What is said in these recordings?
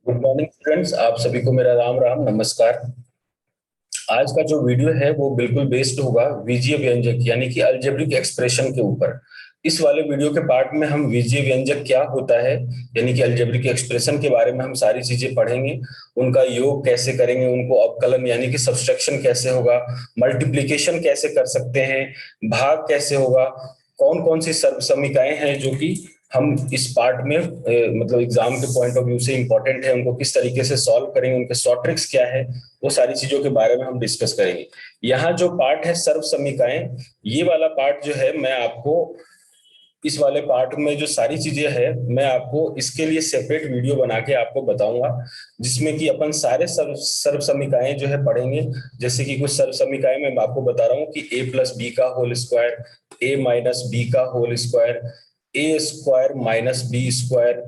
Good morning students, आप सभी को मेरा राम राम नमस्कार। आज का जो वीडियो है वो बिल्कुल बेस्ड होगा बीजीय व्यंजक यानी कि अलजेब्रिक एक्सप्रेशन के ऊपर। इस वाले वीडियो के पार्ट में हम बीजीय व्यंजक क्या होता है यानी कि अलजेब्रिक एक्सप्रेशन के बारे में हम सारी चीजें पढ़ेंगे। उनका योग कैसे करेंगे, उनको अवकलन यानी कि सब्सट्रैक्शन कैसे होगा, मल्टीप्लिकेशन कैसे कर सकते हैं, भाग कैसे होगा, कौन कौन सी सर्वसमीकाएं हैं जो कि हम इस पार्ट में मतलब एग्जाम के पॉइंट ऑफ व्यू से इंपॉर्टेंट है, उनको किस तरीके से सॉल्व करेंगे, उनके शॉर्ट ट्रिक्स क्या है, वो सारी चीजों के बारे में हम डिस्कस करेंगे। यहाँ जो पार्ट है सर्व समीकाएं, ये वाला पार्ट जो है मैं आपको इस वाले पार्ट में जो सारी चीजें है मैं आपको इसके लिए सेपरेट वीडियो बना के आपको बताऊंगा, जिसमें कि अपन सारे सर्व समीकाएं जो है पढ़ेंगे। जैसे कि कुछ सर्व समीकाएं मैं आपको बता रहा हूँ कि ए प्लस बी का होल स्क्वायर, ए माइनस बी का होल स्क्वायर, ए स्क्वायर माइनस बी स्क्वायर,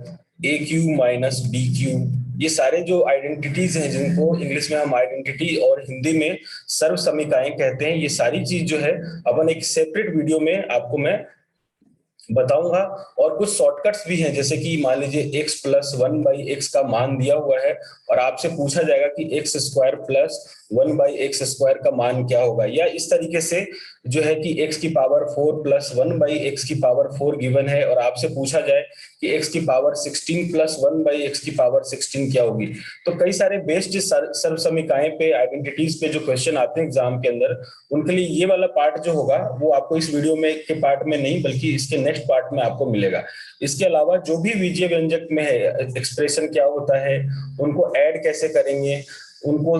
ए क्यू माइनस बी क्यू। ये सारे जो आइडेंटिटीज हैं जिनको इंग्लिश में हम आइडेंटिटी और हिंदी में सर्व समीकाएं कहते हैं, ये सारी चीज जो है अपन एक सेपरेट वीडियो में आपको मैं बताऊंगा। और कुछ शॉर्टकट्स भी हैं, जैसे कि मान लीजिए x plus one by x का मान दिया हुआ है और आपसे पूछा जाएगा कि x square plus one by x square का मान क्या होगा, या इस तरीके से जो है कि x की power four plus one by x की पावर फोर गिवन है और आपसे पूछा जाए कि x की power sixteen plus one by x की पावर सिक्सटीन क्या होगी। तो कई सारे बेस्ड सर्व समीकाएं पे, आइडेंटिटीज पे जो क्वेश्चन आते हैं एग्जाम के अंदर, उनके लिए ये वाला पार्ट जो होगा वो आपको इस वीडियो में के पार्ट में नहीं बल्कि इसके नेक्स्ट पार्ट में आपको मिलेगा। इसके अलावा जो भी बीजीय व्यंजक में है, एक्सप्रेशन क्या होता है, उनको ऐड कैसे करेंगे, उनको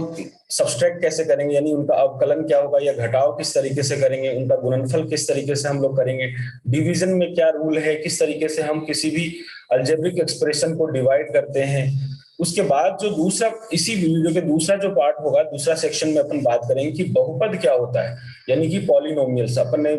सब्सट्रैक्ट कैसे करेंगे यानी उनका अवकलन क्या होगा या घटाव किस तरीके से करेंगे, उनका गुणनफल किस तरीके से हम लोग करेंगे, डिवीजन में क्या रूल है, किस तरीके से हम किसी भी अलजेब्रिक एक्सप्रेशन को डिवाइड करते हैं। उसके बाद जो दूसरा, इसी वीडियो के दूसरा जो पार्ट होगा, दूसरा सेक्शन में अपन बात करेंगे कि बहुपद क्या होता है यानी कि पॉलिनोमियल्स। अपन ने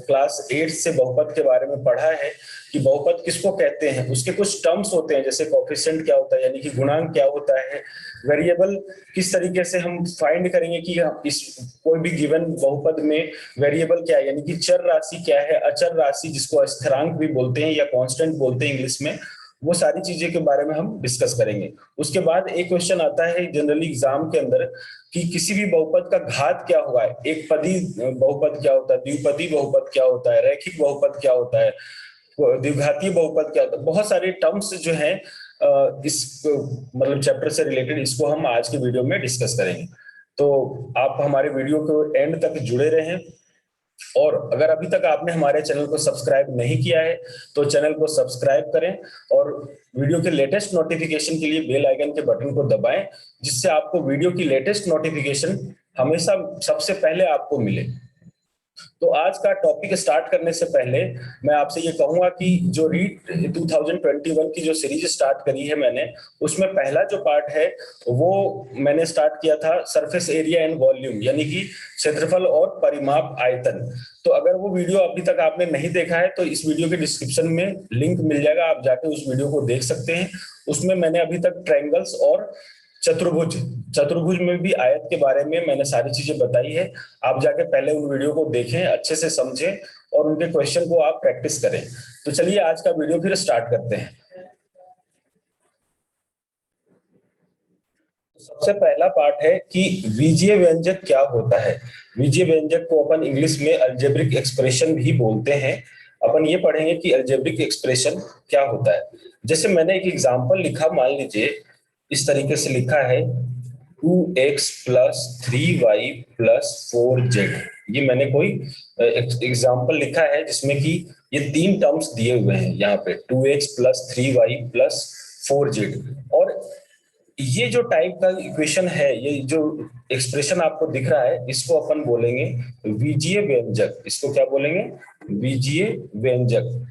क्लास 8 से बहुपद के बारे में पढ़ा है कि बहुपद किसको कहते हैं, उसके कुछ टर्म्स होते हैं, जैसे कोफिशिएंट क्या होता है यानी कि गुणांक क्या होता है, वेरिएबल किस तरीके से हम फाइंड करेंगे कि इस कोई भी गिवन बहुपद में वेरिएबल क्या है यानी कि चर राशि क्या है, अचर राशि जिसको स्थिरांक भी बोलते हैं या कांस्टेंट बोलते हैं इंग्लिश में, वो सारी चीजें के बारे में हम डिस्कस करेंगे। उसके बाद एक क्वेश्चन आता है जनरली एग्जाम के अंदर कि किसी भी बहुपद का घात क्या होगा, एक पदी बहुपद क्या होता है, द्विपदी बहुपद क्या होता है, रैखिक बहुपद क्या होता है, द्विघातीय बहुपद क्या होता है। बहुत सारे टर्म्स जो हैं इस मतलब चैप्टर से रिलेटेड, इसको हम आज के वीडियो में डिस्कस करेंगे। तो आप हमारे वीडियो को एंड तक जुड़े रहें, और अगर अभी तक आपने हमारे चैनल को सब्सक्राइब नहीं किया है तो चैनल को सब्सक्राइब करें और वीडियो के लेटेस्ट नोटिफिकेशन के लिए बेल आइकन के बटन को दबाएं, जिससे आपको वीडियो की लेटेस्ट नोटिफिकेशन हमेशा सबसे पहले आपको मिले। तो आज का टॉपिक स्टार्ट करने से पहले मैं आपसे ये कहूंगा कि जो रीड 2021 की जो सीरीज स्टार्ट करी है मैंने, उसमें पहला जो पार्ट है वो मैंने स्टार्ट किया था सरफेस एरिया एंड वॉल्यूम यानी कि क्षेत्रफल और परिमाप आयतन। तो अगर वो वीडियो अभी तक आपने नहीं देखा है तो इस वीडियो के डिस्क्रिप्शन में लिंक मिल जाएगा, आप जाके उस वीडियो को देख सकते हैं। उसमें मैंने अभी तक ट्रायंगल्स और चतुर्भुज चतुर्भुज में भी आयत के बारे में मैंने सारी चीजें बताई है। आप जाके पहले उन वीडियो को देखें, अच्छे से समझें और उनके क्वेश्चन को आप प्रैक्टिस करें। तो चलिए आज का वीडियो फिर स्टार्ट करते हैं। सबसे पहला पार्ट है कि बीजीय व्यंजक क्या होता है। बीजीय व्यंजक को अपन इंग्लिश में अलजेब्रिक एक्सप्रेशन भी बोलते हैं। अपन ये पढ़ेंगे कि अलजेब्रिक एक्सप्रेशन क्या होता है। जैसे मैंने एक एग्जांपल लिखा, मान लीजिए इस तरीके से लिखा है 2x plus 3y plus 4z। ये मैंने कोई एग्जाम्पल लिखा है जिसमें कि ये तीन टर्म्स दिए हुए हैं यहाँ पे, 2x plus 3y plus 4z। और ये जो टाइप का इक्वेशन है, ये जो एक्सप्रेशन आपको दिख रहा है, इसको अपन बोलेंगे बीजीय व्यंजक। इसको क्या बोलेंगे? बीजीय व्यंजक।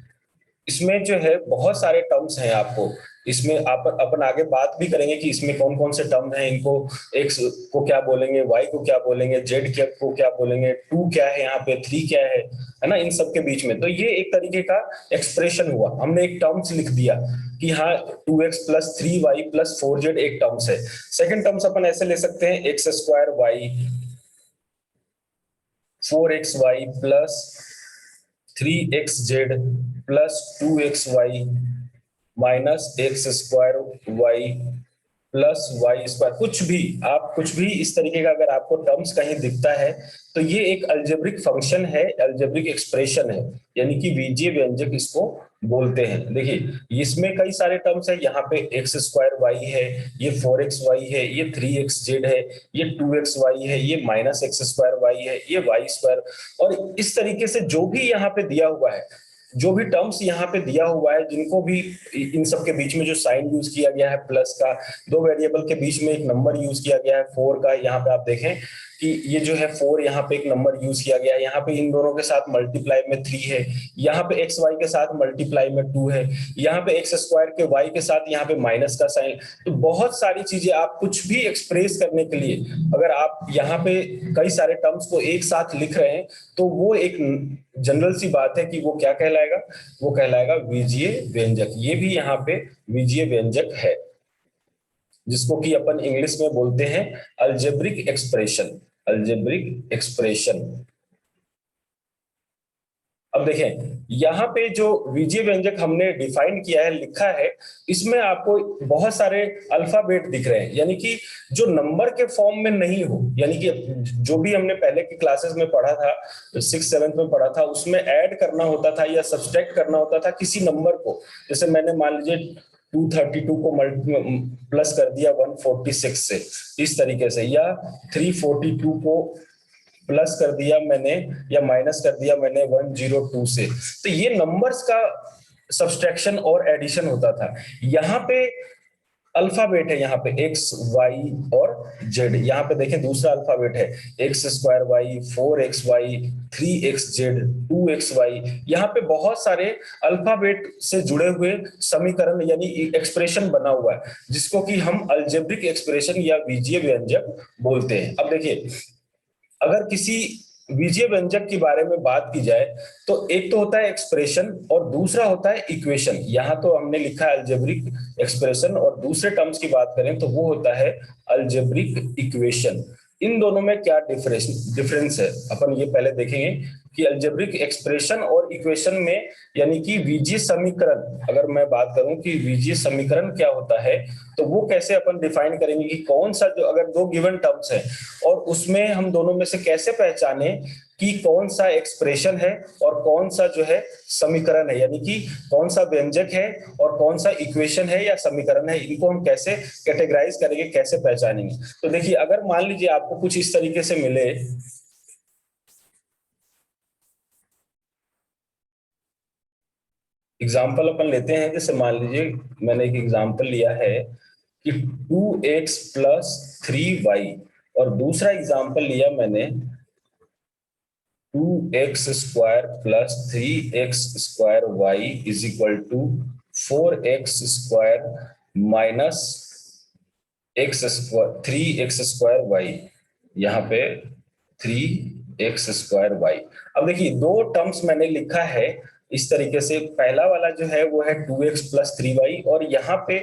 इसमें जो है बहुत सारे टर्म्स हैं, आपको इसमें आप अपन आगे बात भी करेंगे कि इसमें कौन कौन से टर्म हैं, इनको एक्स को क्या बोलेंगे, वाई को क्या बोलेंगे, जेड को क्या बोलेंगे, टू क्या है, यहाँ पे थ्री क्या है ना, इन सब के बीच में। तो ये एक तरीके का एक्सप्रेशन हुआ, हमने एक टर्म्स लिख दिया कि हाँ 2x plus 3y plus 4z एक टर्म्स है। सेकेंड टर्म्स अपन ऐसे ले सकते हैं, x square y 4xy plus 3xz plus 2xy minus x square y plus y square, कुछ भी इस तरीके का अगर आपको टर्म्स कहीं दिखता है तो ये एक अलजेब्रिक फंक्शन है, अलजेब्रिक एक्सप्रेशन है, यानी कि बीजीय व्यंजक इसको बोलते हैं। देखिए इसमें कई सारे टर्म्स है, यहाँ पे एक्स स्क्वायर वाई है, ये 4xy है, ये 3xz है, ये 2xy है, ये माइनस एक्स स्क्वायर वाई है, ये वाई स्क्वायर। और इस तरीके से जो भी यहाँ पे दिया हुआ है, जो भी टर्म्स यहाँ पे दिया हुआ है, जिनको भी इन सब के बीच में जो साइन यूज किया गया है प्लस का, दो वेरिएबल के बीच में एक नंबर यूज किया गया है 4 का, यहाँ पे आप देखें कि ये जो है 4, यहाँ पे एक नंबर यूज किया गया है, यहाँ पे इन दोनों के साथ मल्टीप्लाई में 3 है, यहाँ पे एक्स वाई के साथ मल्टीप्लाई में 2 है, यहाँ पे एक्स स्क्वायर के वाई के साथ यहाँ पे माइनस का साइन। तो बहुत सारी चीजें, आप कुछ भी एक्सप्रेस करने के लिए अगर आप यहाँ पे कई सारे टर्म्स को एक साथ लिख रहे हैं तो वो एक जनरल सी बात है कि वो क्या कहलाएगा, वो कहलाएगा बीजीय व्यंजक। ये भी यहाँ पे बीजीय व्यंजक है, जिसको कि अपन इंग्लिश में बोलते हैं अलजेब्रिक एक्सप्रेशन, अलजेब्रिक एक्सप्रेशन। अब देखें यहाँ पे जो बीजीय व्यंजक हमने डिफाइन किया है, लिखा है, इसमें आपको बहुत सारे अल्फाबेट दिख रहे हैं, यानी कि जो नंबर के फॉर्म में नहीं हो, यानी कि जो भी हमने पहले की क्लासेस में पढ़ा था, 6th 7th में पढ़ा था, उसमें ऐड करना होता था या सब्सट्रैक्ट करना होता था किसी नंबर को। जैसे मैंने मान लीजिए 232 को प्लस कर दिया 146 से, इस तरीके से, या 342 को प्लस कर दिया मैंने या माइनस कर दिया मैंने 102 से। तो ये नंबर्स का सब्सट्रैक्शन और एडिशन होता था। यहाँ पे अल्फाबेट है, यहाँ पे एक्स वाई और जेड। यहाँ पे देखें दूसरा अल्फाबेट है, x square y, 4xy, 3xz, 2xy। यहाँ पे बहुत सारे अल्फाबेट से जुड़े हुए समीकरण यानी एक्सप्रेशन बना हुआ है, जिसको कि हम अलजेब्रिक एक्सप्रेशन या बीजीय व्यंजक बोलते हैं। अब देखिए अगर किसी बीजीय व्यंजक के बारे में बात की जाए तो एक तो होता है एक्सप्रेशन और दूसरा होता है इक्वेशन। यहाँ तो हमने लिखा है अलजेब्रिक एक्सप्रेशन, और दूसरे टर्म्स की बात करें तो वो होता है अलजेब्रिक इक्वेशन। इन दोनों में क्या डिफरेंस है अपन ये पहले देखेंगे कि अलजेब्रिक एक्सप्रेशन और इक्वेशन में, यानी कि बीजीय समीकरण, अगर मैं बात करूं कि बीजीय समीकरण क्या होता है तो वो कैसे अपन डिफाइन करेंगे कि कौन सा, जो अगर दो गिवन टर्म्स है और उसमें हम दोनों में से कैसे पहचाने कि कौन सा एक्सप्रेशन है और कौन सा जो है समीकरण है, यानी कि कौन सा व्यंजक है और कौन सा इक्वेशन है या समीकरण है, इनको हम कैसे कैटेगराइज करेंगे, कैसे पहचानेंगे। तो देखिए अगर मान लीजिए आपको कुछ इस तरीके से मिले, एग्जाम्पल अपन लेते हैं, जैसे मान लीजिए मैंने एक एग्जाम्पल लिया है कि 2x प्लस 3y, और दूसरा एग्जाम्पल लिया मैंने 2x square plus 3x square y is equal to 4x square minus x square 3x square y, यहाँ पे 3x स्क्वायर वाई। अब देखिए दो टर्म्स मैंने लिखा है इस तरीके से, पहला वाला जो है वो है 2x प्लस 3y, और यहाँ पे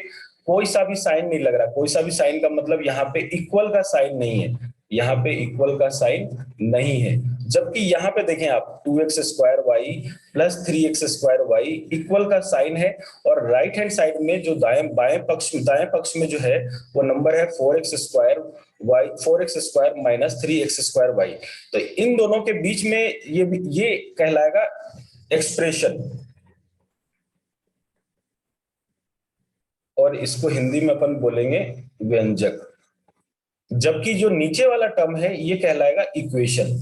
कोई सा भी साइन नहीं लग रहा। कोई सा भी साइन का मतलब यहाँ पे इक्वल का साइन नहीं है, यहाँ पे इक्वल का साइन नहीं है। जबकि यहाँ पे देखें आप 2x square y plus 3x square y equal का साइन है, और राइट हैंड साइड में जो दाएं पक्ष में जो है वो नंबर है 4x square y, 4x square minus 3x square y. तो इन दोनों के बीच में ये कहलाएगा एक्सप्रेशन, और इसको हिंदी में अपन बोलेंगे व्यंजक। जबकि जो नीचे वाला टर्म है ये कहलाएगा इक्वेशन,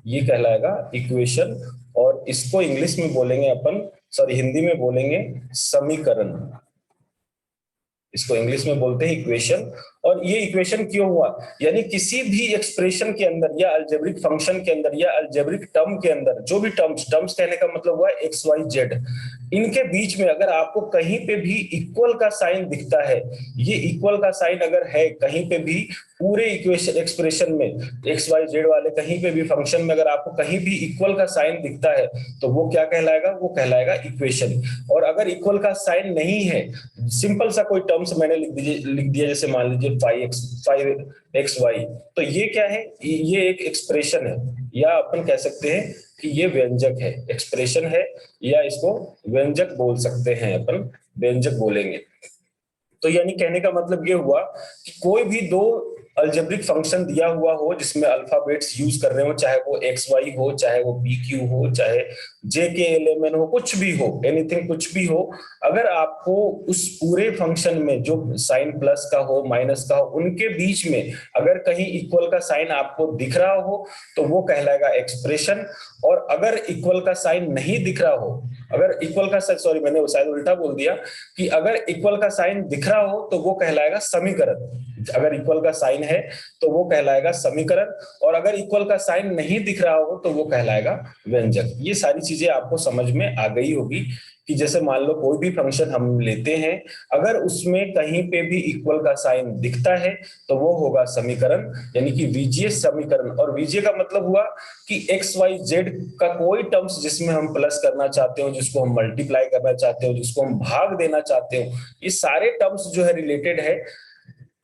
ये कहलाएगा इक्वेशन, और इसको इंग्लिश में बोलेंगे अपन, सॉरी हिंदी में बोलेंगे समीकरण। इसको इंग्लिश में बोलते हैं इक्वेशन। और ये इक्वेशन क्यों हुआ, यानी किसी भी एक्सप्रेशन के अंदर या अलजेब्रिक फंक्शन के अंदर या अलजेब्रिक टर्म के अंदर, जो भी टर्म्स कहने का मतलब हुआ एक्स वाई जेड, इनके बीच में अगर आपको कहीं पे भी इक्वल का साइन दिखता है, ये इक्वल का साइन अगर है कहीं पे भी पूरे इक्वेशन एक्सप्रेशन में, एक्स वाई जेड वाले कहीं पे भी फंक्शन में अगर आपको कहीं भी इक्वल का साइन दिखता है तो वो क्या कहलाएगा, वो कहलाएगा इक्वेशन। और अगर इक्वल का साइन नहीं है, सिंपल सा कोई टर्म्स मैंने लिख दिया, जैसे मान लीजिए 5xy, तो ये क्या है, ये एक एक्सप्रेशन है, या अपन कह सकते हैं कि ये व्यंजक है, एक्सप्रेशन है, या इसको व्यंजक बोल सकते हैं, अपन व्यंजक बोलेंगे। तो यानी कहने का मतलब ये हुआ कि कोई भी दो अलजेब्रिक फंक्शन दिया हुआ हो जिसमें अल्फाबेट्स यूज कर रहे हो, चाहे वो एक्स वाई हो, चाहे वो पी क्यू हो, चाहे जे के एल एम एन हो, कुछ भी हो, एनीथिंग कुछ भी हो, अगर आपको उस पूरे फंक्शन में जो साइन प्लस का हो माइनस का हो उनके बीच में अगर कहीं इक्वल का साइन आपको दिख रहा हो तो वो कहलाएगा एक्सप्रेशन। और अगर इक्वल का साइन नहीं दिख रहा हो, अगर इक्वल का, सॉरी मैंने शायद उल्टा बोल दिया, कि अगर इक्वल का साइन दिख रहा हो तो वो कहलाएगा समीकरण। अगर इक्वल का साइन है तो वो कहलाएगा समीकरण, और अगर इक्वल का साइन नहीं दिख रहा हो तो वो कहलाएगा व्यंजक। ये सारी चीजें आपको समझ में आ गई होगी कि जैसे मान लो कोई भी फंक्शन हम लेते हैं, अगर उसमें कहीं पे भी इक्वल का साइन दिखता है तो वो होगा समीकरण, यानी कि बीजीय समीकरण। और बीजीय का मतलब हुआ कि एक्स वाई जेड का कोई टर्म्स जिसमें हम प्लस करना चाहते हो, जिसको हम मल्टीप्लाई करना चाहते हो, जिसको हम भाग देना चाहते हो, ये सारे टर्म्स जो है रिलेटेड है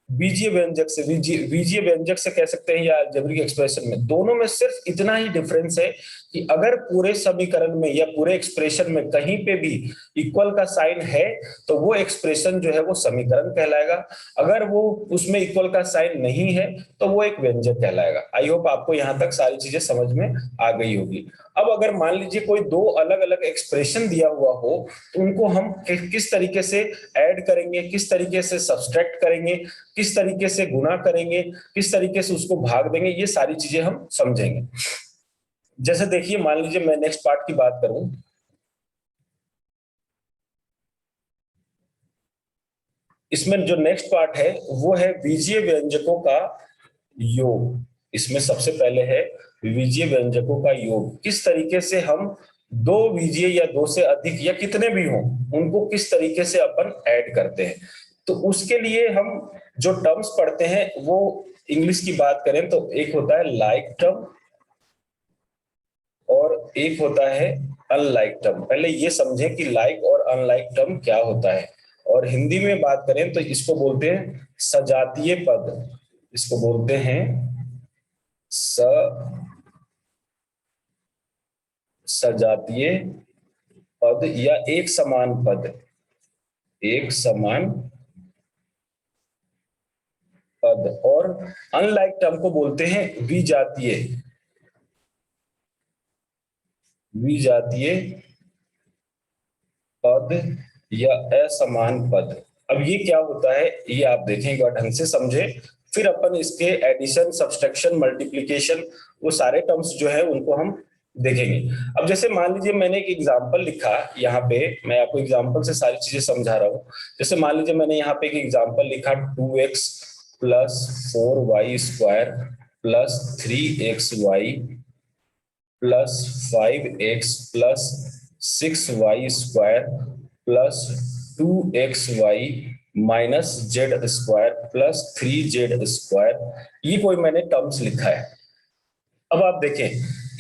बीजीय व्यंजक से। बीजीय व्यंजक से कह सकते हैं या अलजेब्रिक एक्सप्रेशन में, दोनों में सिर्फ इतना ही डिफरेंस है कि अगर पूरे समीकरण में या पूरे एक्सप्रेशन में कहीं पे भी इक्वल का साइन है तो वो एक्सप्रेशन जो है वो समीकरण कहलाएगा, अगर वो उसमें इक्वल का साइन नहीं है तो वो एक व्यंजक कहलाएगा। आई होप आपको यहां तक सारी चीजें समझ में आ गई होगी। अब अगर मान लीजिए कोई दो अलग अलग एक्सप्रेशन दिया हुआ हो तो उनको हम किस तरीके से ऐड करेंगे, किस तरीके से सब्सट्रैक्ट करेंगे, किस तरीके से गुणा करेंगे, किस तरीके से उसको भाग देंगे, ये सारी चीजें हम समझेंगे। जैसे देखिए, मान लीजिए मैं नेक्स्ट पार्ट की बात करूं, इसमें जो नेक्स्ट पार्ट है वो है बीजीय व्यंजकों का योग। इसमें सबसे पहले है बीजीय व्यंजकों का योग, किस तरीके से हम दो बीजीय या दो से अधिक या कितने भी हों उनको किस तरीके से अपन ऐड करते हैं। तो उसके लिए हम जो टर्म्स पढ़ते हैं वो, इंग्लिश की बात करें तो एक होता है लाइक टर्म और एक होता है अनलाइक टर्म। पहले ये समझें कि लाइक और अनलाइक टर्म क्या होता है। और हिंदी में बात करें तो इसको बोलते हैं सजातीय पद, इसको बोलते हैं सजातीय पद या एक समान पद, एक समान पद। और अनलाइक टर्म को बोलते हैं विजातीय, विजातीय पद या असमान पद। अब ये क्या होता है ये आप देखें एक बार ढंग से समझे, फिर अपन इसके एडिशन सब्सट्रैक्शन मल्टीप्लिकेशन वो सारे टर्म्स जो है उनको हम देखेंगे। अब जैसे मान लीजिए मैंने एक एग्जांपल लिखा, यहाँ पे मैं आपको एग्जांपल से सारी चीजें समझा रहा हूँ। जैसे मान लीजिए मैंने यहाँ पे एक एग्जांपल लिखा 2x plus 4y² plus 3xy plus 5x plus 6y² plus 2xy minus z² plus 3z²। ये कोई मैंने टर्म्स लिखा है। अब आप देखें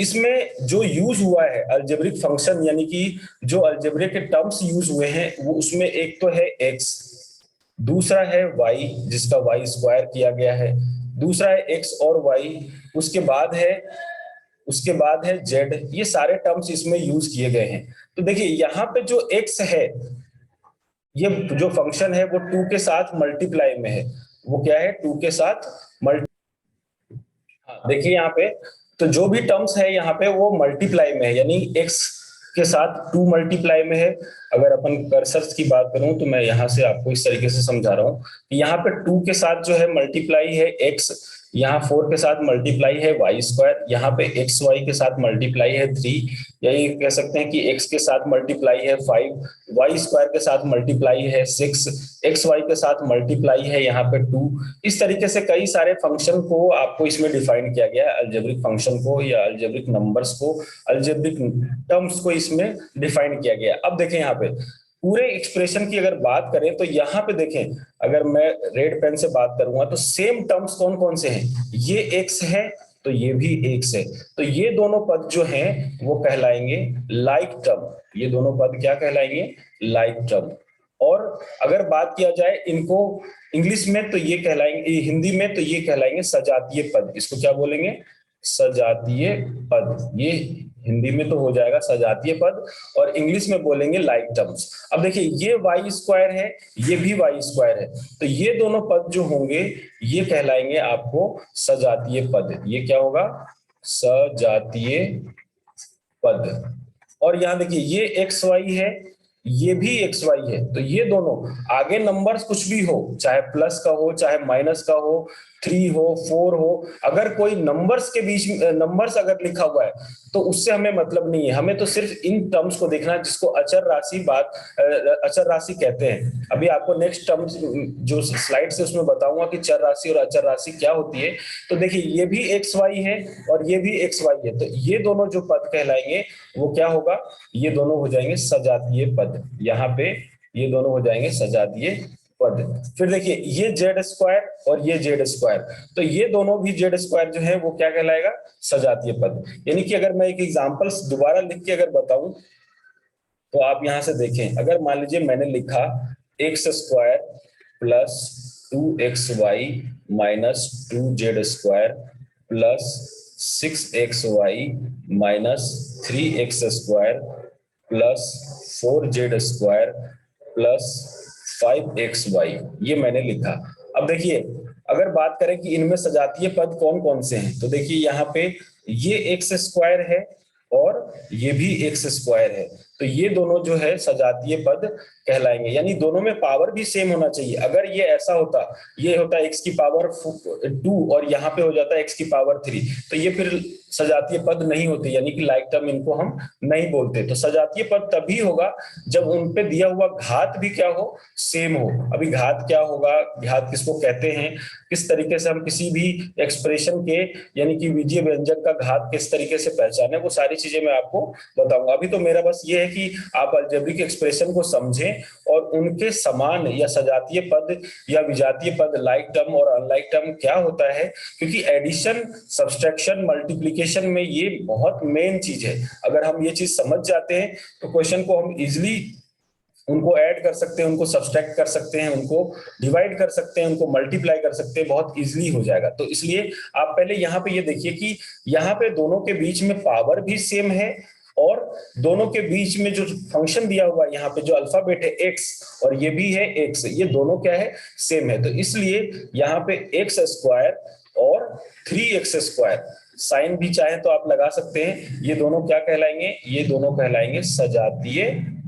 इसमें जो यूज हुआ है अलजेब्रिक फंक्शन, यानी कि जो अलजेब्रिक के टर्म्स यूज हुए हैं वो, उसमें एक तो है x, दूसरा है y जिसका y² किया गया है, दूसरा है x और y, उसके बाद है z। ये सारे टर्म्स इसमें यूज किए गए हैं। तो देखिए यहाँ पे जो x है, ये जो फंक्शन है वो 2 के साथ मल्टीप्लाई में है। वो क्या है? 2 के साथ मल्टी, हाँ देखिए यहाँ पे तो जो भी टर्म्स है यहाँ पे वो मल्टीप्लाई में है, यानी x के साथ 2 मल्टीप्लाई में है। अगर अपन कर्सर की बात करूं तो मैं यहाँ से आपको इस तरीके से समझा रहा हूँ कि यहाँ पे 2 के साथ जो है मल्टीप्लाई है x, यहाँ 4 के साथ मल्टीप्लाई है y², यहाँ पे xy के साथ मल्टीप्लाई है 3, या ये कह सकते हैं कि x के साथ मल्टीप्लाई है 5, y² के साथ मल्टीप्लाई है 6, xy के साथ मल्टीप्लाई है यहाँ पे 2। इस तरीके से कई सारे फंक्शन को आपको इसमें डिफाइन किया गया है, अलजेब्रिक फंक्शन को या अलजेब्रिक नंबर्स को, अलजेब्रिक टर्म्स को इसमें डिफाइन किया गया। अब देखें यहाँ पे पूरे एक्सप्रेशन की अगर बात करें तो यहाँ पे देखें, अगर मैं रेड पेन से बात करूंगा तो सेम टर्म्स कौन कौन से हैं? ये एक्स है तो ये भी एक्स है, तो ये दोनों पद जो हैं वो कहलाएंगे लाइक टर्म। ये दोनों पद क्या कहलाएंगे? Like term. और अगर बात किया जाए इनको इंग्लिश में तो ये कहलाएंगे, हिंदी में तो ये कहलाएंगे सजातीय पद। इसको क्या बोलेंगे? सजातीय पद। ये हिंदी में तो हो जाएगा सजातीय पद, और इंग्लिश में बोलेंगे लाइक टर्म्स। अब देखिए ये वाई स्क्वायर है, ये भी वाई स्क्वायर है, तो ये दोनों पद जो होंगे ये कहलाएंगे आपको सजातीय पद। ये क्या होगा? सजातीय पद। और यहां देखिए ये एक्स वाई है, ये भी एक्स वाई है, तो ये दोनों आगे नंबर्स कुछ भी हो, चाहे प्लस का हो चाहे माइनस का हो, 3 हो 4 हो, अगर कोई नंबर्स के बीच में नंबर्स अगर लिखा हुआ है तो उससे हमें मतलब नहीं है, हमें तो सिर्फ इन टर्म्स को देखना है जिसको अचर राशि अचर राशि कहते हैं। अभी आपको नेक्स्ट टर्म्स जो स्लाइड से उसमें बताऊंगा कि चर राशि और अचर राशि क्या होती है। तो देखिए ये भी एक्स वाई है और ये भी एक्स वाई है, तो ये दोनों जो पद कहलाएंगे वो क्या होगा? ये दोनों हो जाएंगे सजातीय पद। यहाँ पे ये दोनों हो जाएंगे सजातीय पद। फिर देखिए ये जेड स्क्वायर और ये जेड स्क्वायर, तो ये दोनों भी जेड स्क्वायर जो है वो क्या कहलाएगा? सजातीय पद। यानी कि अगर मैं एक एग्जांपल दोबारा लिख के अगर बताऊं तो आप यहां से देखें, अगर मान लीजिए मैंने लिखा x square plus 2xy minus 2z square plus 6xy minus 3x square plus 4z square plus 5xy, ये मैंने लिखा। अब देखिए अगर बात करें कि इनमें सजातीय पद कौन कौन से हैं, तो देखिए यहाँ पे ये एक्स स्क्वायर है और ये भी एक्स स्क्वायर है, तो ये दोनों जो है सजातीय पद कहलाएंगे। यानी दोनों में पावर भी सेम होना चाहिए। अगर ये ऐसा होता, ये होता x की पावर 2 और यहाँ पे हो जाता x की पावर 3, तो ये फिर सजातीय पद नहीं होते, यानी कि लाइक टर्म इनको हम नहीं बोलते। तो सजातीय पद तभी होगा जब उन पे दिया हुआ घात भी क्या हो? सेम हो। अभी घात क्या होगा, घात किसको कहते हैं, किस तरीके से हम किसी भी एक्सप्रेशन के यानी कि बीजीय व्यंजक का घात किस तरीके से पहचाने, वो सारी चीजें मैं आपको बताऊंगा। अभी तो मेरा बस ये है कि आप अलजेब्रिक एक्सप्रेशन को समझें और उनके समान या सजातीय पद या विजातीय पद, लाइक टर्म और अनलाइक टर्म क्या होता है, क्योंकि एडिशन सब्सट्रैक्शन मल्टीप्लिकेशन में ये बहुत मेन चीज है। अगर हम ये चीज समझ जाते हैं तो क्वेश्चन को हम इजिली उनको ऐड कर सकते हैं, उनको सब्सट्रैक्ट कर सकते हैं, उनको डिवाइड कर सकते हैं, उनको मल्टीप्लाई कर सकते हैं, बहुत इजीली हो जाएगा। तो इसलिए आप पहले यहाँ पे ये देखिए कि यहाँ पे दोनों के बीच में पावर भी सेम है और दोनों के बीच में जो फंक्शन दिया हुआ है यहाँ पे जो अल्फाबेट है एक्स और ये भी है एक्स, ये दोनों क्या है? सेम है। तो इसलिए यहाँ पे एक्स स्क्वायर और 3x स्क्वायर, साइन भी चाहे तो आप लगा सकते हैं, ये दोनों क्या कहलाएंगे? ये दोनों कहलाएंगे सजातीय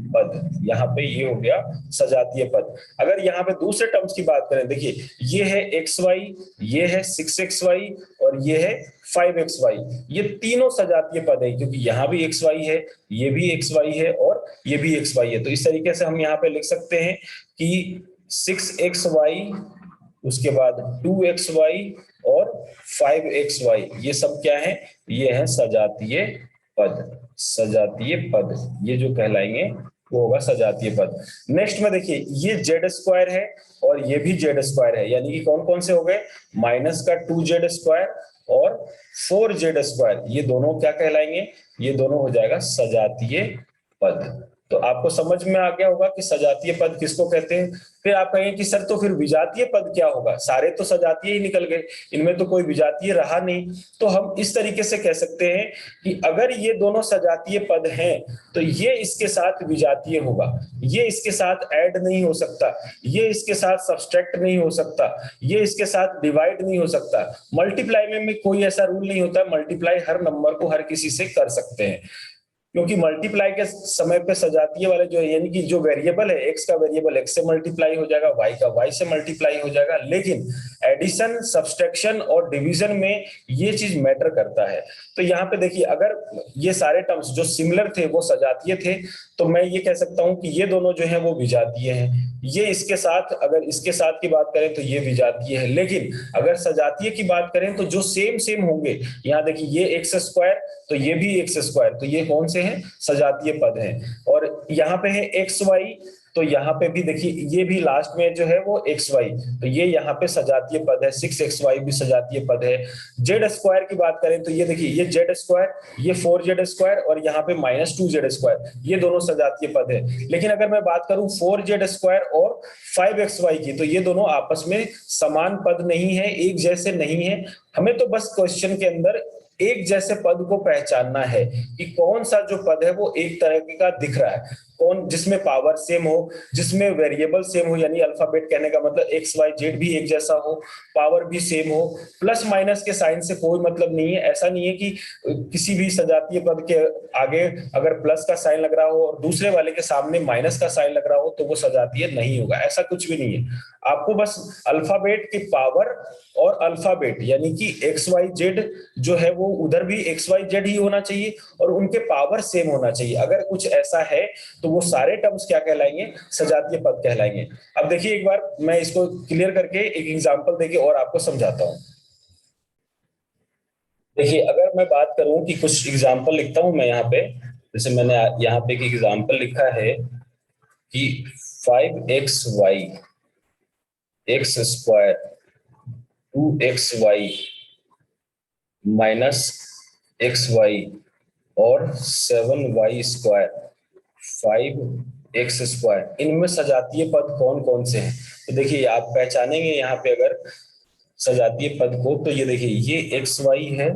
पद। यहाँ पे ये हो गया सजातीय पद। अगर यहाँ पे दूसरे टर्म्स की बात करें, देखिए ये है xy, ये है 6xy और ये है 5xy, ये तीनों सजातीय पद है, क्योंकि यहाँ भी xy है, ये भी xy है और ये भी xy है। तो इस तरीके से हम यहाँ पे लिख सकते हैं कि 6xy, उसके बाद 2xy और 5xy, ये सब क्या है? ये है सजातीय पद। सजातीय पद ये जो कहलाएंगे वो होगा सजातीय पद। नेक्स्ट में देखिए ये जेड स्क्वायर है और ये भी जेड स्क्वायर है, यानी कि कौन कौन से हो गए? माइनस का 2z स्क्वायर और 4z स्क्वायर, ये दोनों क्या कहलाएंगे? ये दोनों हो जाएगा सजातीय पद। तो आपको समझ में आ गया होगा कि सजातीय पद किसको कहते हैं। फिर आप कहेंगे कि सर तो फिर विजातीय पद क्या होगा? सारे तो सजातीय ही निकल गए, इनमें तो कोई विजातीय रहा नहीं। तो हम इस तरीके से कह सकते हैं कि अगर ये दोनों सजातीय पद हैं तो ये इसके साथ विजातीय होगा, ये इसके साथ ऐड नहीं हो सकता, ये इसके साथ सब्सट्रैक्ट नहीं हो सकता, ये इसके साथ डिवाइड नहीं हो सकता। मल्टीप्लाई में कोई ऐसा रूल नहीं होता, मल्टीप्लाई हर नंबर को हर किसी से कर सकते हैं, क्योंकि मल्टीप्लाई के समय पे सजातीय वाले जो है, यानी कि जो वेरिएबल है एक्स का वेरिएबल एक्स से मल्टीप्लाई हो जाएगा, वाई का वाई से मल्टीप्लाई हो जाएगा, लेकिन एडिशन सब्सट्रैक्शन और डिवीजन में ये चीज मैटर करता है। तो यहाँ पे देखिए अगर ये सारे टर्म्स जो सिमिलर थे वो सजातीय थे, तो मैं ये कह सकता हूं कि ये दोनों जो है वो विजातीय हैं। ये इसके साथ, अगर इसके साथ की बात करें तो ये विजातीय है, लेकिन अगर सजातीय की बात करें तो जो सेम सेम होंगे, यहाँ देखिए ये एक्स स्क्वायर तो ये भी एक्स स्क्वायर, तो ये कौन से हैं? सजातीय पद हैं। और यहाँ पे है एक्स वाई, तो यहाँ पे भी देखिए ये भी लास्ट में जो है वो एक्स वाई, तो ये यहाँ पे सजातीय पद है। 6xy भी सजातीय पद है। जेड स्क्वायर की बात करें तो ये देखिए ये जेड स्क्वायर, ये 4z स्क्वायर और यहाँ पे माइनस 2z स्क्वायर, ये दोनों सजातीय पद है। लेकिन अगर मैं बात करूं 4z स्क्वायर और 5xy की, तो ये दोनों आपस में समान पद नहीं है, एक जैसे नहीं है। हमें तो बस क्वेश्चन के अंदर एक जैसे पद को पहचानना है कि कौन सा जो पद है वो एक तरह का दिख रहा है, कौन जिसमें पावर सेम हो, जिसमें वेरिएबल सेम हो, यानी अल्फाबेट कहने का मतलब एक्स वाई जेड भी एक जैसा हो, पावर भी सेम हो, प्लस माइनस के साइन से कोई मतलब नहीं है। ऐसा नहीं है कि किसी भी सजातीय पद के आगे अगर प्लस का साइन लग रहा हो और दूसरे वाले के सामने माइनस का साइन लग रहा हो तो वो सजातीय नहीं होगा, ऐसा कुछ भी नहीं है। आपको बस अल्फाबेट की पावर और अल्फाबेट यानी कि एक्स वाई जेड जो है वो उधर भी एक्स वाई जेड ही होना चाहिए और उनके पावर सेम होना चाहिए। अगर कुछ ऐसा है तो वो सारे टर्म्स क्या कहलाएंगे, सजातीय पद कहलाएंगे। अब देखिए एक बार मैं इसको क्लियर करके एक एग्जांपल देके और आपको समझाता हूं। देखिए अगर मैं बात करूं कि कुछ एग्जांपल लिखता हूं मैं यहाँ पे, जैसे मैंने यहाँ पे एक एग्जांपल लिखा है कि 5xy x square 2xy minus x y और 7y स्क्वायर 5x स्क्वायर, इनमें सजातीय पद कौन कौन से हैं? तो देखिए आप पहचानेंगे यहाँ पे अगर सजातीय पद को, तो ये देखिए ये एक्स वाई है,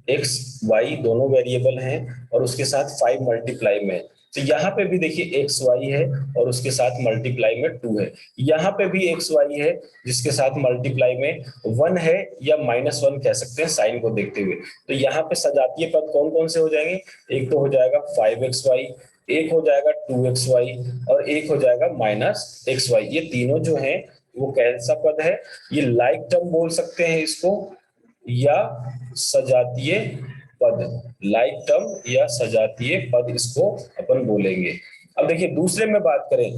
एक्स वाई दोनों वेरिएबल हैं और उसके साथ 5 मल्टीप्लाई में है। तो यहाँ पे भी देखिए एक्स वाई है और उसके साथ मल्टीप्लाई में 2 है। यहाँ पे भी एक्स वाई है जिसके साथ मल्टीप्लाई में 1 है या -1 कह सकते हैं साइन को देखते हुए। तो यहाँ पे सजातीय पद कौन कौन से हो जाएंगे? एक तो हो जाएगा 5xy, एक हो जाएगा 2xy और एक हो जाएगा -xy। ये तीनों जो हैं वो कैसा पद है? ये लाइक टर्म बोल सकते हैं इसको या सजातीय पद, लाइक टर्म या सजातीय पद इसको अपन बोलेंगे। अब देखिए दूसरे में बात करें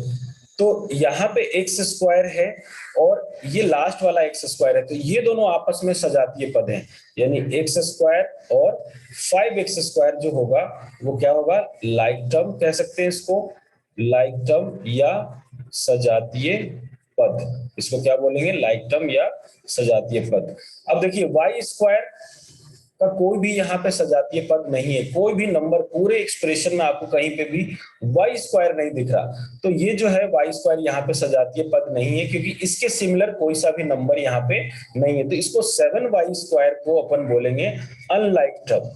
तो यहाँ पे एक्स स्क्वायर है और ये लास्ट वाला एक्स स्क्वायर है, तो ये दोनों आपस में सजातीय पद हैं, यानी एक्स स्क्वायर और 5x स्क्वायर जो होगा वो क्या होगा? लाइक टर्म कह सकते हैं इसको, लाइक टर्म या सजातीय पद, इसको क्या बोलेंगे? लाइक टर्म या सजातीय पद। अब देखिए वाई स्क्वायर का कोई भी यहाँ पे सजातीय पद नहीं है, कोई भी नंबर पूरे एक्सप्रेशन में आपको कहीं पे भी वाई स्क्वायर नहीं दिख रहा, तो ये जो है वाई स्क्वायर यहाँ पे सजातीय पद नहीं है क्योंकि इसके सिमिलर कोई सा भी नंबर यहाँ पे नहीं है। तो इसको 7y स्क्वायर को अपन बोलेंगे अनलाइक टर्म,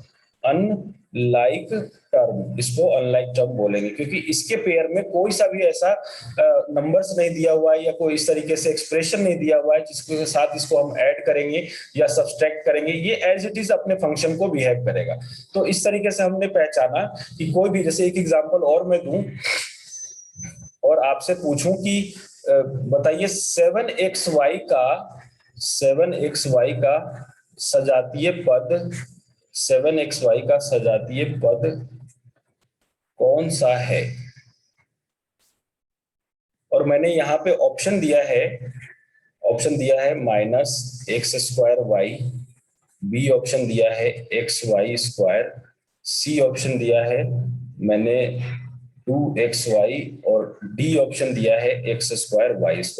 अनलाइक टर्म, इसको अनलाइक टर्म बोलेंगे क्योंकि इसके पेयर में कोई सा भी ऐसा नंबर्स नहीं दिया हुआ है या कोई इस तरीके से एक्सप्रेशन नहीं दिया हुआ है जिसके साथ इसको हम ऐड करेंगे या सब्सट्रैक्ट करेंगे, ये एज इट इज अपने फंक्शन को बिहेव करेगा। तो इस तरीके से हमने पहचाना कि कोई भी, जैसे एक एग्जांपल और मैं दूं और आपसे पूछूं कि बताइए 7xy का सजातीय पद, 7xy का सजातीय पद कौन सा है? और मैंने यहाँ पे ऑप्शन दिया है -x²y, बी ऑप्शन दिया है xy², सी ऑप्शन दिया है मैंने 2xy और डी ऑप्शन दिया है x²y²।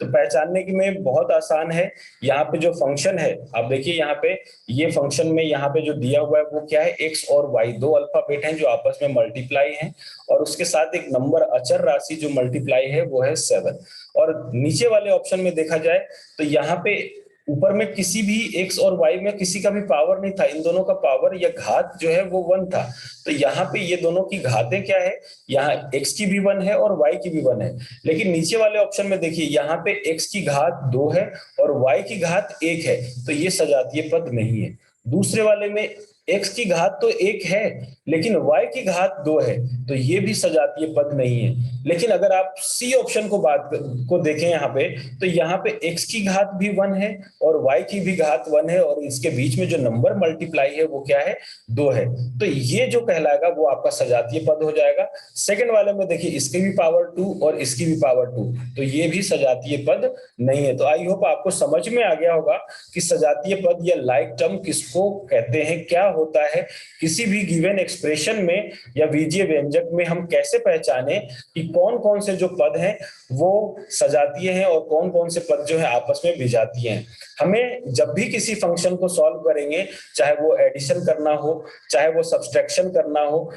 तो पहचानने की में बहुत आसान है। यहाँ पे जो फंक्शन है आप देखिए, यहाँ पे ये फंक्शन में यहाँ पे जो दिया हुआ है वो क्या है? x और y दो अल्फाबेट हैं जो आपस में मल्टीप्लाई हैं और उसके साथ एक नंबर अचर राशि जो मल्टीप्लाई है वो है 7। और नीचे वाले ऑप्शन में देखा जाए तो यहाँ पे ऊपर में किसी भी x और y में किसी का भी पावर नहीं था, इन दोनों का पावर या घात जो है वो 1 था। तो यहाँ पे ये दोनों की घातें क्या है? यहाँ x की भी 1 है और y की भी 1 है। लेकिन नीचे वाले ऑप्शन में देखिए यहाँ पे x की घात 2 है और y की घात 1 है, तो ये सजातीय पद नहीं है। दूसरे वाले में x की घात तो 1 है लेकिन y की घात 2 है, तो ये भी सजातीय पद नहीं है। लेकिन अगर आप सी ऑप्शन को देखें यहाँ पे, तो यहाँ पे x की घात भी 1 है और y की भी घात 1 है और इसके बीच में जो नंबर मल्टीप्लाई है वो क्या है? 2 है। तो ये जो कहलाएगा वो आपका सजातीय पद हो जाएगा। सेकंड वाले में देखिए इसकी भी पावर 2 और इसकी भी पावर 2, तो ये भी सजातीय पद नहीं है। तो आई होप आपको समझ में आ गया होगा कि सजातीय पद या लाइक टर्म किसको कहते हैं, क्या होता है, किसी भी गिवन एक्सप्रेशन में या बीजीय व्यंजक में हम कैसे पहचाने कि कौन कौन से जो पद हैं वो सजातीय हैं और कौन कौन से पद जो है आपस में विजातीय हैं। हमें जब भी किसी फंक्शन को सॉल्व करेंगे, चाहे वो एडिशन करना हो, चाहे वो सब्सट्रैक्शन करना हो,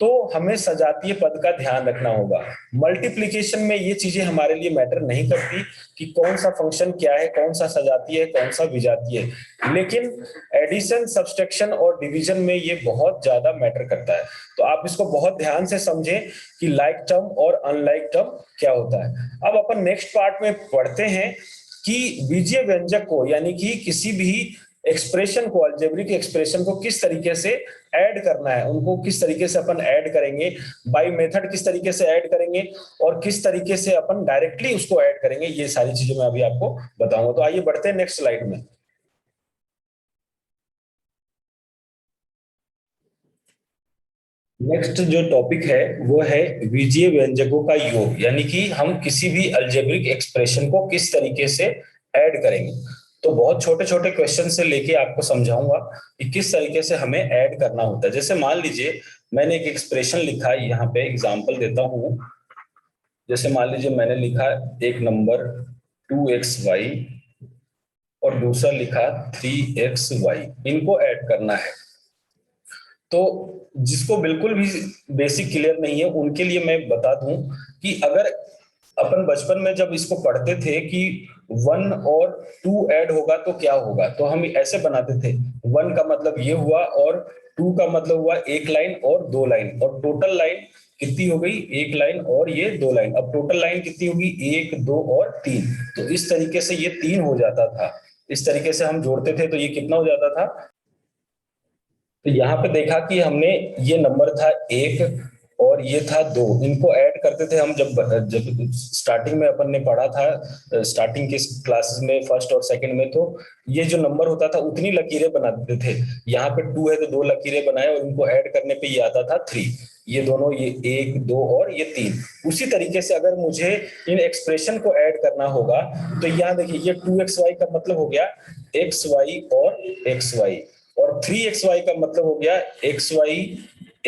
तो हमें सजातीय पद का ध्यान रखना होगा। मल्टीप्लिकेशन में ये चीजें हमारे लिए मैटर नहीं करती कि कौन सा फंक्शन क्या है, कौन सा सजातीय है, कौन सा विजातीय है, लेकिन एडिशन, सब्सट्रैक्शन और डिवीजन में ये बहुत ज्यादा मैटर करता है। तो आप इसको बहुत ध्यान से समझें कि लाइक टर्म और अनलाइक टर्म क्या होता है। अब अपन नेक्स्ट पार्ट में पढ़ते हैं कि बीजीय व्यंजक को, यानी कि किसी भी एक्सप्रेशन को, अलजेब्रिक एक्सप्रेशन को किस तरीके से ऐड करना है, उनको किस तरीके से अपन ऐड करेंगे, बाय मेथड किस तरीके से ऐड करेंगे, और किस तरीके से अपन डायरेक्टली उसको ऐड करेंगे, ये सारी चीजें मैं अभी आपको बताऊंगा। तो आइए बढ़ते हैं नेक्स्ट स्लाइड में। नेक्स्ट जो टॉपिक है वो है बीजीय व्यंजकों का योग, यानी कि हम किसी भी अलजेब्रिक एक्सप्रेशन को किस तरीके से ऐड करेंगे। तो बहुत छोटे छोटे क्वेश्चन से लेके आपको समझाऊंगा कि किस तरीके से हमें ऐड करना होता है। जैसे मान लीजिए मैंने एक एक्सप्रेशन लिखा है, यहाँ पे एग्जांपल देता हूँ। जैसे मान लीजिए मैंने लिखा एक नंबर 2xy और दूसरा लिखा 3xy, इनको ऐड करना है। तो जिसको बिल्कुल भी बेसिक क्लियर नहीं है उनके लिए मैं बता दूं कि अगर अपन बचपन में जब इसको पढ़ते थे कि 1 और 2 ऐड होगा तो क्या होगा, तो हम ऐसे बनाते थे, 1 का मतलब ये हुआ और 2 का मतलब हुआ एक लाइन और 2 लाइन, और टोटल लाइन कितनी हो गई, एक लाइन और ये 2 लाइन। अब टोटल लाइन कितनी होगी, 1, 2 और 3। तो इस तरीके से ये 3 हो जाता था। इस तरीके से हम जोड़ते थे तो ये कितना हो जाता था। तो यहाँ पे देखा कि हमने, ये नंबर था 1 और ये था 2, इनको ऐड करते थे हम। जब जब स्टार्टिंग में अपन ने पढ़ा था, स्टार्टिंग के क्लासेस में फर्स्ट और सेकंड में, तो ये जो नंबर होता था उतनी लकीरें बना देते थे। यहाँ पे 2 है तो 2 लकीरें बनाए और इनको ऐड करने पे ये आता था 3। ये दोनों, ये 1, 2 और ये 3। उसी तरीके से अगर मुझे इन एक्सप्रेशन को ऐड करना होगा तो यहाँ देखिए, ये 2xy का मतलब हो गया xy और xy, और 3xy का मतलब हो गया xy,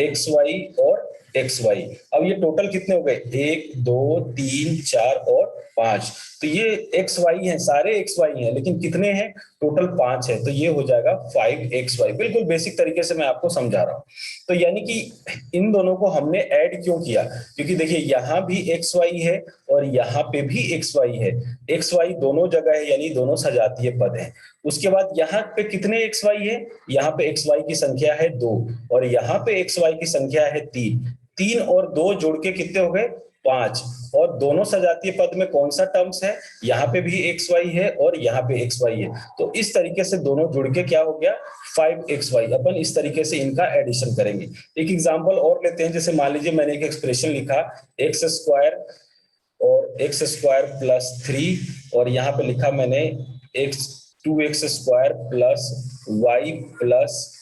xy और xy। अब ये टोटल कितने हो गए, 1, 2, 3, 4 और 5। तो ये xy है, सारे xy हैं, लेकिन कितने हैं, टोटल 5 है। तो ये हो जाएगा 5xy। बिल्कुल बेसिक तरीके से मैं आपको समझा रहा हूँ। तो यानी कि इन दोनों को हमने ऐड क्यों किया, क्योंकि देखिए यहाँ भी xy है और यहाँ पे भी xy है। xy दोनों जगह है, यानी दोनों सजातीय पद है। उसके बाद यहाँ पे कितने xy है, यहाँ पे xy की संख्या है 2 और यहाँ पे xy की संख्या है 3। 3 और 2 जोड़ के कितने हो गए, 5। और दोनों सजातीय पद में कौन सा टर्म्स है, यहाँ पे भी xy है और यहाँ पे xy है। तो इस तरीके से दोनों जुड़ के क्या हो गया, 5xy। अपन इस तरीके से इनका एडिशन करेंगे। एक एग्जांपल और लेते हैं। जैसे मान लीजिए मैंने एक एक्सप्रेशन लिखा एक्स स्क्वायर और x² + 3, और यहाँ पे लिखा मैंने x 2x² + y +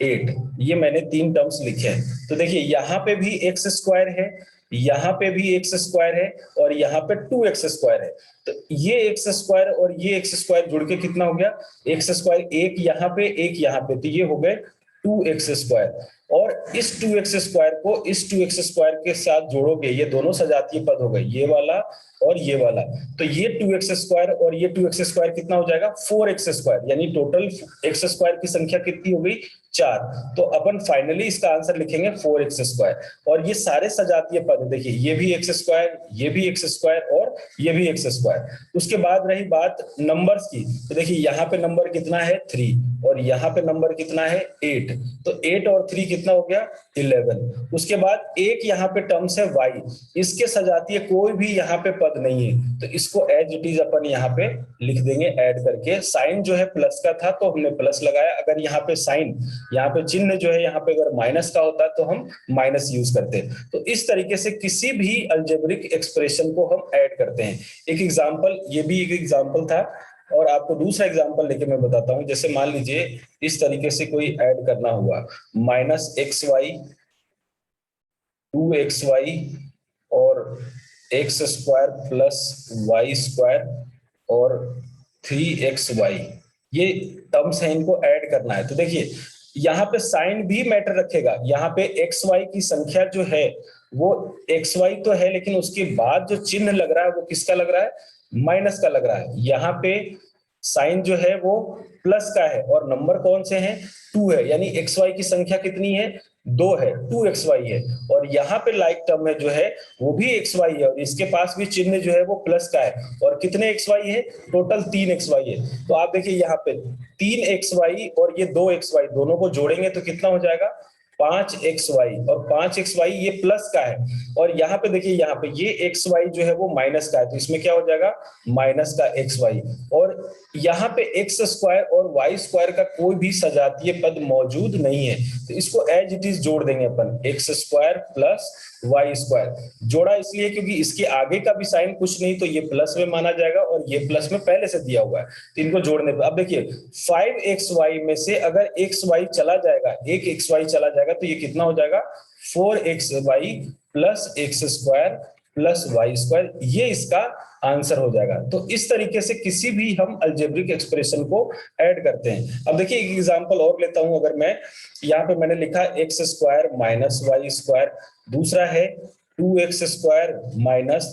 8। ये मैंने 3 टर्म्स लिखे हैं। तो देखिए यहाँ पे भी x² है, यहाँ पे भी x² है और यहाँ पे 2x² है। तो ये x² और ये x² जुड़ के कितना हो गया, x², एक यहाँ पे एक यहाँ पे, तो ये हो गए 2x²। और इस 2x² को इस 2x² के साथ जोड़ोगे, ये दोनों सजातीय पद हो गए, ये वाला और ये वाला। तो ये 2x² और ये 2x² कितना हो जाएगा, 4x², यानी टोटल x² की संख्या कितनी हो गई, 4। तो अपन फाइनली इसका आंसर लिखेंगे 4x²। और ये सारे सजातीय पद देखिए, ये भी x², ये भी x² और ये भी x²। उसके बाद रही बात नंबर्स की, तो देखिए यहाँ पे नंबर कितना है 3 और यहाँ पे नंबर कितना है 8। तो 8 और 3 कितना हो गया, 11। उसके बाद एक यहाँ पे टर्म्स है y, इसके सजातीय कोई भी यहाँ पे पद नहीं है, तो इसको एज इट इज अपन यहाँ पे लिख देंगे ऐड करके। साइन जो है प्लस का था तो हमने प्लस लगाया। अगर यहाँ पे साइन, यहाँ पे चिन्ह जो है, यहाँ पे अगर माइनस का होता तो हम माइनस यूज करते। तो इस तरीके से किसी भी अलजेब्रिक एक्सप्रेशन को हम ऐड करते हैं। एक एग्जांपल, ये भी एक एग्जांपल था, और आपको दूसरा एग्जांपल लेके मैं बताता हूं। जैसे मान लीजिए इस तरीके से कोई ऐड करना हुआ, -xy, 2xy और x² + y² और 3xy, ये टर्म्स हैं, इनको ऐड करना है। तो देखिए यहाँ पे साइन भी मैटर रखेगा। यहाँ पे xy की संख्या जो है वो xy तो है, लेकिन उसके बाद जो चिन्ह लग रहा है वो किसका लग रहा है, माइनस का लग रहा है। यहाँ पे साइन जो है वो प्लस का है और नंबर कौन से हैं, 2 है, यानी xy की संख्या कितनी है, दो है, 2xy है, और यहाँ पे लाइक टर्म में जो है वो भी xy है, और इसके पास भी चिन्ह जो है वो प्लस का है, और कितने xy है, टोटल 3xy है। तो आप देखिए यहाँ पे 3xy और ये 2xy दोनों को जोड़ेंगे तो कितना हो जाएगा, 5xy, और 5xy ये प्लस का है, और यहाँ पे देखिए यहाँ पे ये xy जो है वो माइनस का है, तो इसमें क्या हो जाएगा, माइनस का xy, और यहाँ पे एक्स स्क्वायर और वाई स्क्वायर का कोई भी सजातीय पद मौजूद नहीं है, तो इसको एज इट इज जोड़ देंगे अपन, x square plus y square. जोड़ा इसलिए क्योंकि इसके आगे का भी साइन कुछ नहीं, तो ये प्लस में माना जाएगा, और ये प्लस में पहले से दिया हुआ है, तो इनको जोड़ने पर अब देखिए 5xy में से अगर xy चला जाएगा, एक xy चला जाएगा, तो ये कितना हो जाएगा, 4xy plus x square plus y square, ये इसका आंसर हो जाएगा। तो इस तरीके से किसी भी हम अलजेब्रिक एक्सप्रेशन को ऐड करते हैं। अब देखिए एक एग्जांपल और लेता हूं, अगर मैं यहाँ पे मैंने लिखा x square minus y square, दूसरा है 2x square minus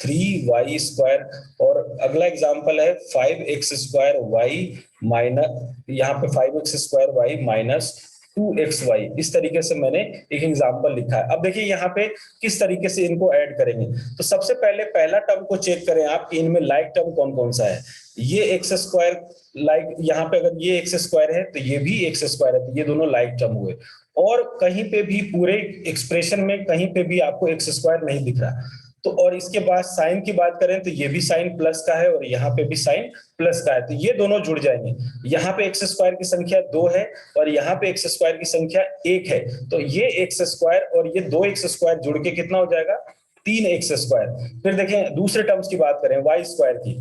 3y square, और अगला एग्जांपल है 5x स्क्वायर वाई माइनस, यहाँ पे 5x square Y minus 2xy। इस तरीके से मैंने एक एग्जांपल लिखा है। अब देखिए यहाँ पे किस तरीके से इनको ऐड करेंगे, तो सबसे पहले पहला टर्म को चेक करें आप कि इनमें लाइक टर्म कौन कौन सा है। ये एक्स स्क्वायर लाइक, यहाँ पे अगर ये एक्स स्क्वायर है तो ये भी एक्स स्क्वायर है, तो ये दोनों लाइक टर्म हुए, और कहीं पे भी पूरे एक्सप्रेशन में कहीं पे भी आपको एक्स स्क्वायर नहीं दिख रहा। तो और इसके बाद साइन की बात करें तो ये भी साइन प्लस का है, और यहाँ पे भी साइन प्लस का है, तो ये दोनों जुड़ जाएंगे। यहाँ पे एक्स स्क्वायर की संख्या 2 है, और यहाँ पे एक्स स्क्वायर की संख्या 1 है, तो ये एक्स स्क्वायर और ये 2x स्क्वायर जुड़ के कितना हो जाएगा, 3x स्क्वायर। फिर देखें दूसरे टर्म्स की बात करें, वाई स्क्वायर की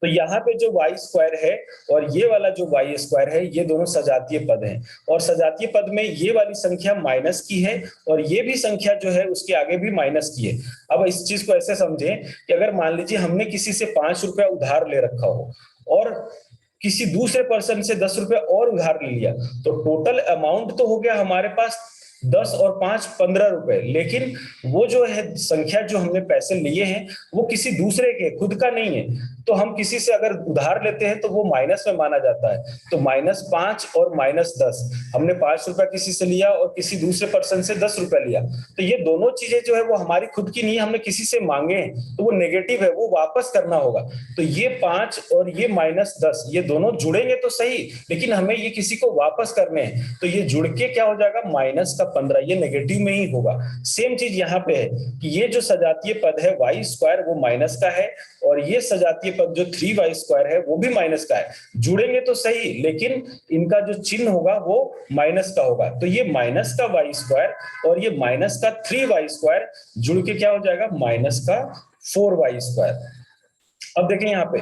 तो यहाँ पे जो वाई स्क्वायर है और ये वाला जो वाई स्क्वायर है, ये दोनों सजातीय पद हैं, और सजातीय पद में ये वाली संख्या माइनस की है, और ये भी संख्या जो है उसके आगे भी माइनस की है। अब इस चीज को ऐसे समझें कि अगर मान लीजिए हमने किसी से 5 रुपया उधार ले रखा हो, और किसी दूसरे पर्सन से 10 रुपया और उधार ले लिया, तो टोटल अमाउंट तो हो गया हमारे पास 10 और 5 15 रुपए, लेकिन वो जो है संख्या जो हमने पैसे लिए हैं वो किसी दूसरे के, खुद का नहीं है। तो हम किसी से अगर उधार लेते हैं तो वो माइनस में माना जाता है, तो -5 और -10, हमने 5 रुपया किसी से लिया और किसी दूसरे पर्सन से 10 रुपया लिया, तो ये दोनों चीजें जो है वो हमारी खुद की नहीं है, हमने किसी से मांगे हैं, तो वो नेगेटिव है, वो वापस करना होगा। तो ये 5 और ये -10 ये दोनों जुड़ेंगे तो सही, लेकिन हमें ये किसी को वापस करने हैं, तो ये जुड़ के क्या हो जाएगा, -15, ये नेगेटिव में ही होगा। सेम चीज यहाँ पे है कि ये जो सजातीय पद है वाई स्क्वायर वो माइनस का है, और ये सजातीय पद जो 3y स्क्वायर है वो भी माइनस का है। जुड़ेंगे तो सही, लेकिन इनका जो चिन्ह होगा वो माइनस का होगा, तो ये माइनस का वाई स्क्वायर और ये माइनस का 3y स्क्वायर जुड़ के क्या हो जाएगा, माइनस का 4y स्क्वायर। अब देखें यहाँ पे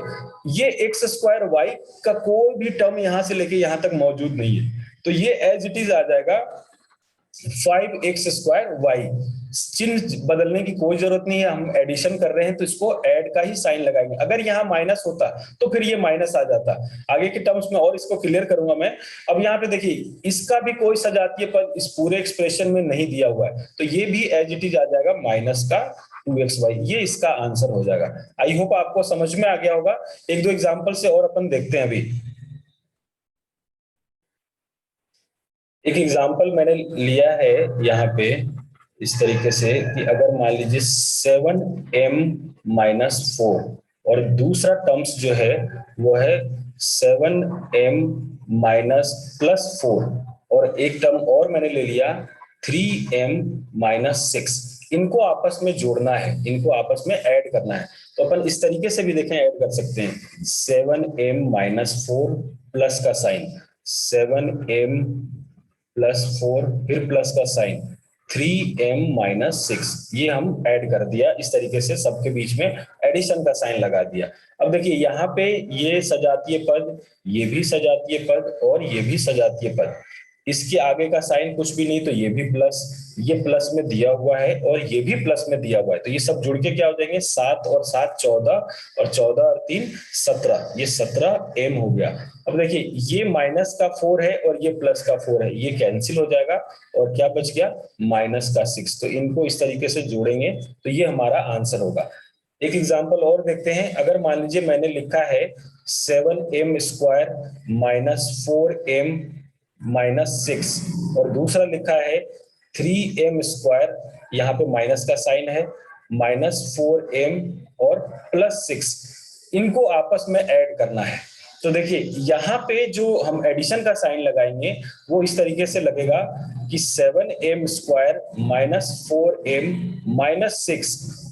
ये एक्स स्क्वायर वाई का कोई भी टर्म यहां से लेके यहां तक मौजूद नहीं है, तो ये एज इट इज आ जाएगा 5x स्क्वायर वाई। चिन्ह बदलने की कोई जरूरत नहीं है, हम एडिशन कर रहे हैं तो इसको ऐड का ही साइन लगाएंगे। अगर यहाँ माइनस होता तो फिर ये माइनस आ जाता, आगे के टर्म्स में और इसको क्लियर करूंगा मैं। अब यहाँ पे देखिए इसका भी कोई सजातीय पद इस पूरे एक्सप्रेशन में नहीं दिया हुआ है, तो ये भी एज इट इज आ जाएगा माइनस का 2xy, ये इसका आंसर हो जाएगा। आई होप आपको समझ में आ गया होगा। एक दो एग्जाम्पल से और अपन देखते हैं। अभी एक एग्जाम्पल मैंने लिया है यहाँ पे इस तरीके से कि अगर मान लीजिए 7m-4 और दूसरा टर्म्स जो है वो है 7m-+4, और एक टर्म और मैंने ले लिया 3m-6, इनको आपस में जोड़ना है, इनको आपस में ऐड करना है। तो अपन इस तरीके से भी देखें, ऐड कर सकते हैं 7m-4 प्लस का साइन, 7m+4 फिर प्लस का साइन, 3m-6, ये हम ऐड कर दिया। इस तरीके से सबके बीच में एडिशन का साइन लगा दिया। अब देखिए यहाँ पे ये सजातीय पद, ये भी सजातीय पद और ये भी सजातीय पद, इसके आगे का साइन कुछ भी नहीं, तो ये भी प्लस, ये प्लस में दिया हुआ है और ये भी प्लस में दिया हुआ है, तो ये सब जुड़ के क्या हो जाएंगे, 7 और 7 14, और 14 और 3 17, ये 17m हो गया। अब देखिए ये माइनस का 4 है और ये प्लस का 4 है, ये कैंसिल हो जाएगा और क्या बच गया, -6। तो इनको इस तरीके से जोड़ेंगे तो ये हमारा आंसर होगा। एक एग्जाम्पल और देखते हैं। अगर मान लीजिए मैंने लिखा है 7m² -4m -6 और दूसरा लिखा है 3m², यहाँ पे माइनस का साइन है, -4m और +6, इनको आपस में ऐड करना है। तो देखिए यहाँ पे जो हम एडिशन का साइन लगाएंगे वो इस तरीके से लगेगा कि 7m² -4m -6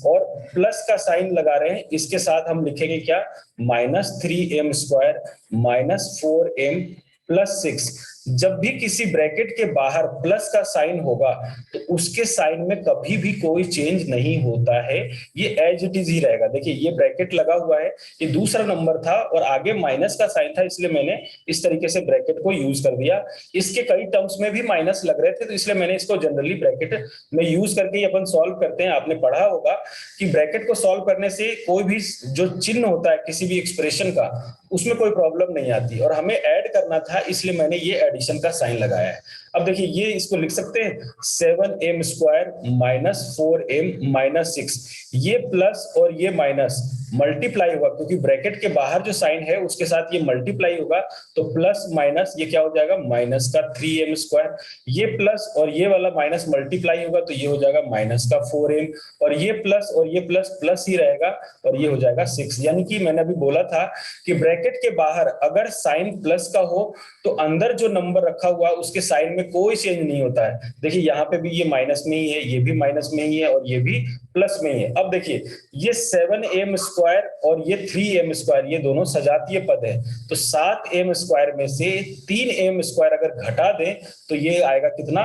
और प्लस का साइन लगा रहे हैं, इसके साथ हम लिखेंगे क्या, -3m² -4m +6। जब भी किसी ब्रैकेट के बाहर प्लस का साइन होगा तो उसके साइन में कभी भी कोई चेंज नहीं होता है, ये एज इट इज ही रहेगा। देखिए ये ब्रैकेट लगा हुआ है, ये दूसरा नंबर था और आगे माइनस का साइन था, इसलिए मैंने इस तरीके से ब्रैकेट को यूज कर दिया। इसके कई टर्म्स में भी माइनस लग रहे थे तो इसलिए मैंने इसको जनरली ब्रैकेट में यूज करके ही अपन सॉल्व करते हैं। आपने पढ़ा होगा कि ब्रैकेट को सॉल्व करने से कोई भी जो चिन्ह होता है किसी भी एक्सप्रेशन का, उसमें कोई प्रॉब्लम नहीं आती, और हमें ऐड करना था इसलिए मैंने ये एडिशन का साइन लगाया है। अब देखिए ये इसको लिख सकते हैं 7m² -4m -6, ये प्लस और ये माइनस मल्टीप्लाई होगा क्योंकि ब्रैकेट के बाहर जो साइन है उसके साथ ये मल्टीप्लाई होगा, तो प्लस माइनस ये क्या हो जाएगा, माइनस का 3m², ये प्लस और ये वाला माइनस मल्टीप्लाई होगा तो ये हो जाएगा माइनस का 4m, और ये प्लस प्लस ही रहेगा और ये हो जाएगा 6। यानी कि मैंने अभी बोला था कि ब्रैकेट के बाहर अगर साइन प्लस का हो तो अंदर जो नंबर रखा हुआ उसके साइन में कोई चेंज नहीं होता है। देखिए यहाँ पे भी ये माइनस में ही है, ये भी माइनस में ही है और ये भी प्लस में ही है। अब देखिए ये 7m² और ये 3m², ये दोनों सजातीय पद है, तो 7m² में से 3m² अगर घटा दें तो ये आएगा कितना,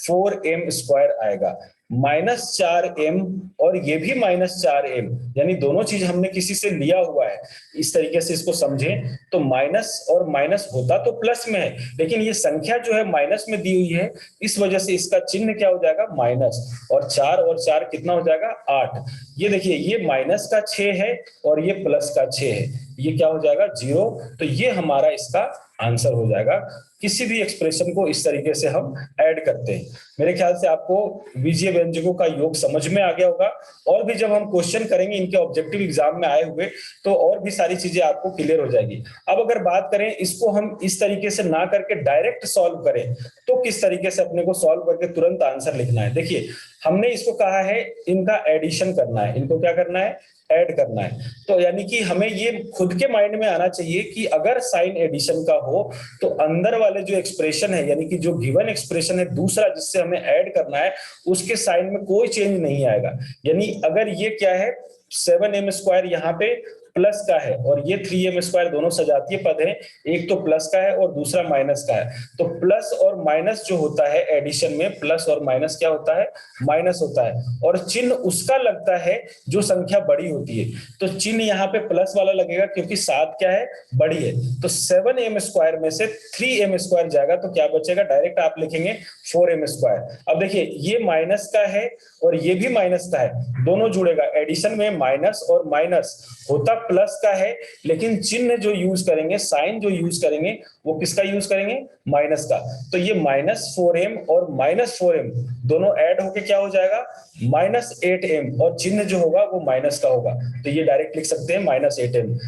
4m² आएगा, -4m और ये भी -4m, यानी दोनों चीज हमने किसी से लिया हुआ है। इस तरीके से इसको समझें तो माइनस और माइनस होता तो प्लस में है, लेकिन ये संख्या जो है माइनस में दी हुई है, इस वजह से इसका चिन्ह क्या हो जाएगा, माइनस, और 4 कितना हो जाएगा, 8। ये देखिए ये माइनस का 6 है और ये प्लस का 6 है, ये क्या हो जाएगा, 0। तो ये हमारा इसका आंसर हो जाएगा। किसी भी एक्सप्रेशन को इस तरीके से हम ऐड करते हैं। मेरे ख्याल से आपको बीजीय व्यंजकों का योग समझ में आ गया होगा, और भी जब हम क्वेश्चन करेंगे इनके ऑब्जेक्टिव एग्जाम में आए हुए तो और भी सारी चीजें आपको क्लियर हो जाएगी। अब अगर बात करें इसको हम इस तरीके से ना करके डायरेक्ट सॉल्व करें तो किस तरीके से अपने को सॉल्व करके तुरंत आंसर लिखना है। देखिए हमने इसको कहा है इनका एडिशन करना है, इनको क्या करना है, ऐड करना है। तो यानी कि हमें ये खुद के माइंड में आना चाहिए कि अगर साइन एडिशन का हो तो अंदर वाले जो एक्सप्रेशन है, यानी कि जो गिवन एक्सप्रेशन है दूसरा जिससे हमें ऐड करना है, उसके साइन में कोई चेंज नहीं आएगा। यानी अगर ये क्या है, 7m² यहाँ पे प्लस का है और ये 3m², दोनों सजातीय पद हैं, एक तो प्लस का है और दूसरा माइनस का है, तो प्लस और माइनस जो होता है एडिशन में, प्लस और माइनस क्या होता है, माइनस होता है, और चिन्ह उसका लगता है जो संख्या बड़ी होती है। तो चिन्ह यहाँ पे प्लस वाला लगेगा क्योंकि 7 क्या है, बड़ी है, तो 7m² में से 3m² जाएगा तो क्या बचेगा, डायरेक्ट आप लिखेंगे 4m²। अब देखिए ये माइनस का है और ये भी माइनस का है, दोनों जुड़ेगा, एडिशन में माइनस और माइनस होता प्लस का है, लेकिन चिन्ह जो यूज करेंगे, साइन जो यूज करेंगे वो किसका यूज करेंगे, माइनस का। तो ये -4m और -4m दोनों ऐड होके क्या हो जाएगा, -8m, और चिन्ह जो होगा वो माइनस का होगा, तो ये डायरेक्ट लिख सकते हैं -8m।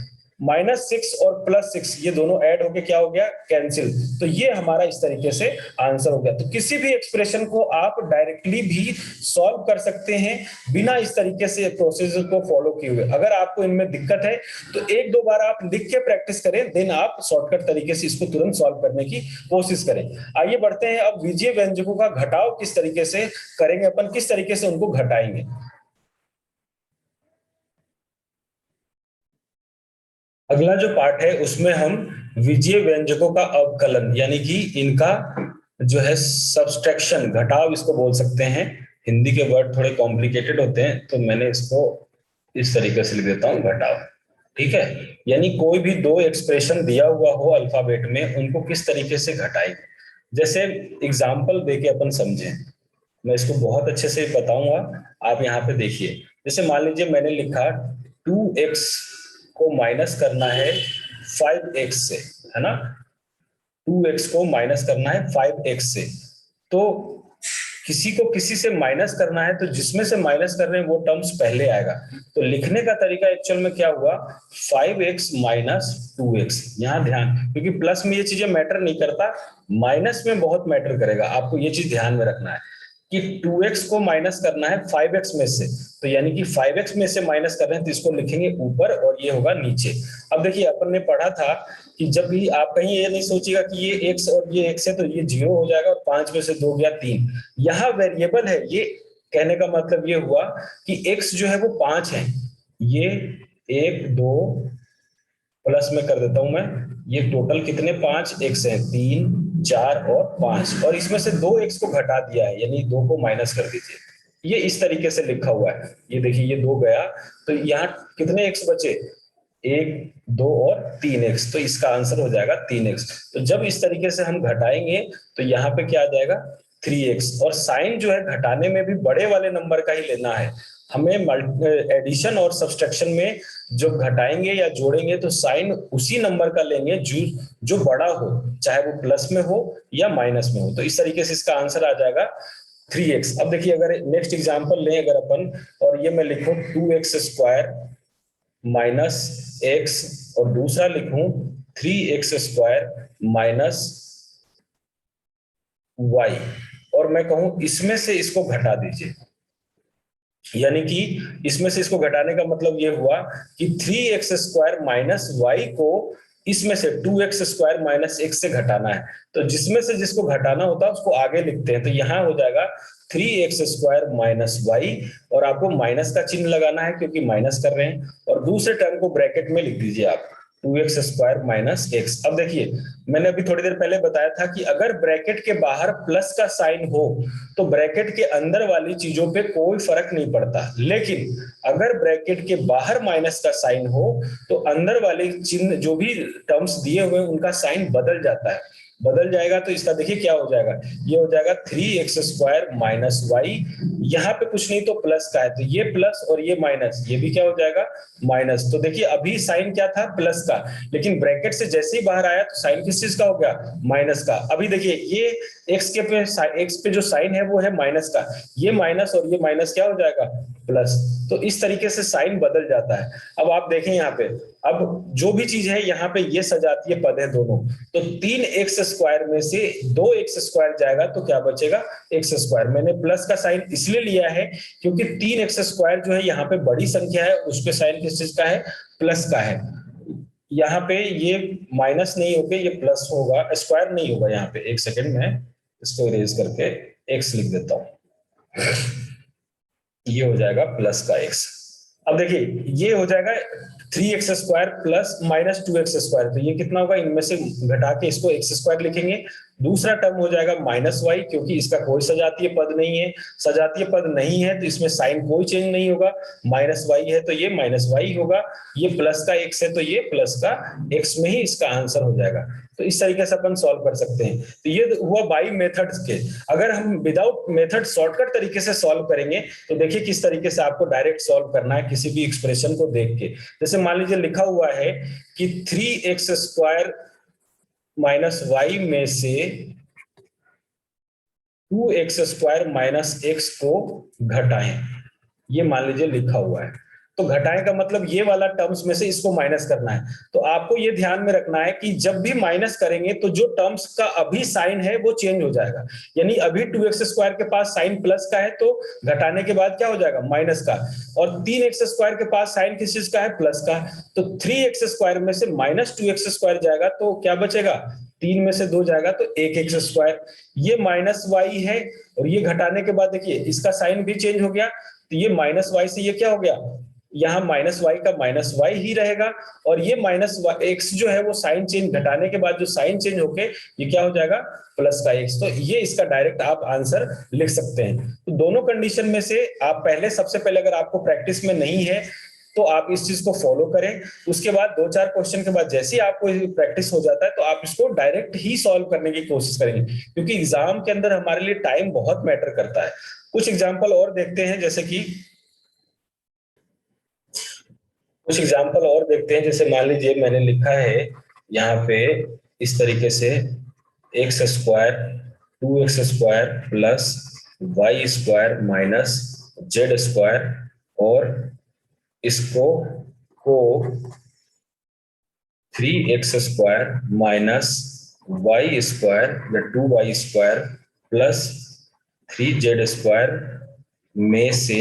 -6 और +6 ये दोनों ऐड होके क्या हो गया, कैंसिल। तो ये हमारा इस तरीके से आंसर हो गया। तो किसी भी एक्सप्रेशन को आप डायरेक्टली भी सॉल्व कर सकते हैं बिना इस तरीके से प्रोसेस को फॉलो किए हुए। अगर आपको इनमें दिक्कत है तो एक दो बार आप लिख के प्रैक्टिस करें, देन आप शॉर्टकट तरीके से इसको तुरंत सॉल्व करने की कोशिश करें। आइए बढ़ते हैं, अब बीजीय व्यंजकों का घटाव किस तरीके से करेंगे, अपन किस तरीके से उनको घटाएंगे। अगला जो पार्ट है उसमें हम विजीय व्यंजकों का अवकलन, यानी कि इनका जो है सब्सट्रैक्शन, घटाव इसको बोल सकते हैं। हिंदी के वर्ड थोड़े कॉम्प्लिकेटेड होते हैं तो मैंने इसको इस तरीके से लिख देता हूं, घटाव। ठीक है, यानी कोई भी दो एक्सप्रेशन दिया हुआ हो अल्फाबेट में, उनको किस तरीके से घटाएंगे। जैसे एग्जाम्पल देके अपन समझें, मैं इसको बहुत अच्छे से बताऊंगा, आप यहाँ पे देखिए। जैसे मान लीजिए मैंने लिखा 2x को माइनस करना है 5x से, है ना, 2x को माइनस करना है 5x से, तो किसी को किसी से माइनस करना है तो जिसमें से माइनस कर रहे हैं वो टर्म्स पहले आएगा। तो लिखने का तरीका एक्चुअल में क्या हुआ, 5x माइनस 2x। यहाँ ध्यान, क्योंकि प्लस में ये चीजें मैटर नहीं करता, माइनस में बहुत मैटर करेगा, आपको ये चीज ध्यान में रखना है कि 2x को माइनस करना है 5x में से। तो यानी कि 5x में से माइनस कर रहे हैं तो इसको लिखेंगे ऊपर और ये होगा नीचे। अब देखिए अपन ने पढ़ा था कि जब भी आप कहीं ये नहीं सोचिएगा कि ये x और ये x है तो ये 0 हो जाएगा और 5 में से 2 गया 3। यहाँ वेरिएबल है, ये कहने का मतलब ये हुआ कि x जो है वो 5 है। ये 1 2 प्लस में कर देता हूं मैं, ये टोटल कितने 5 एक्स है, 3 4 और 5, और इसमें से 2 एक्स को घटा दिया है यानी 2 को माइनस कर दीजिए। ये इस तरीके से लिखा हुआ है, ये देखिए ये 2 गया तो यहाँ कितने एक्स बचे, 1 2 और 3 एक्स, तो इसका आंसर हो जाएगा 3 एक्स। तो जब इस तरीके से हम घटाएंगे तो यहाँ पे क्या आ जाएगा 3x। और साइन जो है घटाने में भी बड़े वाले नंबर का ही लेना है हमें। एडिशन और सब्सट्रैक्शन में जो घटाएंगे या जोड़ेंगे तो साइन उसी नंबर का लेंगे जो बड़ा हो, चाहे वो प्लस में हो या माइनस में हो। तो इस तरीके से इसका आंसर आ जाएगा 3x। अब देखिए अगर नेक्स्ट एग्जांपल लें अगर अपन, और ये मैं लिखूं 2x स्क्वायर माइनस x और दूसरा लिखूं 3x स्क्वायर माइनस y, और मैं कहूं इसमें से इसको घटा दीजिए, यानी कि इसमें से इसको घटाने का मतलब ये हुआ कि 3x स्क्वायर माइनस वाई को इसमें से 2x स्क्वायर माइनस x से घटाना है। तो जिसमें से जिसको घटाना होता है उसको आगे लिखते हैं। तो यहां हो जाएगा 3x स्क्वायर माइनस वाई, और आपको माइनस का चिन्ह लगाना है क्योंकि माइनस कर रहे हैं, और दूसरे टर्म को ब्रैकेट में लिख दीजिए आप 2x स्क्वायर माइनस x। अब देखिए मैंने अभी थोड़ी देर पहले बताया था कि अगर ब्रैकेट के बाहर प्लस का साइन हो तो ब्रैकेट के अंदर वाली चीजों पे कोई फर्क नहीं पड़ता, लेकिन अगर ब्रैकेट के बाहर माइनस का साइन हो तो अंदर वाले चिन्ह जो भी टर्म्स दिए हुए उनका साइन बदल जाता है। बदल जाएगा तो इसका देखिए क्या हो जाएगा, ये हो जाएगा 3x स्क्वायर माइनस वाई, यहाँ पे कुछ नहीं तो प्लस का है तो ये प्लस और ये माइनस, ये भी क्या हो जाएगा माइनस। तो देखिए अभी साइन क्या था प्लस का, लेकिन ब्रैकेट से जैसे ही बाहर आया तो साइन किस चीज का हो गया माइनस का। अभी देखिए ये एक्स पे जो साइन है वो है माइनस का, ये माइनस और ये माइनस क्या हो जाएगा प्लस। तो इस तरीके से साइन बदल जाता है। अब आप देखें यहाँ पे, अब जो भी चीज है यहाँ पे ये सजातीय पद है दोनों, तो 3x स्क्वायर में से 2x स्क्वायर जाएगा तो क्या बचेगा x स्क्वायर। मैंने प्लस का साइन इसलिए लिया है क्योंकि 3x स्क्वायर जो है यहाँ पे बड़ी संख्या है, उसके साइन किस चीज का है प्लस का है। यहाँ पे ये माइनस नहीं होके ये प्लस होगा, स्क्वायर नहीं होगा यहाँ पे। एक सेकेंड में इसको इरेज करके x लिख देता हूं, ये हो जाएगा प्लस का x। अब देखिए ये हो जाएगा 3x square plus minus 2x square, तो ये कितना होगा, इनमें से घटा के इसको x स्क्वायर लिखेंगे। दूसरा टर्म हो जाएगा माइनस वाई, क्योंकि इसका कोई सजातीय पद नहीं है, सजातीय पद नहीं है तो इसमें साइन कोई चेंज नहीं होगा। माइनस वाई है तो ये माइनस वाई होगा, ये प्लस का x है तो ये प्लस का x में ही इसका आंसर हो जाएगा। तो इस तरीके से अपन सॉल्व कर सकते हैं। तो ये हुआ बाई मेथड्स के। अगर हम विदाउट मेथड शॉर्टकट तरीके से सॉल्व करेंगे तो देखिए किस तरीके से आपको डायरेक्ट सॉल्व करना है किसी भी एक्सप्रेशन को देख के। जैसे मान लीजिए लिखा हुआ है कि 3x स्क्वायर माइनस वाई में से 2x स्क्वायर माइनस x को घटाएं, ये मान लीजिए लिखा हुआ है। तो घटाएं का मतलब ये वाला टर्म्स में से इसको माइनस करना है। तो आपको ये ध्यान में रखना है कि जब भी माइनस करेंगे तो जो टर्म्स का अभी साइन है वो चेंज हो जाएगा। यानी अभी 2x स्क्वायर के पास साइन प्लस का है तो घटाने के बाद क्या हो जाएगा माइनस का, और 3x स्क्वायर के पास साइन किस चीज का है प्लस का। तो 3x स्क्वायर में से माइनस 2x स्क्वायर जाएगा तो क्या बचेगा, 3 में से 2 जाएगा तो 1x स्क्वायर। ये माइनस वाई है और ये घटाने के बाद देखिए इसका साइन भी चेंज हो गया, तो ये माइनस वाई से ये क्या हो गया, यहाँ माइनस वाई का माइनस वाई ही रहेगा, और ये माइनस एक्स जो है वो साइन चेंज घटाने के बाद जो साइन चेंज होके ये क्या हो जाएगा प्लस का एक्स। तो ये इसका डायरेक्ट आप आंसर लिख सकते हैं। तो दोनों कंडीशन में से आप पहले, सबसे पहले अगर आपको प्रैक्टिस में नहीं है तो आप इस चीज को फॉलो करें। उसके बाद 2-4 क्वेश्चन के बाद जैसे ही आपको प्रैक्टिस हो जाता है तो आप इसको डायरेक्ट ही सॉल्व करने की कोशिश करेंगे, क्योंकि एग्जाम के अंदर हमारे लिए टाइम बहुत मैटर करता है। कुछ एग्जाम्पल और देखते हैं, जैसे मान लीजिए मैंने लिखा है यहाँ पे इस तरीके से x square 2x square plus y square minus z square, और इसको को 3x square minus y square या 2y square plus 3z square में से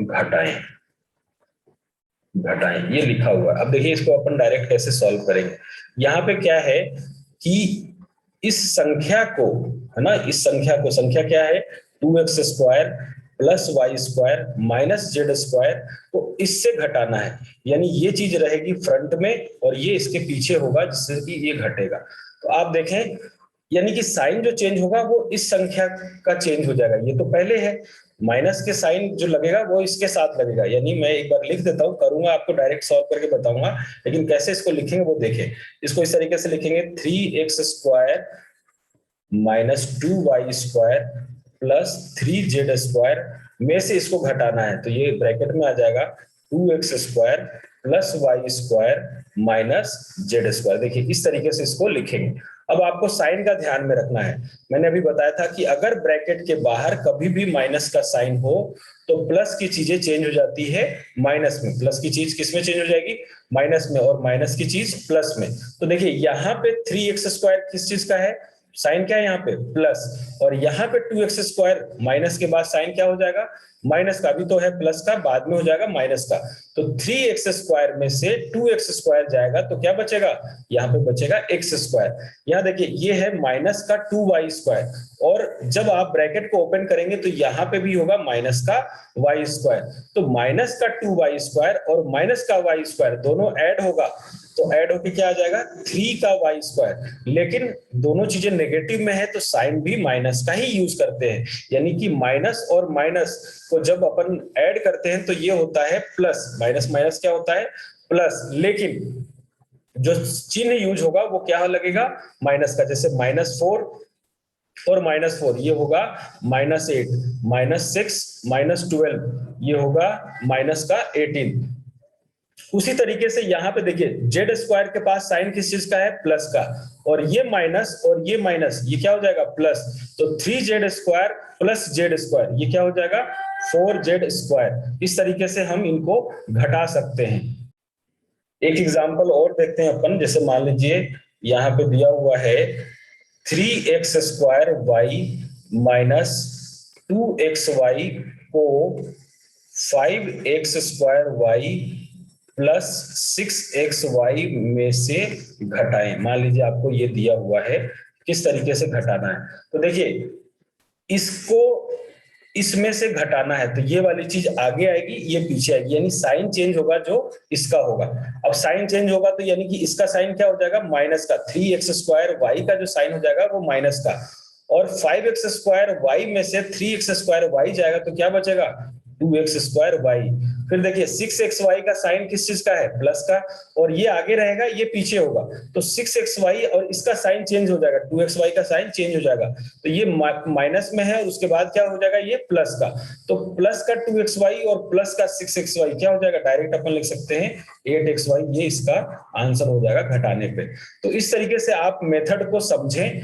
घटाएं। ये लिखा हुआ है। अब देखिए इसको अपन डायरेक्ट कैसे सॉल्व करेंगे। यहाँ पे क्या है कि इस संख्या को, है ना, इस संख्या क्या है, 2x square plus y square minus z square को इससे घटाना है। यानी ये चीज रहेगी फ्रंट में और ये इसके पीछे होगा, जिससे कि ये घटेगा। तो आप देखें, यानी कि साइन जो चेंज होगा वो इस संख्या का चेंज हो जाएगा। ये तो पहले है, माइनस के साइन जो लगेगा वो इसके साथ लगेगा। यानी मैं एक बार लिख देता हूं, करूंगा आपको डायरेक्ट सॉल्व करके बताऊंगा, लेकिन कैसे इसको लिखेंगे वो देखें। इसको इस तरीके से लिखेंगे, 3x square minus 2y square plus 3z square में से इसको घटाना है, तो ये ब्रैकेट में आ जाएगा 2x square plus y square minus z square. देखिए इस तरीके से इसको लिखेंगे। अब आपको साइन का ध्यान में रखना है। मैंने अभी बताया था कि अगर ब्रैकेट के बाहर कभी भी माइनस का साइन हो तो प्लस की चीजें चेंज हो जाती है माइनस में। प्लस की चीज किस में चेंज हो जाएगी, माइनस में, और माइनस की चीज प्लस में। तो देखिए यहाँ पे 3x स्क्वायर किस चीज का है, साइन क्या है यहाँ पे, प्लस, और यहाँ पे 2x स्क्वायर माइनस के बाद साइन क्या हो जाएगा, माइनस का। अभी तो है प्लस का, बाद में हो जाएगा माइनस का। तो 3x स्क्वायर में से 2x स्क्वायर जाएगा तो क्या बचेगा, यहाँ पे बचेगा x स्क्वायर। यहाँ देखिए ये है माइनस का 2y स्क्वायर, और जब आप ब्रैकेट को ओपन करेंगे तो यहाँ पे भी होगा माइनस का y स्क्वायर। तो माइनस का 2y स्क्वायर और माइनस का y स्क्वायर दोनों ऐड होगा, तो ऐड होके क्या आ जाएगा, 3 का वाई स्क्वायर। लेकिन दोनों चीजें नेगेटिव में है तो साइन भी माइनस का ही यूज करते हैं। यानी कि माइनस और माइनस को जब अपन ऐड करते हैं तो ये होता है प्लस, माइनस माइनस क्या होता है, प्लस। लेकिन जो चिन्ह यूज होगा वो क्या लगेगा, माइनस का। जैसे -4 और -4 ये होगा -8, -6 -12 ये होगा माइनस का 18। उसी तरीके से यहाँ पे देखिए जेड स्क्वायर के पास साइन किस चीज का है, प्लस का, और ये माइनस और ये माइनस, ये क्या हो जाएगा, प्लस। तो 3z square plus Z square ये क्या हो जाएगा, 4z स्क्वायर। इस तरीके से हम इनको घटा सकते हैं। एक एग्जांपल और देखते हैं अपन। जैसे मान लीजिए यहाँ पे दिया हुआ है 3x square Y minus 2xy को 5x square y plus 6xy में से घटाएं। मान लीजिए आपको ये दिया हुआ है, किस तरीके से घटाना है। तो देखिए इसको इसमें से घटाना है तो ये वाली चीज आगे आएगी, ये पीछे आएगी, यानी साइन चेंज होगा जो इसका होगा। अब साइन चेंज होगा तो यानी कि इसका साइन क्या हो जाएगा, माइनस का। 3x स्क्वायर वाई का जो साइन हो जाएगा वो माइनस का, और 5x स्क्वायर वाई में से 3x स्क्वायर वाई जाएगा तो क्या बचेगा, 2x स्क्वायर वाई। फिर देखिए 6xy का साइन किस चीज का है, प्लस का, और ये आगे रहेगा ये पीछे होगा। तो 6xy और इसका साइन चेंज हो जाएगा, 2xy का साइन चेंज हो जाएगा। तो ये माइनस में है, उसके बाद क्या हो जाएगा, ये प्लस का। तो प्लस का 2xy और प्लस का 6xy क्या हो जाएगा, डायरेक्ट अपन लिख सकते हैं 8xy। ये इसका आंसर हो जाएगा घटाने पे। तो इस तरीके से आप मेथड को समझें।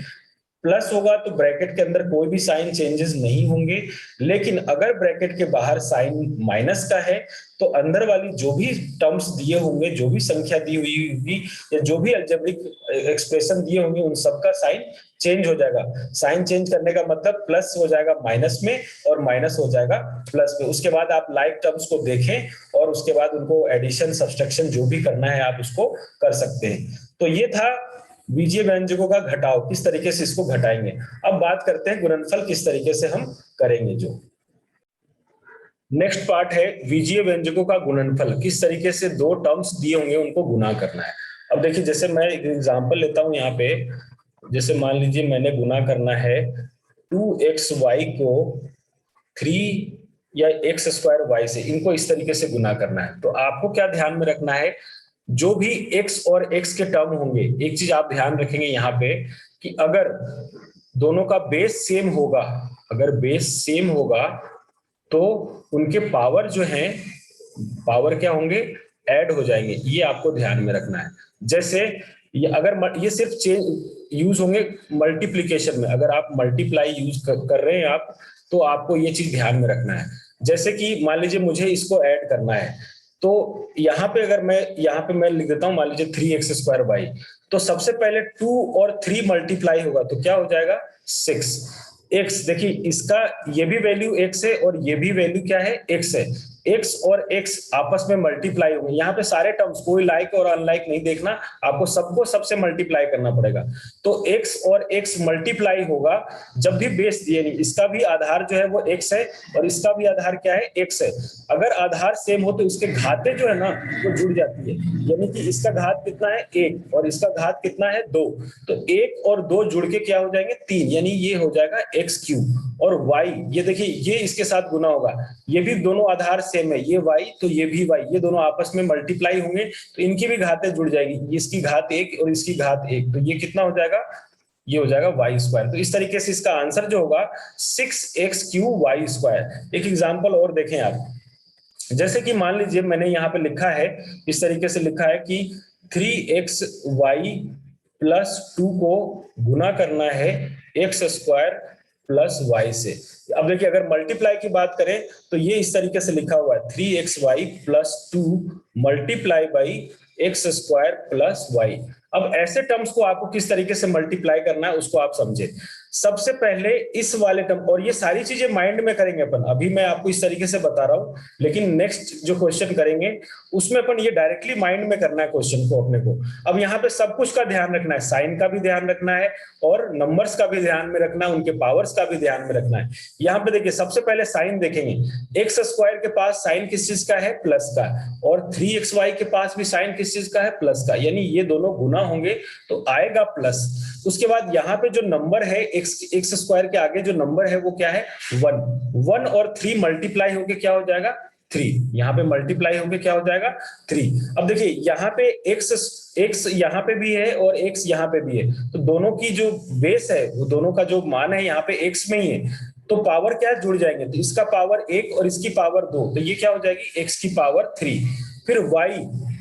प्लस होगा तो ब्रैकेट के अंदर कोई भी साइन चेंजेस नहीं होंगे, लेकिन अगर ब्रैकेट के बाहर साइन माइनस का है तो अंदर वाली जो भी टर्म्स दिए होंगे, जो भी संख्या दी हुई होगी या जो भी अलजेब्रिक एक्सप्रेशन दिए होंगे, उन सबका साइन चेंज हो जाएगा। साइन चेंज करने का मतलब प्लस हो जाएगा माइनस में और माइनस हो जाएगा प्लस में। उसके बाद आप लाइक टर्म्स को देखें और उसके बाद उनको एडिशन सब्सट्रैक्शन जो भी करना है आप उसको कर सकते हैं। तो ये था बीजीय व्यंजकों का घटाव, किस तरीके से इसको घटाएंगे। अब बात करते हैं गुणनफल किस तरीके से हम करेंगे। जो नेक्स्ट पार्ट है बीजीय व्यंजकों का गुणनफल, किस तरीके से दो टर्म्स दिए होंगे उनको गुना करना है। अब देखिए जैसे मैं एक एग्जांपल लेता हूं यहाँ पे। जैसे मान लीजिए मैंने गुना करना है 2xy को 3 या x स्क्वायर वाई से, इनको इस तरीके से गुना करना है। तो आपको क्या ध्यान में रखना है, जो भी x और x के टर्म होंगे, एक चीज आप ध्यान रखेंगे यहाँ पे कि अगर दोनों का बेस सेम होगा, अगर बेस सेम होगा तो उनके पावर जो है, पावर क्या होंगे, ऐड हो जाएंगे। ये आपको ध्यान में रखना है। जैसे ये अगर ये सिर्फ चेंज यूज होंगे मल्टीप्लीकेशन में, अगर आप मल्टीप्लाई यूज कर रहे हैं आप, तो आपको ये चीज ध्यान में रखना है। जैसे कि मान लीजिए मुझे इसको ऐड करना है, तो यहाँ पे अगर मैं लिख देता हूँ मान लीजिए 3x² तो सबसे पहले 2 और 3 मल्टीप्लाई होगा तो क्या हो जाएगा 6 x। देखिए इसका ये भी वैल्यू x है और ये भी वैल्यू क्या है x है। x और x आपस में मल्टीप्लाई होंगे। यहाँ पे सारे टर्म्स कोई लाइक और अनलाइक नहीं देखना, आपको सबको सबसे मल्टीप्लाई करना पड़ेगा। तो x और x मल्टीप्लाई होगा जब भी बेस दिए नहीं, इसका भी आधार जो है वो x है और इसका भी आधार क्या है x है। अगर आधार सेम हो तो इसके घातें जो है ना वो जुड़ जाती है, यानी कि इसका घात कितना है 1 और इसका घात कितना है 2, तो 1 और 2 जुड़ के क्या हो जाएंगे 3, यानी ये हो जाएगा x³ और y, ये देखिए ये इसके साथ गुना होगा, ये भी दोनों आधार सेम है, ये y तो ये भी y, ये दोनों आपस में मल्टीप्लाई होंगे तो इनकी भी घातें जुड़ जाएगी, इसकी घात 1 और इसकी घात 1, तो ये कितना हो जाएगा, ये हो जाएगा y²। तो इस तरीके से इसका आंसर जो होगा 6x³ एक एग्जांपल और देखें आप, जैसे कि मान लीजिए मैंने यहाँ पे लिखा है, इस तरीके से लिखा है कि 3xy प्लस 2 को गुना करना है x² प्लस y से। अब देखिए अगर मल्टीप्लाई की बात करें तो ये इस तरीके से लिखा हुआ है 3xy plus 2 multiply by x² plus y। अब ऐसे टर्म्स को आपको किस तरीके से मल्टीप्लाई करना है उसको आप समझे। सबसे पहले इस वाले टर्म, और ये सारी चीजें माइंड में करेंगे अपन, अभी मैं आपको इस तरीके से बता रहा हूं, लेकिन नेक्स्ट जो क्वेश्चन करेंगे उसमें अपन ये डायरेक्टली माइंड में करना है क्वेश्चन को अपने को। अब यहाँ पे सब कुछ का ध्यान रखना है, साइन का भी ध्यान रखना है और नंबर्स का भी ध्यान में रखना है, उनके पावर्स का भी ध्यान में रखना है। यहाँ पे देखिए सबसे पहले साइन देखेंगे, x² के पास साइन किस चीज का है प्लस का, और 3xy के पास भी साइन किस चीज का है प्लस का, यानी ये दोनों गुना होंगे तो आएगा प्लस। उसके बाद यहाँ पे जो नंबर है x² के आगे जो नंबर है वो क्या है 1 और 3 मल्टीप्लाई होके क्या हो जाएगा 3, यहाँ पे मल्टीप्लाई होके क्या हो जाएगा 3। अब देखिए यहाँ पे x यहाँ पे भी है और x यहाँ पे भी है, तो दोनों की जो बेस है वो दोनों का जो मान है यहाँ पे x में ही है, तो पावर क्या जुड़ जाएंगे, तो इसका पावर 1 और इसकी पावर 2, तो ये क्या हो जाएगी x की पावर 3। फिर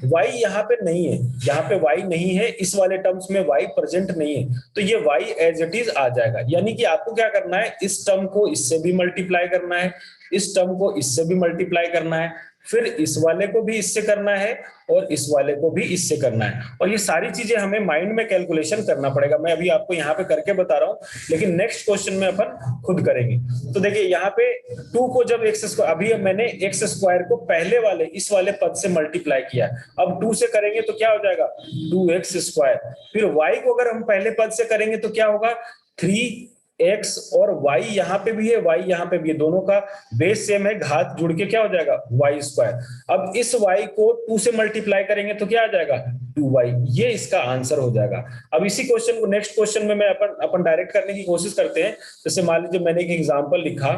y यहाँ पे नहीं है, यहाँ पे y नहीं है, इस वाले टर्म्स में y प्रेजेंट नहीं है, तो ये y एज इट इज आ जाएगा। यानी कि आपको क्या करना है, इस टर्म को इससे भी मल्टीप्लाई करना है, इस टर्म को इससे भी मल्टीप्लाई करना है, फिर इस वाले को भी इससे करना है और इस वाले को भी इससे करना है, और ये सारी चीजें हमें माइंड में कैलकुलेशन करना पड़ेगा। मैं अभी आपको यहाँ पे करके बता रहा हूँ, लेकिन नेक्स्ट क्वेश्चन में अपन खुद करेंगे। तो देखिए यहाँ पे 2 को जब अभी मैंने x² को पहले वाले इस वाले पद से मल्टीप्लाई किया, अब 2 से करेंगे तो क्या हो जाएगा 2x²। फिर y को अगर हम पहले पद से करेंगे तो क्या होगा 3x, और y यहाँ पे भी है y यहाँ पे भी है, दोनों का बेस सेम है, घात जुड़ के क्या हो जाएगा y²। अब इस y को 2 से मल्टीप्लाई करेंगे तो क्या आ जाएगा 2y, ये इसका आंसर हो जाएगा। अब इसी क्वेश्चन को नेक्स्ट क्वेश्चन में मैं अपन डायरेक्ट करने की कोशिश करते हैं। जैसे मान लीजिए मैंने एक एग्जांपल लिखा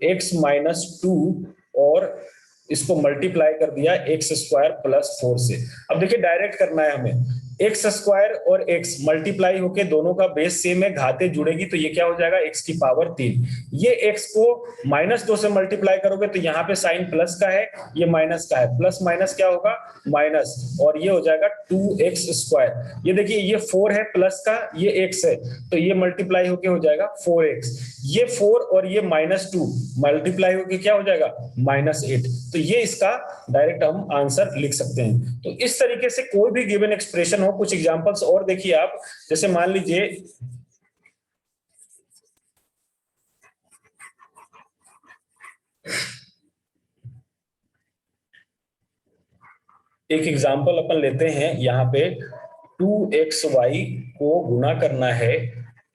x-2 और इसको मल्टीप्लाई कर दिया x² प्लस 4 से। अब देखिए डायरेक्ट करना है हमें, x² और x मल्टीप्लाई होके दोनों का बेस सेम है, घातें जुड़ेगी, तो ये क्या हो जाएगा x की पावर 3। ये x को -2 से मल्टीप्लाई करोगे तो यहाँ पे साइन प्लस का है, ये माइनस का है, प्लस माइनस क्या होगा माइनस, और ये हो जाएगा 2x²। ये देखिए ये 4 है प्लस का, ये x है, तो ये मल्टीप्लाई होके हो जाएगा 4x। ये 4 और ये -2 मल्टीप्लाई होके क्या हो जाएगा -8। तो ये इसका डायरेक्ट हम आंसर लिख सकते हैं। तो इस तरीके से कोई भी गिवन एक्सप्रेशन हो, कुछ एग्जांपल्स और देखिए आप, जैसे मान लीजिए एक एग्जांपल अपन लेते हैं, यहाँ पे 2xy को गुना करना है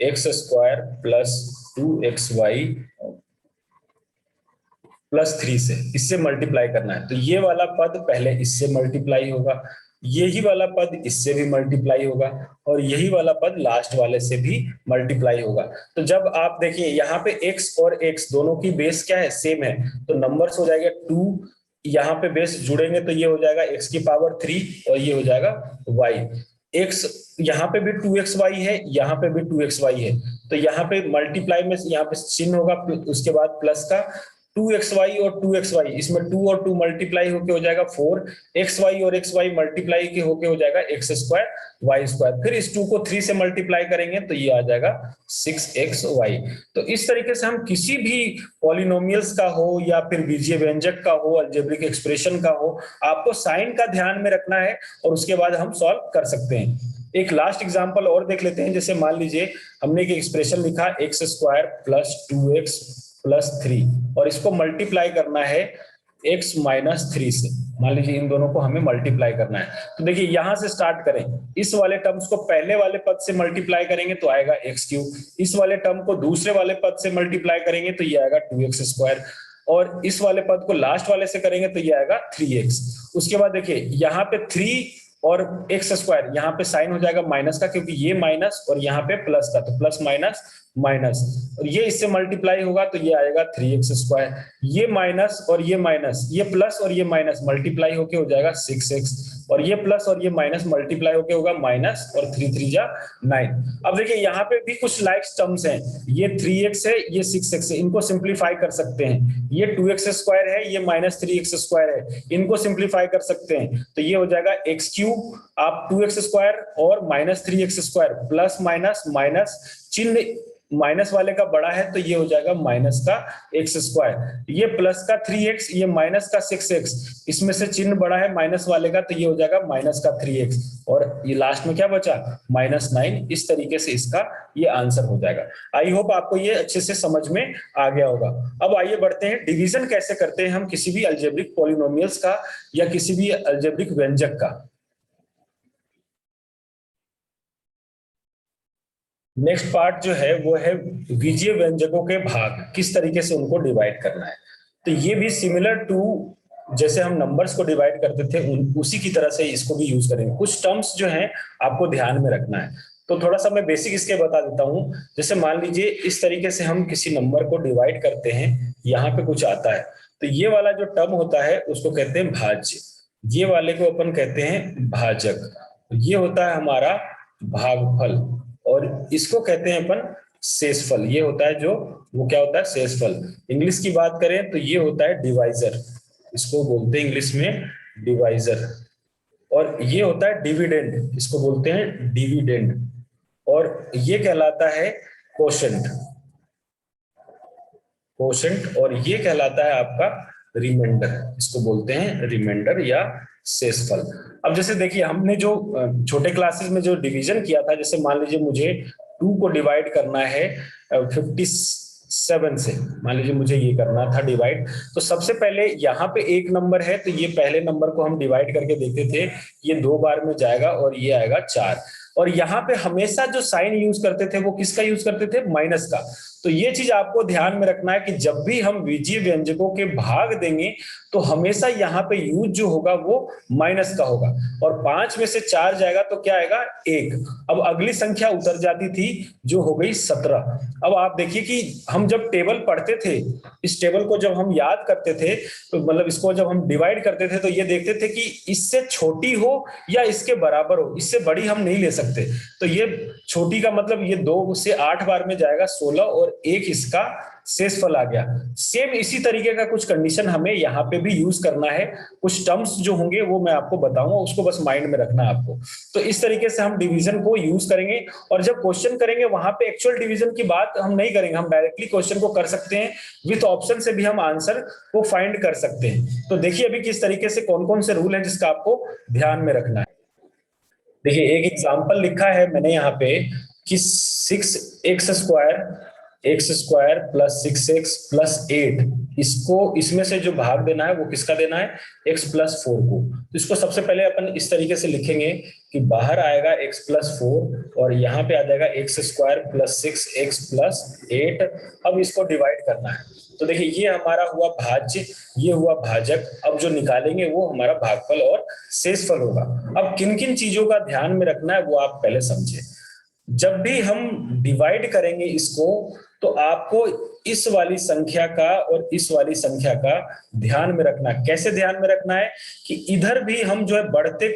x² प्लस 2xy प्लस 3 से, इससे मल्टीप्लाई करना है। तो ये वाला पद पहले इससे मल्टीप्लाई होगा, यही वाला पद इससे भी मल्टीप्लाई होगा, और यही वाला पद लास्ट वाले से भी मल्टीप्लाई होगा। तो जब आप देखिए यहाँ पे x और x दोनों की बेस क्या है सेम है, तो नंबर्स हो जाएगा 2, यहाँ पे बेस जुड़ेंगे तो ये हो जाएगा x की पावर 3 और ये हो जाएगा y। x यहाँ पे भी 2xy है, यहाँ पे भी 2xy है, तो यहाँ पे मल्टीप्लाई में यहाँ पे चिन्ह होगा उसके बाद प्लस का, 2xy और 2xy, इसमें 2 और 2 मल्टीप्लाई होके हो जाएगा 4xy और xy मल्टीप्लाई के होके हो जाएगा x स्क्वायर y स्क्वायर, फिर इस 2 को 3 से मल्टीप्लाई करेंगे तो ये आ जाएगा 6xy। तो इस तरीके से हम किसी भी पॉलिनोमियल्स का हो या फिर बीजीय व्यंजक का हो, अलजेब्रिक एक्सप्रेशन का हो, आपको साइन का ध्यान में रखना है और उसके बाद हम सॉल्व कर सकते हैं। एक लास्ट एग्जांपल और देख लेते हैं। जैसे मान लीजिए हमने एक एक्सप्रेशन लिखा x square plus 2x plus 3 और इसको मल्टीप्लाई करना है x माइनस 3 से। मान लीजिए इन दोनों को हमें मल्टीप्लाई करना है, तो देखिए यहां से स्टार्ट करें। इस वाले टर्म्स को पहले वाले पद से मल्टीप्लाई करेंगे तो आएगा x क्यूब, इस वाले टर्म को दूसरे वाले पद से मल्टीप्लाई करेंगे तो ये आएगा 2x स्क्वायर, और इस वाले पद को लास्ट वाले से करेंगे तो ये आएगा 3x। उसके बाद देखिए यहाँ पे 3 और एक्स स्क्वायर, यहाँ पे साइन हो जाएगा माइनस का, क्योंकि ये माइनस और यहाँ पे प्लस का, तो प्लस माइनस माइनस, और ये इससे मल्टीप्लाई होगा तो ये आएगा 3x स्क्वायर। ये माइनस और ये माइनस, ये प्लस और ये माइनस मल्टीप्लाई होके हो जाएगा 6x, और ये प्लस और ये माइनस मल्टीप्लाई होके होगा माइनस, और 3 3 जा 9। अब देखिए यहाँ पे भी कुछ लाइक टर्म्स हैं, ये 3x है, ये 6x है, इनको सिंप्लीफाई कर सकते हैं। ये 2x स्क्वायर है, ये माइनस 3x स्क्वायर है, इनको सिंप्लीफाई कर सकते हैं तो ये हो जाएगा x क्यूब, आप 2x स्क्वायर और minus 3x square plus minus minus, चिन्ह माइनस वाले का बड़ा है तो ये हो जाएगा माइनस का x स्क्वायर, ये प्लस का 3x, ये माइनस का 6x, इसमें से चिन्ह बड़ा है माइनस वाले का तो ये हो जाएगा माइनस का 3x, और ये लास्ट में क्या बचा माइनस 9। इस तरीके से इसका ये आंसर हो जाएगा। आई होप आपको ये अच्छे से समझ में आ गया होगा। अब आइए बढ़ते हैं, डिवीजन कैसे करते हैं हम किसी भी अलजेब्रिक पॉलिनोमियल्स का या किसी भी अलजेब्रिक व्यंजक का। नेक्स्ट पार्ट जो है वो है बीजीय व्यंजकों के भाग, किस तरीके से उनको डिवाइड करना है। तो ये भी सिमिलर टू जैसे हम नंबर्स को डिवाइड करते थे उसी की तरह से इसको भी यूज करेंगे। कुछ टर्म्स जो हैं आपको ध्यान में रखना है, तो थोड़ा सा मैं बेसिक इसके बता देता हूं। जैसे मान लीजिए इस तरीके से हम किसी नंबर को डिवाइड करते हैं, यहाँ पे कुछ आता है तो ये वाला जो टर्म होता है उसको कहते हैं भाज्य, ये वाले को अपन कहते हैं भाजक, ये होता है हमारा भागफल, और इसको कहते हैं अपन शेषफल। ये होता है जो वो क्या होता है शेषफल। इंग्लिश की बात करें तो ये होता है डिवाइजर, इसको बोलते हैं इंग्लिश में डिवाइजर, और ये होता है डिविडेंड, इसको बोलते हैं डिविडेंड, और ये कहलाता है कोशेंट, कोशेंट, और ये कहलाता है आपका रिमाइंडर, इसको बोलते हैं रिमाइंडर या शेषफल। अब जैसे देखिए हमने जो छोटे क्लासेस में जो डिवीजन किया था, जैसे मान लीजिए मुझे 2 को डिवाइड करना है 57 से, मान लीजिए मुझे ये करना था डिवाइड, तो सबसे पहले यहाँ पे एक नंबर है तो ये पहले नंबर को हम डिवाइड करके देखते थे, ये 2 बार में जाएगा और ये आएगा 4, और यहाँ पे हमेशा जो साइन यूज करते थे वो किसका यूज करते थे माइनस का। तो ये चीज आपको ध्यान में रखना है कि जब भी हम बीजीय व्यंजकों के भाग देंगे तो हमेशा यहाँ पे यूज जो होगा वो माइनस का होगा, और 5 में से 4 जाएगा तो क्या आएगा 1। अब अगली संख्या उतर जाती थी जो हो गई 17। अब आप देखिए कि हम जब टेबल पढ़ते थे, इस टेबल को जब हम याद करते थे तो मतलब इसको जब हम डिवाइड करते थे तो ये देखते थे कि इससे छोटी हो या इसके बराबर हो, इससे बड़ी हम नहीं ले सकते। तो ये छोटी का मतलब ये 2 से 8 बार में जाएगा 16, और 1 इसका शेषफल आ गया। सेम इसी तरीके का कुछ कंडीशन हमें यहाँ पे भी यूज करना है। कुछ टर्म्स जो होंगे वो मैं आपको बताऊंगा, उसको बस माइंड में रखना है आपको। तो इस तरीके से हम डिवीजन को यूज करेंगे, और जब क्वेश्चन करेंगे वहां पे एक्चुअल डिवीजन की बात हम नहीं करेंगे, हम डायरेक्टली क्वेश्चन को कर सकते हैं, विथ ऑप्शन से भी हम आंसर को फाइंड कर सकते हैं। तो देखिए अभी किस तरीके से कौन कौन से रूल है जिसका आपको ध्यान में रखना है। देखिए एक एग्जाम्पल लिखा है मैंने यहाँ पे कि 6x square plus 6x plus 8, इसको इसमें से जो भाग देना है वो किसका देना है x प्लस 4 को। तो इसको सबसे पहले अपन इस तरीके से लिखेंगे कि बाहर आएगा x प्लस 4 और यहाँ पे आ जाएगा x square plus 6x plus 8। अब इसको डिवाइड करना है, तो देखिए ये हमारा हुआ भाज्य, ये हुआ भाजक। अब जो निकालेंगे वो हमारा भागफल और शेषफल होगा। अब किन किन चीजों का ध्यान में रखना है वो आप पहले समझे। जब भी हम डिवाइड करेंगे इसको तो आपको इस वाली संख्या का और इस वाली संख्या का ध्यान में रखना। कैसे ध्यान में रखना है कि इधर भी हम जो है बढ़ते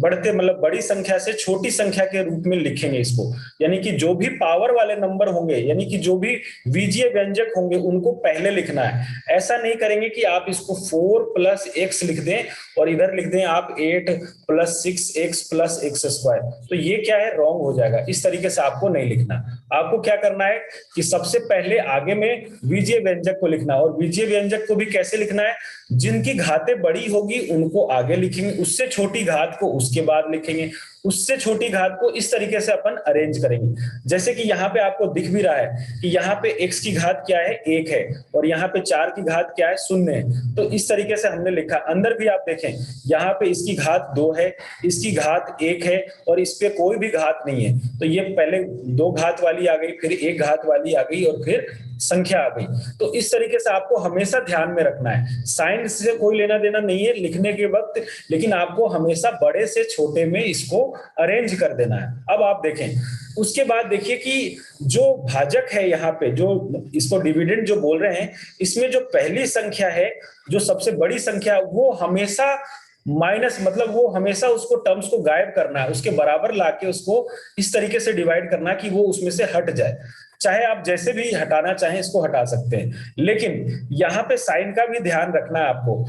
बढ़ते मतलब बड़ी संख्या से छोटी संख्या के रूप में लिखेंगे इसको, यानी कि जो भी पावर वाले नंबर होंगे, यानी कि जो भी बीजीय व्यंजक होंगे उनको पहले लिखना है। ऐसा नहीं करेंगे कि आप इसको 4 + x लिख दें और इधर लिख दें आप 8 + 6x + x²। तो ये क्या है, रॉन्ग हो जाएगा। इस तरीके से आपको नहीं लिखना। आपको क्या करना है कि सबसे पहले आगे में बीजीय व्यंजक को लिखना, और बीजीय व्यंजक को भी कैसे लिखना है, जिनकी घातें बड़ी होगी उनको आगे लिखेंगे, उससे छोटी घात को उसके बाद लिखेंगे, उससे छोटी घात को इस तरीके से अपन अरेंज करेंगे। जैसे कि यहाँ पे आपको दिख भी रहा है कि यहाँ पे x की घात क्या है, 1 है, और यहाँ पे 4 की घात क्या है, 0 है। तो इस तरीके से हमने लिखा। अंदर भी आप देखें, यहाँ पे इसकी घात 2 है, इसकी घात 1 है, और इस पे कोई भी घात नहीं है। तो ये पहले 2 घात वाली आ गई, फिर 1 घात वाली आ गई, और फिर संख्या आ गई। तो इस तरीके से आपको हमेशा ध्यान में रखना है। साइन से कोई लेना देना नहीं है लिखने के वक्त, लेकिन आपको हमेशा बड़े से छोटे में इसको अरेंज कर देना है। अब आप देखें, उसके बाद देखिए कि जो भाजक है यहाँ पे, जो इसको डिविडेंड जो बोल रहे हैं, इसमें जो पहली संख्या है, जो सबसे बड़ी संख्या, वो हमेशा माइनस, मतलब वो हमेशा उसको टर्म्स को गायब करना है, उसके बराबर लाके उसको इस तरीके से डिवाइड करना कि वो उसमें से हट जाए। चाहे आप जैसे भी हटाना चाहें इसको हटा सकते हैं, लेकिन यहाँ पे साइन का भी ध्यान रखना है आपको।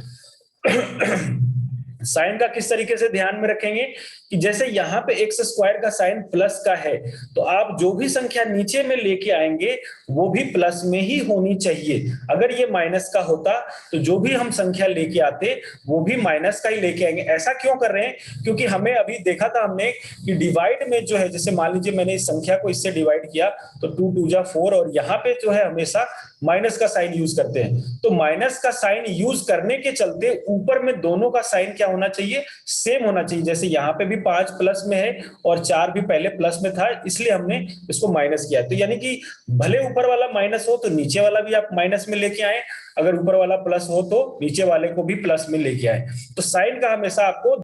साइन का किस तरीके से ध्यान में रखेंगे कि जैसे यहाँ पे x² का साइन प्लस का है, तो आप जो भी संख्या नीचे में लेके आएंगे वो भी प्लस में ही होनी चाहिए। अगर ये माइनस का होता तो जो भी हम संख्या लेके आते वो भी माइनस का ही लेके आएंगे। ऐसा क्यों कर रहे हैं, क्योंकि हमें अभी देखा था हमने कि डिवाइड में जो है, जैसे मान लीजिए मैंने इस संख्या को इससे डिवाइड किया तो 2 × 2 = 4, और यहाँ पे जो है हमेशा माइनस का साइन यूज करते हैं। तो माइनस का साइन यूज करने के चलते ऊपर में दोनों का साइन क्या होना चाहिए, सेम होना चाहिए। जैसे यहाँ पे भी 5 प्लस में है और 4 भी पहले प्लस में था, इसलिए हमने इसको माइनस किया। तो यानी कि भले ऊपर वाला माइनस हो तो नीचे वाला भी आप माइनस में लेके आए, अगर ऊपर वाला प्लस हो तो नीचे वाले को भी प्लस में लेके आए। तो साइन का हमेशा आपको,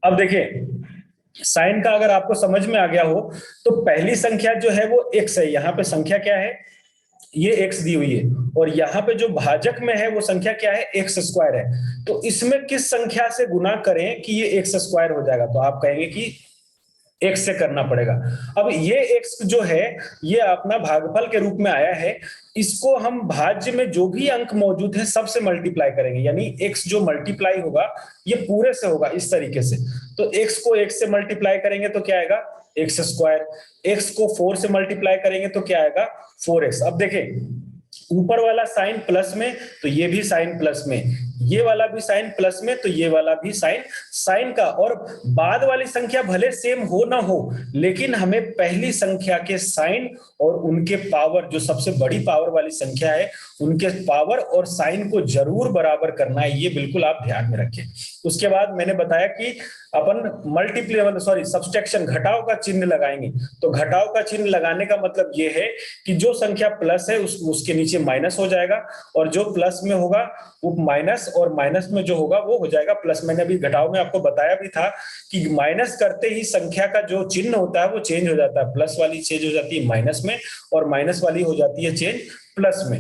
अब देखिए साइन का अगर आपको समझ में आ गया हो तो पहली संख्या जो है वो x है। यहाँ पे संख्या क्या है, ये x दी हुई है, और यहाँ पे जो भाजक में है वो संख्या क्या है, x² है। तो इसमें किस संख्या से गुना करें कि ये x² हो जाएगा, तो आप कहेंगे कि x से करना पड़ेगा। अब ये x जो है ये अपना भागफल के रूप में आया है, इसको हम भाज्य में जो भी अंक मौजूद है सबसे मल्टीप्लाई करेंगे, यानी x जो मल्टीप्लाई होगा ये पूरे से होगा इस तरीके से। तो x को x से मल्टीप्लाई करेंगे तो क्या आएगा, x²। x को 4 से मल्टीप्लाई करेंगे तो क्या आएगा, 4x। अब देखें ऊपर वाला साइन प्लस में तो ये भी साइन प्लस में, ये वाला भी साइन प्लस में तो ये वाला भी साइन साइन का। और बाद वाली संख्या भले सेम हो ना हो, लेकिन हमें पहली संख्या के साइन और उनके पावर, जो सबसे बड़ी पावर वाली संख्या है उनके पावर और साइन को जरूर बराबर करना है। ये बिल्कुल आप ध्यान में रखें। उसके बाद मैंने बताया कि अपन सब्सट्रैक्शन, घटाव का चिन्ह लगाएंगे। तो घटाव का चिन्ह लगाने का मतलब ये है कि जो संख्या प्लस है उसके नीचे माइनस हो जाएगा, और जो प्लस में होगा वो माइनस, और माइनस में जो होगा वो हो जाएगा प्लस। मैंने अभी घटाव में आपको बताया भी था कि माइनस करते ही संख्या का जो चिन्ह होता है वो चेंज हो जाता है। प्लस वाली चेंज हो जाती है माइनस में, और माइनस वाली हो जाती है चेंज प्लस में।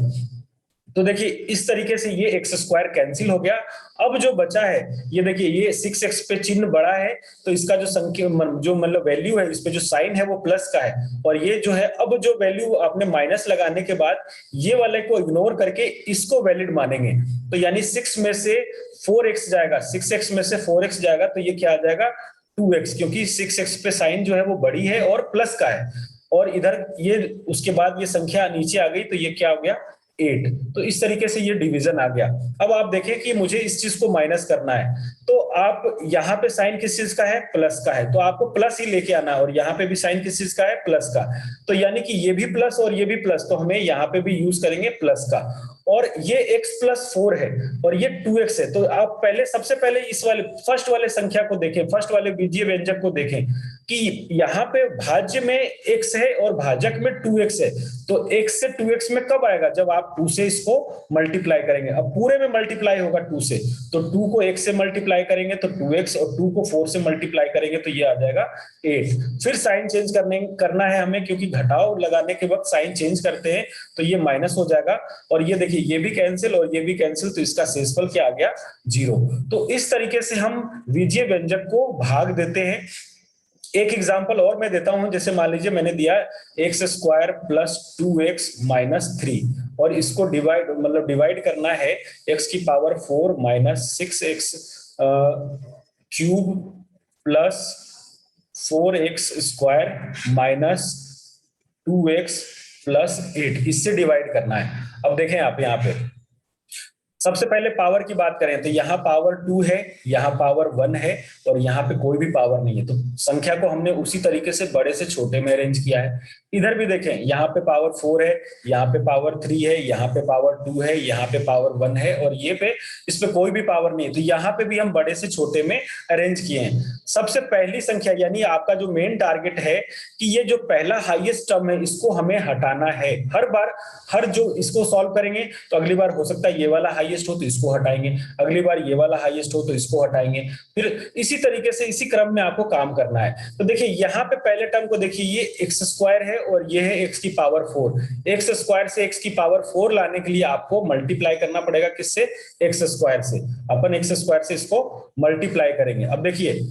तो देखिए इस तरीके से ये x² कैंसिल हो गया। अब जो बचा है ये देखिए, ये 6x पे चिन्ह बड़ा है तो इसका जो संख्या जो मतलब वैल्यू है, इस पे जो साइन है वो प्लस का है, और ये जो है अब जो वैल्यू आपने माइनस लगाने के बाद ये वाले को इग्नोर करके इसको वैलिड मानेंगे। तो यानी 6 में से 4x जाएगा, 6x में से 4x जाएगा तो ये क्या आ जाएगा, 2x, क्योंकि 6x पे साइन जो है वो बड़ी है और प्लस का है, और इधर ये उसके बाद ये संख्या नीचे आ गई तो ये क्या हो गया, 8। तो इस तरीके से ये डिवीजन आ गया। अब आप देखें कि मुझे इस चीज को माइनस करना है, तो आप यहाँ पे साइन किस चीज का है, प्लस का है, तो आपको प्लस ही लेके आना है, और यहाँ पे भी साइन किस चीज का है, प्लस का। तो यानी कि ये भी प्लस और ये भी प्लस, तो हमें यहाँ पे भी यूज करेंगे प्लस का। और ये x + 4 है और ये 2x है। तो आप पहले सबसे पहले इस वाले फर्स्ट वाले संख्या को देखें, फर्स्ट वाले बीजीय व्यंजक को देखें। कि यहाँ पे भाज्य में x है और भाजक में 2x है, तो x से 2x में कब आएगा, जब आप 2 से इसको मल्टीप्लाई करेंगे। अब पूरे में मल्टीप्लाई होगा 2 से, तो 2 को 1 से मल्टीप्लाई करेंगे तो 2x, और 2 को 4 से मल्टीप्लाई करेंगे तो ये आ जाएगा 8। फिर साइन चेंज करना है हमें, क्योंकि घटाव लगाने के वक्त साइन चेंज करते हैं तो ये माइनस हो जाएगा, और ये देखिए ये भी कैंसिल और ये भी कैंसिल, तो इसका शेषफल क्या आ गया, 0। तो इस तरीके से हम बीजीय व्यंजक को भाग देते हैं। एक एग्जांपल और मैं देता हूं, जैसे मान लीजिए मैंने दिया x square plus 2x minus 3, और इसको डिवाइड करना है x की power 4 minus 6x cube plus 4x square minus 2x plus 8, इससे डिवाइड करना है। अब देखें आप यहाँ पे सबसे पहले पावर की बात करें तो यहाँ पावर 2 है, यहाँ पावर 1 है, और यहाँ पे कोई भी पावर नहीं है, तो संख्या को हमने उसी तरीके से बड़े से छोटे में अरेंज किया है। इधर भी देखें, यहाँ पे पावर 4 है, यहाँ पे पावर 3 है, यहाँ पे पावर 2 है, यहाँ पे पावर 1 है, और ये पे इस पे कोई भी पावर नहीं है, तो यहाँ पे भी हम बड़े से छोटे में अरेंज किए हैं। सबसे पहली संख्या यानी आपका जो मेन टारगेट है कि ये जो पहला हाईएस्ट टर्म है इसको हमें हटाना है। हर बार जो इसको सॉल्व करेंगे तो अगली बार हो सकता है ये वाला हाईएस्ट हो तो इसको हटाएंगे, अगली बार ये वाला हाईएस्ट हो तो इसको हटाएंगे, फिर इसी तरीके से इसी क्रम में आपको काम करना है। तो देखिए यहाँ पे पहले टर्म को देखिए, ये एक्स स्क्वायर है और ये है एक्स की पावर 4। एक्स स्क्वायर से एक्स की पावर 4 लाने के लिए आपको मल्टीप्लाई करना पड़ेगा, किससे, एक्स स्क्वायर से। अपन एक्स स्क्वायर से इसको मल्टीप्लाई करेंगे। अब देखिए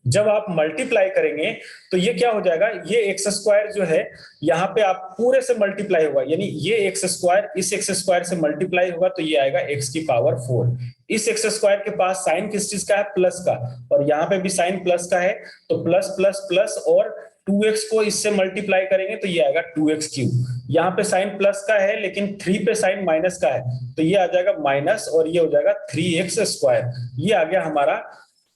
जब आप मल्टीप्लाई करेंगे तो ये क्या हो जाएगा, ये एक्स स्क्वायर जो है यहाँ पे आप पूरे से मल्टीप्लाई होगा, यानी ये एक्स स्क्वायर इस एक्स स्क्वायर से मल्टीप्लाई होगा तो ये आएगा एक्स की पावर 4। इस एक्स स्क्वायर के पास साइन किस चीज का है, प्लस का, और यहाँ पे भी साइन प्लस का है, तो प्लस प्लस प्लस, और 2x को इससे मल्टीप्लाई करेंगे तो ये आएगा 2x क्यूब। यहाँ पे साइन प्लस का है लेकिन 3 पे साइन माइनस का है, तो ये आ जाएगा माइनस, और ये हो जाएगा 3x स्क्वायर। ये आ गया हमारा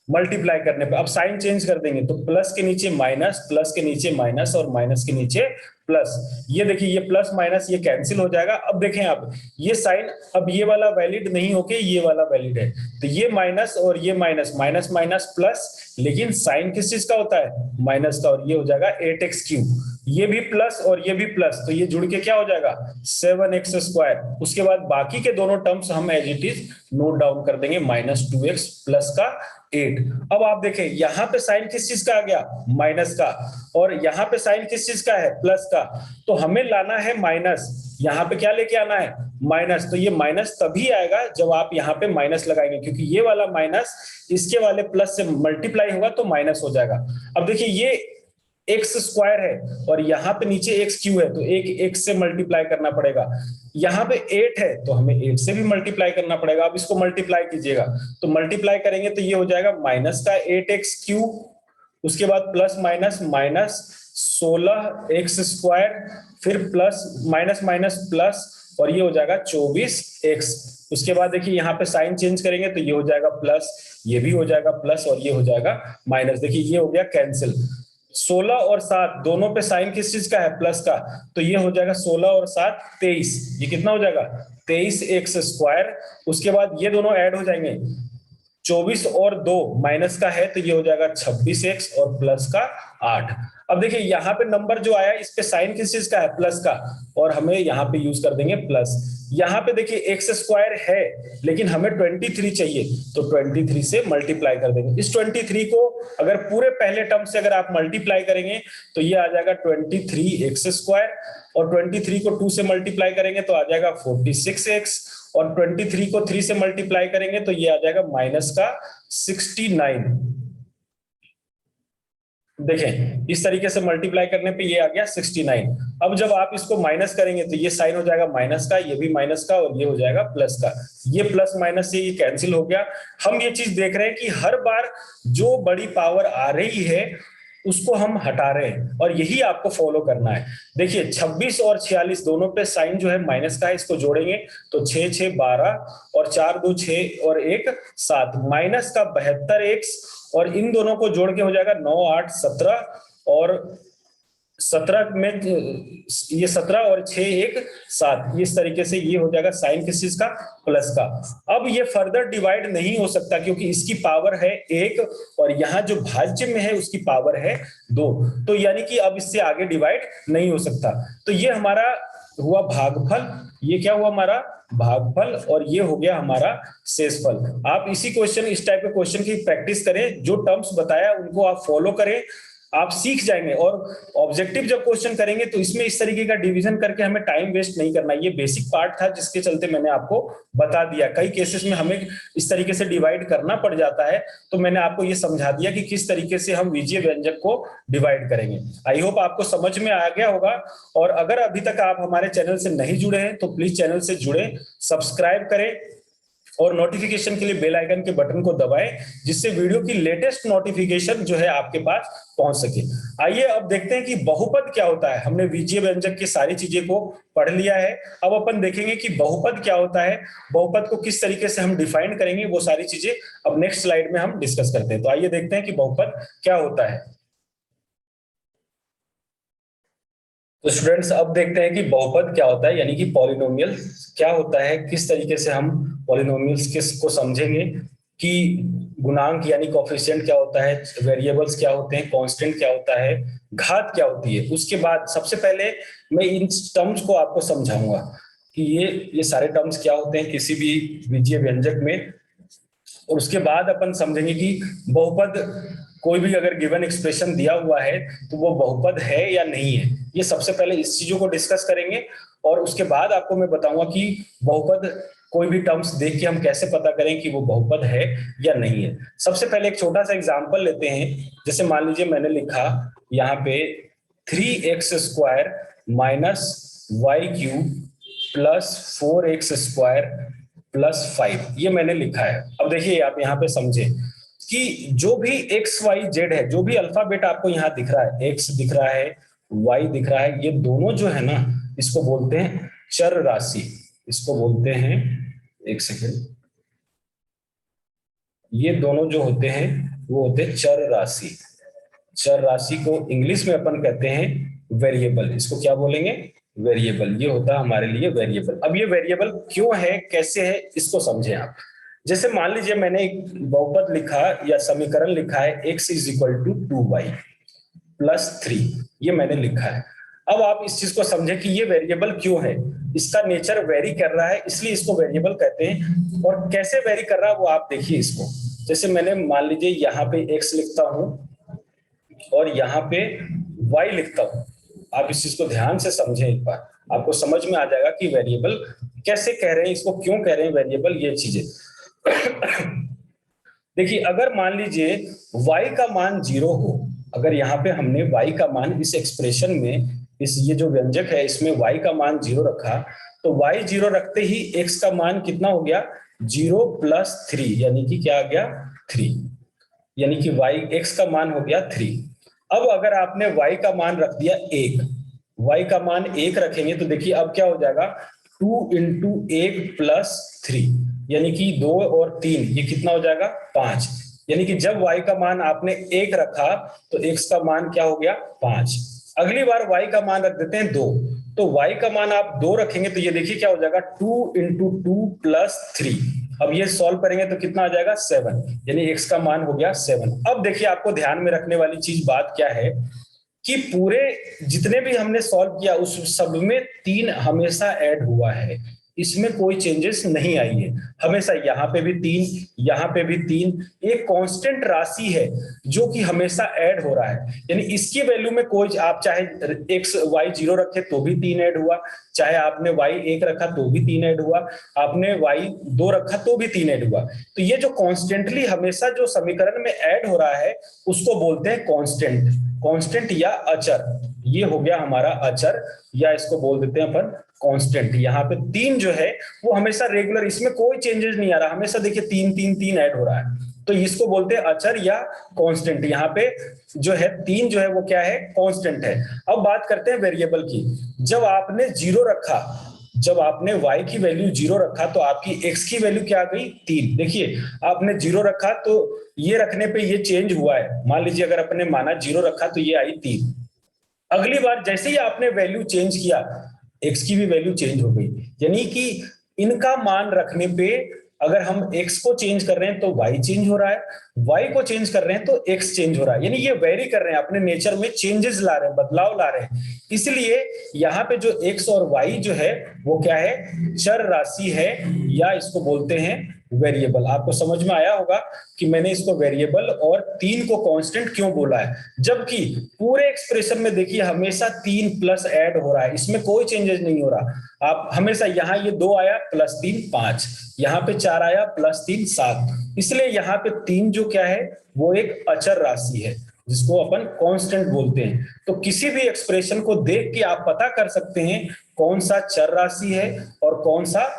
मल्टीप्लाई करने पे। अब साइन चेंज कर देंगे तो प्लस के नीचे माइनस, प्लस के नीचे माइनस, और माइनस के नीचे प्लस। ये देखिए ये प्लस माइनस ये कैंसिल हो जाएगा। अब देखें आप ये साइन, अब ये वाला वैलिड नहीं होके ये वाला वैलिड है, तो ये माइनस और ये माइनस, माइनस माइनस प्लस, लेकिन साइन किस चीज का होता है, माइनस का, और ये हो जाएगा 8x क्यूब। ये भी प्लस और ये भी प्लस, तो ये जुड़ के क्या हो जाएगा 7x स्क्वायर। उसके बाद बाकी के दोनों टर्म्स हम as it is note down कर देंगे, माइनस 2x प्लस का 8। अब आप देखें यहाँ पे साइन किस चीज का आ गया, माइनस का, और यहाँ पे साइन किस चीज का है, प्लस का, तो हमें लाना है माइनस। यहाँ पे क्या लेके आना है, माइनस। तो ये माइनस तभी आएगा जब आप यहाँ पे माइनस लगाएंगे, क्योंकि ये वाला माइनस इसके वाले प्लस से मल्टीप्लाई होगा तो माइनस हो जाएगा। अब देखिए ये एक्स स्क्वायर है और यहाँ पे नीचे एक्स क्यू है, तो एक एक्स से मल्टीप्लाई करना पड़ेगा। यहाँ पे 8 है तो हमें 8 से भी मल्टीप्लाई करना पड़ेगा। अब इसको मल्टीप्लाई कीजिएगा तो मल्टीप्लाई करेंगे तो ये हो जाएगा माइनस का 8x क्यूब, उसके बाद plus minus minus 16x square, फिर प्लस माइनस माइनस प्लस, और ये हो जाएगा 24x। उसके बाद देखिए यहाँ पे साइन चेंज करेंगे तो ये हो जाएगा प्लस, ये भी हो जाएगा प्लस, और ये हो जाएगा माइनस। देखिए ये हो गया कैंसिल। 16 और 7 दोनों पे साइन किस चीज का है, प्लस का, तो ये हो जाएगा 16 और 7 23। ये कितना हो जाएगा 23x स्क्वायर। उसके बाद ये दोनों ऐड हो जाएंगे, 24 और 2 माइनस का है तो ये हो जाएगा 26x और प्लस का 8। अब देखिए यहाँ पे नंबर जो आया इस पे साइन किस चीज का है, प्लस का, और हमें यहाँ पे यूज कर देंगे प्लस। यहाँ पे देखिए एक्स स्क्वायर है लेकिन हमें 23 चाहिए, तो 23 से मल्टीप्लाई कर देंगे। इस 23 को अगर पूरे पहले टर्म से अगर आप मल्टीप्लाई करेंगे तो ये आ जाएगा 23x स्क्वायर, और 23 को 2 से मल्टीप्लाई करेंगे तो आ जाएगा 46x, और 23 को 3 से मल्टीप्लाई करेंगे तो ये आ जाएगा माइनस का 69। देखें इस तरीके से मल्टीप्लाई करने पे ये आ गया 69। अब जब आप इसको माइनस करेंगे तो ये साइन हो जाएगा माइनस का, ये भी माइनस का, और ये हो जाएगा प्लस का। ये प्लस माइनस से ये कैंसिल हो गया। हम ये चीज देख रहे हैं कि हर बार जो बड़ी पावर आ रही है उसको हम हटा रहे हैं, और यही आपको फॉलो करना है। देखिए 26 और 46 दोनों पे साइन जो है माइनस का है, इसको जोड़ेंगे तो 6 6 12, और 4 2 6 और 1 7, माइनस का 72x, और इन दोनों को जोड़ के हो जाएगा 9 8 17, और 17 में ये 17 और 6 एक 7, इस तरीके से ये हो जाएगा साइन किस चीज का, प्लस का। अब ये फर्दर डिवाइड नहीं हो सकता क्योंकि इसकी पावर है 1 और यहाँ जो भाज्य में है उसकी पावर है 2, तो यानी कि अब इससे आगे डिवाइड नहीं हो सकता। तो ये हमारा हुआ भागफल, ये क्या हुआ हमारा भागफल, और ये हो गया हमारा शेषफल। आप इसी क्वेश्चन, इस टाइप के क्वेश्चन की प्रैक्टिस करें, जो टर्म्स बताया उनको आप फॉलो करें, आप सीख जाएंगे। और ऑब्जेक्टिव जब क्वेश्चन करेंगे तो इसमें इस तरीके का डिवीजन करके हमें टाइम वेस्ट नहीं करना। ये बेसिक पार्ट था जिसके चलते मैंने आपको बता दिया। कई केसेस में हमें इस तरीके से डिवाइड करना पड़ जाता है, तो मैंने आपको ये समझा दिया कि किस तरीके से हम बीजीय व्यंजक को डिवाइड करेंगे। आई होप आपको समझ में आ गया होगा। और अगर अभी तक आप हमारे चैनल से नहीं जुड़े हैं तो प्लीज चैनल से जुड़े, सब्सक्राइब करें और नोटिफिकेशन के लिए बेल आइकन के बटन को दबाएं, जिससे वीडियो की लेटेस्ट नोटिफिकेशन जो है आपके पास पहुंच सके। आइए अब देखते हैं कि बहुपद क्या होता है। हमने बीजीय व्यंजक की सारी चीजें को पढ़ लिया है, अब अपन देखेंगे कि बहुपद क्या होता है, बहुपद को किस तरीके से हम डिफाइन करेंगे, वो सारी चीजें अब नेक्स्ट स्लाइड में हम डिस्कस करते हैं। तो आइए देखते हैं कि बहुपद क्या होता है। तो स्टूडेंट्स अब देखते हैं कि बहुपद क्या होता है, यानी कि पॉलिनोमियल क्या होता है, किस तरीके से हम पॉलिनोमियल्स को समझेंगे, कि गुणांक यानी कोफिशिएंट क्या होता है, वेरिएबल्स क्या होते हैं, कांस्टेंट क्या होता है, घात क्या होती है। उसके बाद सबसे पहले मैं इन टर्म्स को आपको समझाऊंगा कि ये सारे टर्म्स क्या होते हैं किसी भी बीजीय व्यंजक में। और उसके बाद अपन समझेंगे कि बहुपद कोई भी अगर गिवन एक्सप्रेशन दिया हुआ है तो वो बहुपद है या नहीं है। ये सबसे पहले इस चीजों को डिस्कस करेंगे, और उसके बाद आपको मैं बताऊंगा कि बहुपद कोई भी टर्म्स देख के हम कैसे पता करें कि वो बहुपद है या नहीं है। सबसे पहले एक छोटा सा एग्जांपल लेते हैं। जैसे मान लीजिए मैंने लिखा यहाँ पे 3x² minus y cube plus 4x² plus 5, ये मैंने लिखा है। अब देखिए आप यहाँ पे समझे कि जो भी एक्स वाई जेड है, जो भी अल्फाबेट आपको यहाँ दिख रहा है, एक्स दिख रहा है, वाई दिख रहा है, ये दोनों जो है ना, इसको बोलते हैं चर राशि। इसको बोलते हैं, एक सेकेंड, ये दोनों जो होते हैं वो होते हैं चर राशि। चर राशि को इंग्लिश में अपन कहते हैं वेरिएबल। इसको क्या बोलेंगे, वेरिएबल। ये होता है हमारे लिए वेरिएबल। अब ये वेरिएबल क्यों है, कैसे है, इसको समझें आप। जैसे मान लीजिए मैंने एक बहुपद लिखा या समीकरण लिखा है, x is equal to 2y plus 3, ये मैंने लिखा है। अब आप इस चीज को समझें कि ये वेरिएबल क्यों है, इसका नेचर वेरी कर रहा है इसलिए इसको वेरिएबल कहते हैं। और कैसे वेरी कर रहा है वो आप देखिए इसको। जैसे मैंने मान लीजिए यहाँ पे x लिखता हूं और यहाँ पे y लिखता हूं, आप इस चीज को ध्यान से समझें एक बार, आपको समझ में आ जाएगा कि वेरिएबल कैसे कह रहे हैं, इसको क्यों कह रहे हैं वेरिएबल, ये चीजें। देखिए अगर मान लीजिए y का मान 0 हो, अगर यहाँ पे हमने y का मान इस एक्सप्रेशन में, इस ये जो व्यंजक है इसमें y का मान 0 रखा, तो y 0 रखते ही x का मान कितना हो गया, 0 प्लस 3, यानी कि क्या आ गया 3, यानी कि x का मान हो गया 3। अब अगर आपने y का मान रख दिया 1, y का मान 1 रखेंगे तो देखिए अब क्या हो जाएगा, 2 इंटू 1 प्लस 3, यानी कि 2 और 3, ये कितना हो जाएगा 5। यानी कि जब y का मान आपने 1 रखा तो x का मान क्या हो गया 5। अगली बार y का मान रख देते हैं 2, तो y का मान आप 2 रखेंगे तो ये देखिए क्या हो जाएगा, 2 इंटू 2 प्लस 3। अब ये सॉल्व करेंगे तो कितना आ जाएगा 7, यानी x का मान हो गया 7। अब देखिए आपको ध्यान में रखने वाली चीज बात क्या है कि पूरे जितने भी हमने सॉल्व किया उस सब में 3 हमेशा ऐड हुआ है, इसमें कोई चेंजेस नहीं आई है। हमेशा यहाँ पे भी 3, यहाँ पे भी 3, एक कांस्टेंट राशि है जो कि हमेशा ऐड हो रहा है। यानी इसकी वैल्यू में कोई, आप चाहे x y 0 रखे तो भी 3 ऐड हुआ, चाहे आपने y 1 रखा तो भी 3 ऐड हुआ, आपने y 2 रखा तो भी 3 ऐड हुआ। तो ये जो कॉन्स्टेंटली हमेशा जो समीकरण में ऐड हो रहा है उसको बोलते हैं कांस्टेंट, कांस्टेंट या अचर। ये हो गया हमारा अचर, या इसको बोल देते हैं अपन कांस्टेंट। यहाँ पे 3 जो है वो हमेशा रेगुलर, इसमें कोई चेंजेस नहीं आ रहा, हमेशा देखिए 3 3 3 ऐड हो रहा है, तो इसको बोलते हैं अचर या कांस्टेंट। यहाँ पे जो है 3 जो है वो क्या है, कांस्टेंट है। अब बात करते हैं वेरिएबल की। जब आपने 0 रखा, जब आपने y की वैल्यू 0 रखा तो आपकी x की वैल्यू क्या आ गई 3। देखिए आपने 0 रखा तो ये रखने पे ये चेंज हुआ है। मान लीजिए अगर अपने माना 0 रखा तो ये आई 3, अगली बार जैसे ही आपने वैल्यू चेंज किया, x की भी वैल्यू चेंज हो गई, यानी कि इनका मान रखने पे अगर हम x को चेंज कर रहे हैं तो y चेंज हो रहा है, y को चेंज कर रहे हैं तो x चेंज हो रहा है, यानी ये वेरी कर रहे हैं, अपने नेचर में चेंजेस ला रहे हैं, बदलाव ला रहे हैं। इसलिए यहाँ पे जो x और y जो है वो क्या है, चर राशि है, या इसको बोलते हैं वेरिएबल। आपको समझ में आया होगा कि मैंने इसको वेरिएबल और 3 को कांस्टेंट क्यों बोला है, जबकि पूरे एक्सप्रेशन में देखिए हमेशा 3 प्लस ऐड हो रहा है, इसमें कोई चेंजेस नहीं हो रहा। आप हमेशा यहाँ ये 2 आया प्लस 3 5, यहाँ पे 4 आया प्लस 3 7, इसलिए यहाँ पे 3 जो क्या है वो एक अचर राशि है जिसको अपन कांस्टेंट बोलते हैं। तो किसी भी एक्सप्रेशन को देख के आप पता कर सकते हैं कौन सा चर राशि है और कौन सा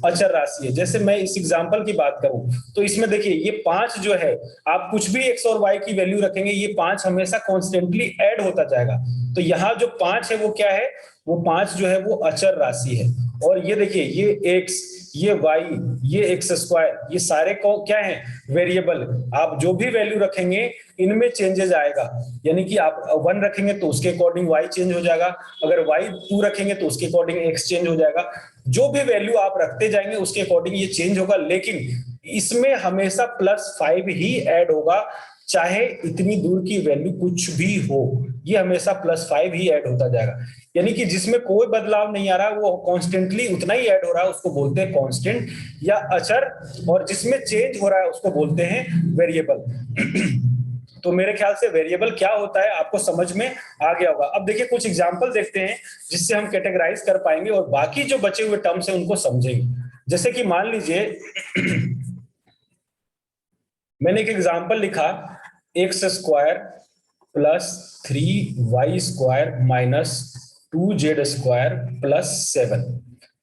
अचर राशि है। जैसे मैं इस एग्जांपल की बात करूं तो इसमें देखिए ये 5 जो है, आप कुछ भी x और y की वैल्यू रखेंगे ये 5 हमेशा कॉन्स्टेंटली ऐड होता जाएगा। तो यहाँ जो 5 है वो क्या है, वो 5 जो है वो अचर राशि है। और ये देखिए ये x, ये y, ये x स्क्वायर, ये सारे को क्या है, वेरिएबल। आप जो भी वैल्यू रखेंगे इनमें चेंजेस आएगा, यानी कि आप 1 रखेंगे तो उसके अकॉर्डिंग y चेंज हो जाएगा, अगर y 2 रखेंगे तो उसके अकॉर्डिंग x चेंज हो जाएगा। जो भी वैल्यू आप रखते जाएंगे उसके अकॉर्डिंग ये चेंज होगा, लेकिन इसमें हमेशा +5 ही ऐड होगा, चाहे इतनी दूर की वैल्यू कुछ भी हो, ये हमेशा +5 ही ऐड होता जाएगा। यानी कि जिसमें कोई बदलाव नहीं आ रहा, वो कॉन्स्टेंटली उतना ही ऐड हो रहा है, उसको बोलते हैं कांस्टेंट या अचर, और जिसमें चेंज हो रहा है उसको बोलते हैं वेरिएबल। तो मेरे ख्याल से वेरिएबल क्या होता है आपको समझ में आ गया होगा। अब देखिए कुछ एग्जांपल देखते हैं जिससे हम कैटेगराइज कर पाएंगे और बाकी जो बचे हुए टर्म्स हैं उनको समझेंगे। जैसे कि मान लीजिए मैंने एक एग्जांपल लिखा, x square plus 3y square minus 2z square plus 7।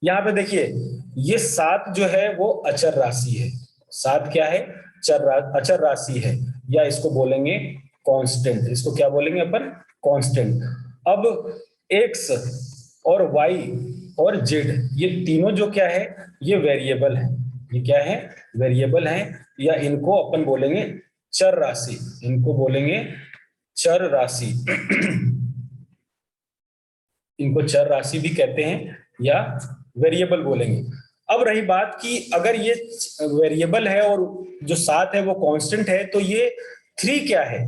यहाँ पे देखिए ये 7 जो है वो अचर राशि है, 7 क्या है, अचर राशि है, या इसको बोलेंगे कांस्टेंट। इसको क्या बोलेंगे अपन, कांस्टेंट। अब x और y और z ये तीनों जो क्या है, ये वेरिएबल है, ये क्या है, वेरिएबल है, या इनको अपन बोलेंगे चर राशि, इनको बोलेंगे चर राशि। इनको चर राशि भी कहते हैं या वेरिएबल बोलेंगे। अब रही बात कि अगर ये वेरिएबल है और जो 7 है वो कांस्टेंट है, तो ये 3 क्या है,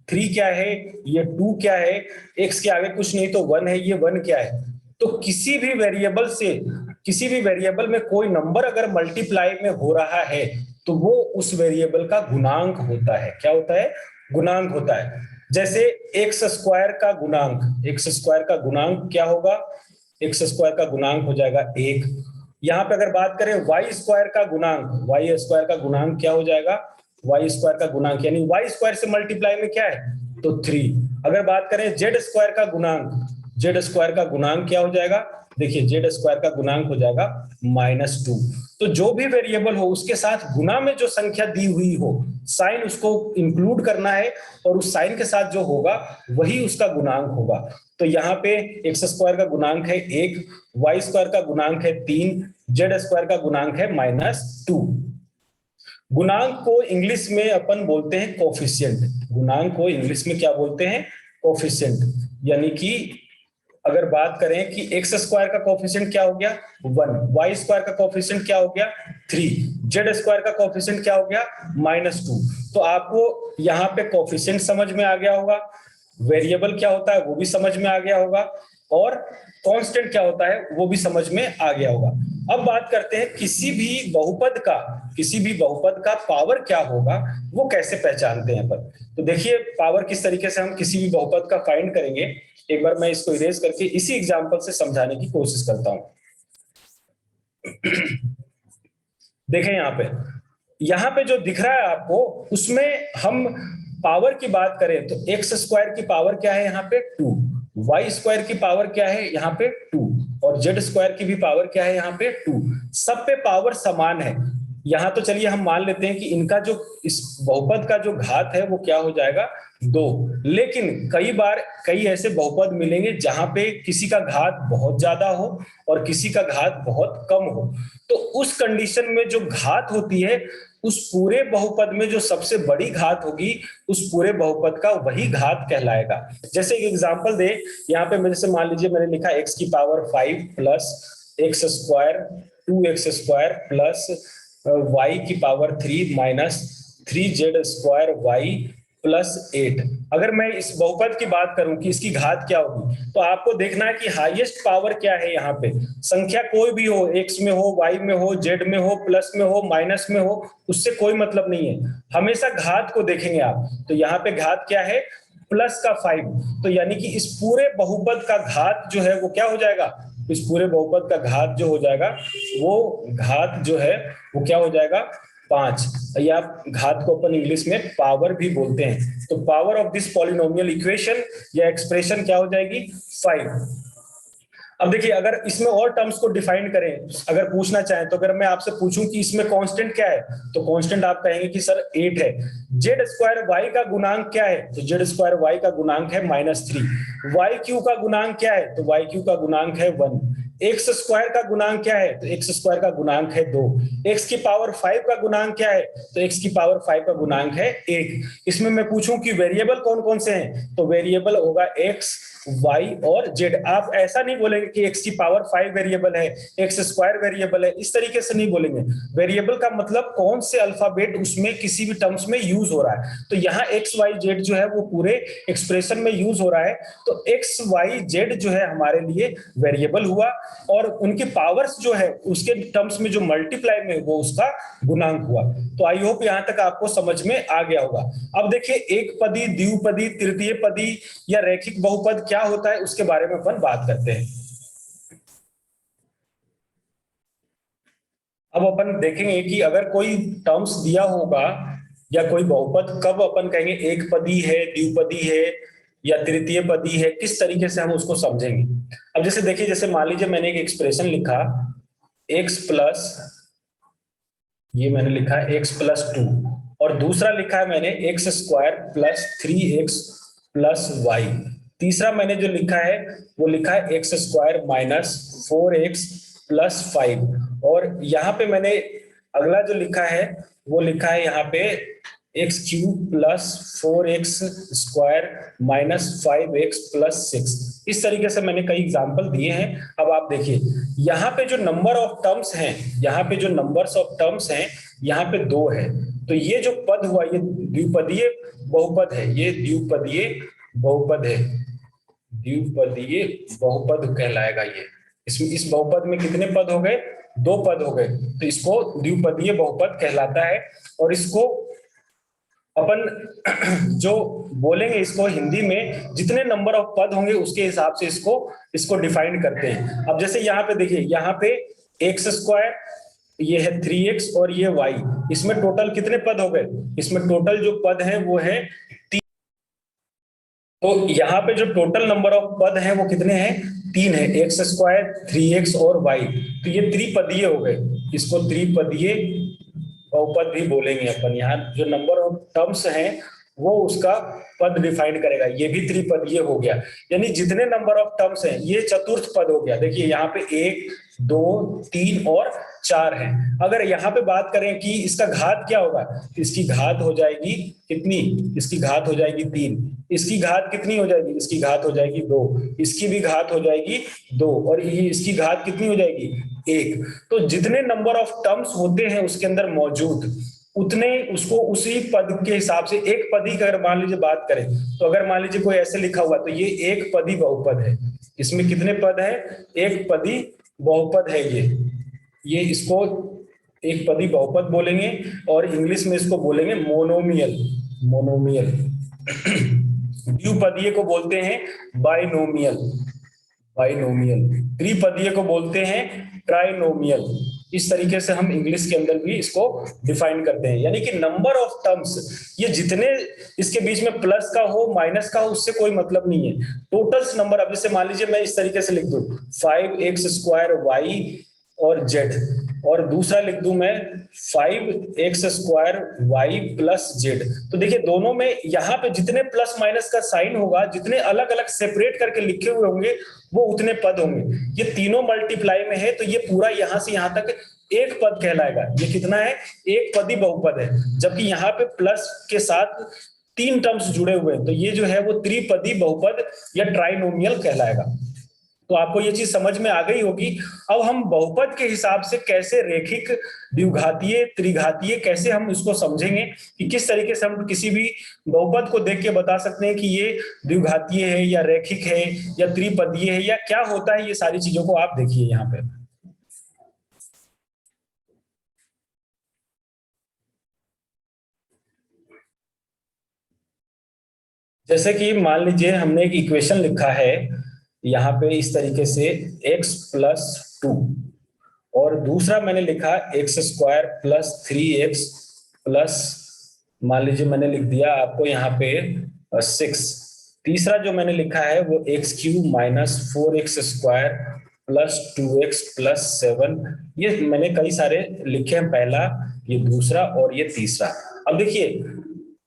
3 क्या है, ये 2 क्या है, x के आगे कुछ नहीं तो 1 है, ये 1 क्या है। तो किसी भी वेरिएबल से, किसी भी वेरिएबल में कोई नंबर अगर मल्टीप्लाई में हो रहा है तो वो उस वेरिएबल का गुणांक होता है। क्या होता है, गुणांक होता है। जैसे एक्स स्क्वायर का गुणांक, एक्स स्क्वायर का गुणांक क्या होगा, एक्स स्क्वायर का गुणांक हो जाएगा 1। यहाँ पे अगर बात करें वाई स्क्वायर का गुणांक, वाई स्क्वायर का गुणांक क्या हो जाएगा, वाई स्क्वायर का गुणांक, यानी वाई स्क्वायर से मल्टीप्लाई में क्या है तो 3। अगर बात करें जेड स्क्वायर का गुणांक, जेड स्क्वायर का गुणांक क्या हो जाएगा, देखिए जेड स्क्वायर का गुणांक हो जाएगा -2। तो जो भी वेरिएबल हो उसके साथ गुना में जो संख्या दी हुई हो, साइन उसको इंक्लूड करना है और उस साइन के साथ जो होगा वही उसका गुणांक होगा। तो यहाँ पे एक्स स्क्वायर का गुणांक है 1, वाई स्क्वायर का गुणांक है 3, जेड स्क्वायर का गुणांक है -2। गुणांक को इंग्लिश में अपन बोलते हैं कोफिशिएंट। गुणांक को इंग्लिश में क्या बोलते हैं, कोफिशिएंट। यानी कि अगर बात करें कि एक्स स्क्वायर का कोफिशिएंट क्या हो गया 1, वाई स्क्वायर का कोफिशिएंट क्या हो गया 3, जेड स्क्वायर का कोफिशिएंट क्या हो गया -2। तो आपको यहाँ पे कोफिशिएंट समझ में आ गया होगा, वेरिएबल क्या होता है वो भी समझ में आ गया होगा, और कांस्टेंट क्या होता है वो भी समझ में आ गया होगा। अब बात करते हैं किसी भी बहुपद का, किसी भी बहुपद का पावर क्या होगा वो कैसे पहचानते हैं अपन। तो देखिए पावर किस तरीके से हम किसी भी बहुपद का फाइंड करेंगे, एक बार मैं इसको इरेज करके इसी एग्जांपल से समझाने की कोशिश करता हूं। देखें यहाँ पे जो दिख रहा है आपको, उसमें हम पावर की बात करें तो एक्स स्क्वायर की पावर क्या है यहाँ पे 2, वाई स्क्वायर की पावर क्या है यहाँ पे 2, और जेड स्क्वायर की भी पावर क्या है यहाँ पे 2। सब पे पावर समान है। यहाँ तो चलिए हम मान लेते हैं कि इनका जो इस बहुपद का जो घात है वो क्या हो जाएगा दो। लेकिन कई बार कई ऐसे बहुपद मिलेंगे जहां पे किसी का घात बहुत ज्यादा हो और किसी का घात बहुत कम हो। तो उस कंडीशन में जो घात होती है, उस पूरे बहुपद में जो सबसे बड़ी घात होगी, उस पूरे बहुपद का वही घात कहलाएगा। जैसे एक एग्जांपल दे, यहाँ पे मेरे से मान लीजिए मैंने लिखा एक्स की power 5 plus x square 2x square plus y की power 3 minus 3z square y +8। अगर मैं इस बहुपद की बात करूं कि इसकी घात क्या होगी, तो आपको देखना है कि हाईएस्ट पावर क्या है। यहाँ पे संख्या कोई भी हो, एक्स में हो, वाई में हो, जेड में हो, प्लस में हो, माइनस में हो, उससे कोई मतलब नहीं है। हमेशा घात को देखेंगे आप। तो यहाँ पे घात क्या है, +5। तो यानी कि इस पूरे बहुपद का घात जो है वो क्या हो जाएगा, इस पूरे बहुपद का घात जो हो जाएगा, वो घात जो है वो क्या हो जाएगा, 5। या घात को अपन इंग्लिश में पावर भी बोलते हैं। तो power of this polynomial equation या एक्सप्रेशन क्या हो जाएगी, 5। अब देखिए, अगर इसमें और टर्म्स को डिफाइन करें, अगर पूछना चाहें, तो अगर मैं आपसे पूछूं कि इसमें कांस्टेंट क्या है, तो कांस्टेंट आप कहेंगे कि सर 8 है। जेड स्क्वायर वाई का गुणांक क्या है, तो जेड स्क्वायर वाई का गुणांक है -3। वाई क्यू का गुणांक क्या है, तो वाई क्यू का गुणांक है 1। एक्स स्क्वायर का गुणांक क्या है, तो एक्स स्क्वायर का गुणांक है 2। एक्स की पावर 5 का गुणांक क्या है, तो एक्स की पावर 5 का गुणांक है 1। इसमें मैं पूछूं कि वेरिएबल कौन कौन से हैं, तो वेरिएबल होगा एक्स, वाई और जेड। आप ऐसा नहीं बोलेंगे कि एक्स की पावर 5 वेरिएबल है, एक्स स्क्वायर वेरिएबल है, इस तरीके से नहीं बोलेंगे। वेरिएबल का मतलब कौन से अल्फाबेट उसमें किसी भी टर्म्स में यूज हो रहा है। तो यहाँ एक्स वाई जेड जो है वो पूरे एक्सप्रेशन में यूज हो रहा है। तो एक्स वाई जेड जो है हमारे लिए वेरिएबल हुआ, और उनकी पावर्स जो है उसके टर्म्स में जो मल्टीप्लाई में वो उसका गुणांक हुआ। तो आई होप यहां तक आपको समझ में आ गया होगा। अब देखिए, एक पदी, द्विपदी, तृतीय पदी या रैखिक बहुपद क्या होता है, उसके बारे में अपन बात करते हैं। अब अपन देखेंगे कि अगर कोई टर्म्स दिया होगा या कोई बहुपद, कब अपन कहेंगे एक पदी है, द्विपदी है या तृतीय पदी है, किस तरीके से हम उसको समझेंगे। अब जैसे देखिए, जैसे मान लीजिए मैंने एक एक्सप्रेशन लिखा x प्लस, ये मैंने लिखा है x+2, और दूसरा लिखा है मैंने x square plus 3x plus y. तीसरा मैंने जो लिखा है वो लिखा है x square minus 4x plus 5। और यहाँ पे मैंने अगला जो लिखा है वो लिखा है यहाँ पे x³ plus 4x square minus 5x plus 6। इस तरीके से मैंने कई एग्जाम्पल दिए हैं। अब आप देखिए, यहाँ पे जो नंबर ऑफ टर्म्स हैं, यहाँ पे जो नंबर्स ऑफ टर्म्स हैं, यहाँ पे 2 है। तो ये जो पद हुआ ये द्विपदीय बहुपद है, ये द्विपदीय बहुपद है, द्विपदीय बहुपद कहलाएगा ये। इस बहुपद में कितने पद हो गए, 2 पद हो गए, तो इसको द्विपदीय बहुपद कहलाता है। और इसको अपन जो बोलेंगे, इसको हिंदी में जितने नंबर ऑफ पद होंगे उसके हिसाब से इसको डिफाइन करते हैं। अब जैसे यहाँ पे देखिए, यहाँ पे एक्स स्क्वायर, ये है 3x और ये y, इसमें टोटल कितने पद हो गए, इसमें टोटल जो पद है वो है 3। तो यहाँ पे जो टोटल नंबर ऑफ पद है वो कितने हैं, 3 है, एक्स स्क्वायर 3x और y। तो ये त्रिपदीय हो गए, इसको त्रिपदीय बहुपद भी बोलेंगे अपन। यहाँ जो नंबर ऑफ टर्म्स हैं वो उसका पद डिफाइन करेगा, ये भी त्रिपदीय हो गया। यानी जितने नंबर ऑफ टर्म्स हैं ये चतुर्थ पद हो गया। देखिए यहाँ पे 1, 2, 3 और 4 है। अगर यहाँ पे बात करें कि इसका घात क्या होगा, तो इसकी घात हो जाएगी कितनी, इसकी घात हो जाएगी 3। इसकी घात कितनी हो जाएगी, इसकी घात हो जाएगी 2। इसकी भी घात हो जाएगी 2, और ये इसकी घात कितनी हो जाएगी, 1। तो जितने नंबर ऑफ टर्म्स होते हैं उसके अंदर मौजूद, उतने उसको उसी पद के हिसाब से एक पदी का अगर मान लीजिए बात करें, तो अगर मान लीजिए कोई ऐसे लिखा हुआ, तो ये एक पदी बहुपद है। इसमें कितने पद है, एक पदी बहुपद है ये इसको एक पदी बहुपद बोलेंगे, और इंग्लिश में इसको बोलेंगे मोनोमियल, मोनोमियल। द्विपदीय को बोलते हैं बाइनोमियल, बाइनोमियल। त्रिपदीय को बोलते हैं ट्राइनोमियल। इस तरीके से हम इंग्लिश के अंदर भी इसको डिफाइन करते हैं। यानी कि नंबर ऑफ टर्म्स, ये जितने इसके बीच में प्लस का हो माइनस का हो उससे कोई मतलब नहीं है। टोटल्स नंबर, अब जैसे मान लीजिए मैं इस तरीके से लिख दूं 5x स्क्वायर वाई और जेड, और दूसरा लिख दूं मैं 5x² y प्लस जेड। तो देखिए दोनों में यहाँ पे जितने प्लस माइनस का साइन होगा, जितने अलग अलग सेपरेट करके लिखे हुए होंगे, वो उतने पद होंगे। ये तीनों मल्टीप्लाई में है, तो ये पूरा यहां से यहां तक एक पद कहलाएगा। ये कितना है? एक पदी बहुपद है। जबकि यहाँ पे प्लस के साथ तीन टर्म्स जुड़े हुए हैं, तो ये जो है वो त्रिपदी बहुपद या ट्राइनोमियल कहलाएगा। तो आपको ये चीज समझ में आ गई होगी। अब हम बहुपद के हिसाब से कैसे रेखिक, द्विघातीय, त्रिघातीय, कैसे हम इसको समझेंगे कि किस तरीके से हम किसी भी बहुपद को देख के बता सकते हैं कि ये द्विघातीय है या रेखिक है या त्रिपदीय है या क्या होता है। ये सारी चीजों को आप देखिए यहाँ पे। जैसे कि मान लीजिए हमने एक इक्वेशन लिखा है यहाँ पे इस तरीके से x+2, और दूसरा मैंने लिखा x² + 3x प्लस, मान लीजिए मैंने लिख दिया आपको यहाँ पे 6। तीसरा जो मैंने लिखा है वो x³ - 4x² + 2x + 7। ये मैंने कई सारे लिखे हैं, पहला, ये दूसरा और ये तीसरा। अब देखिए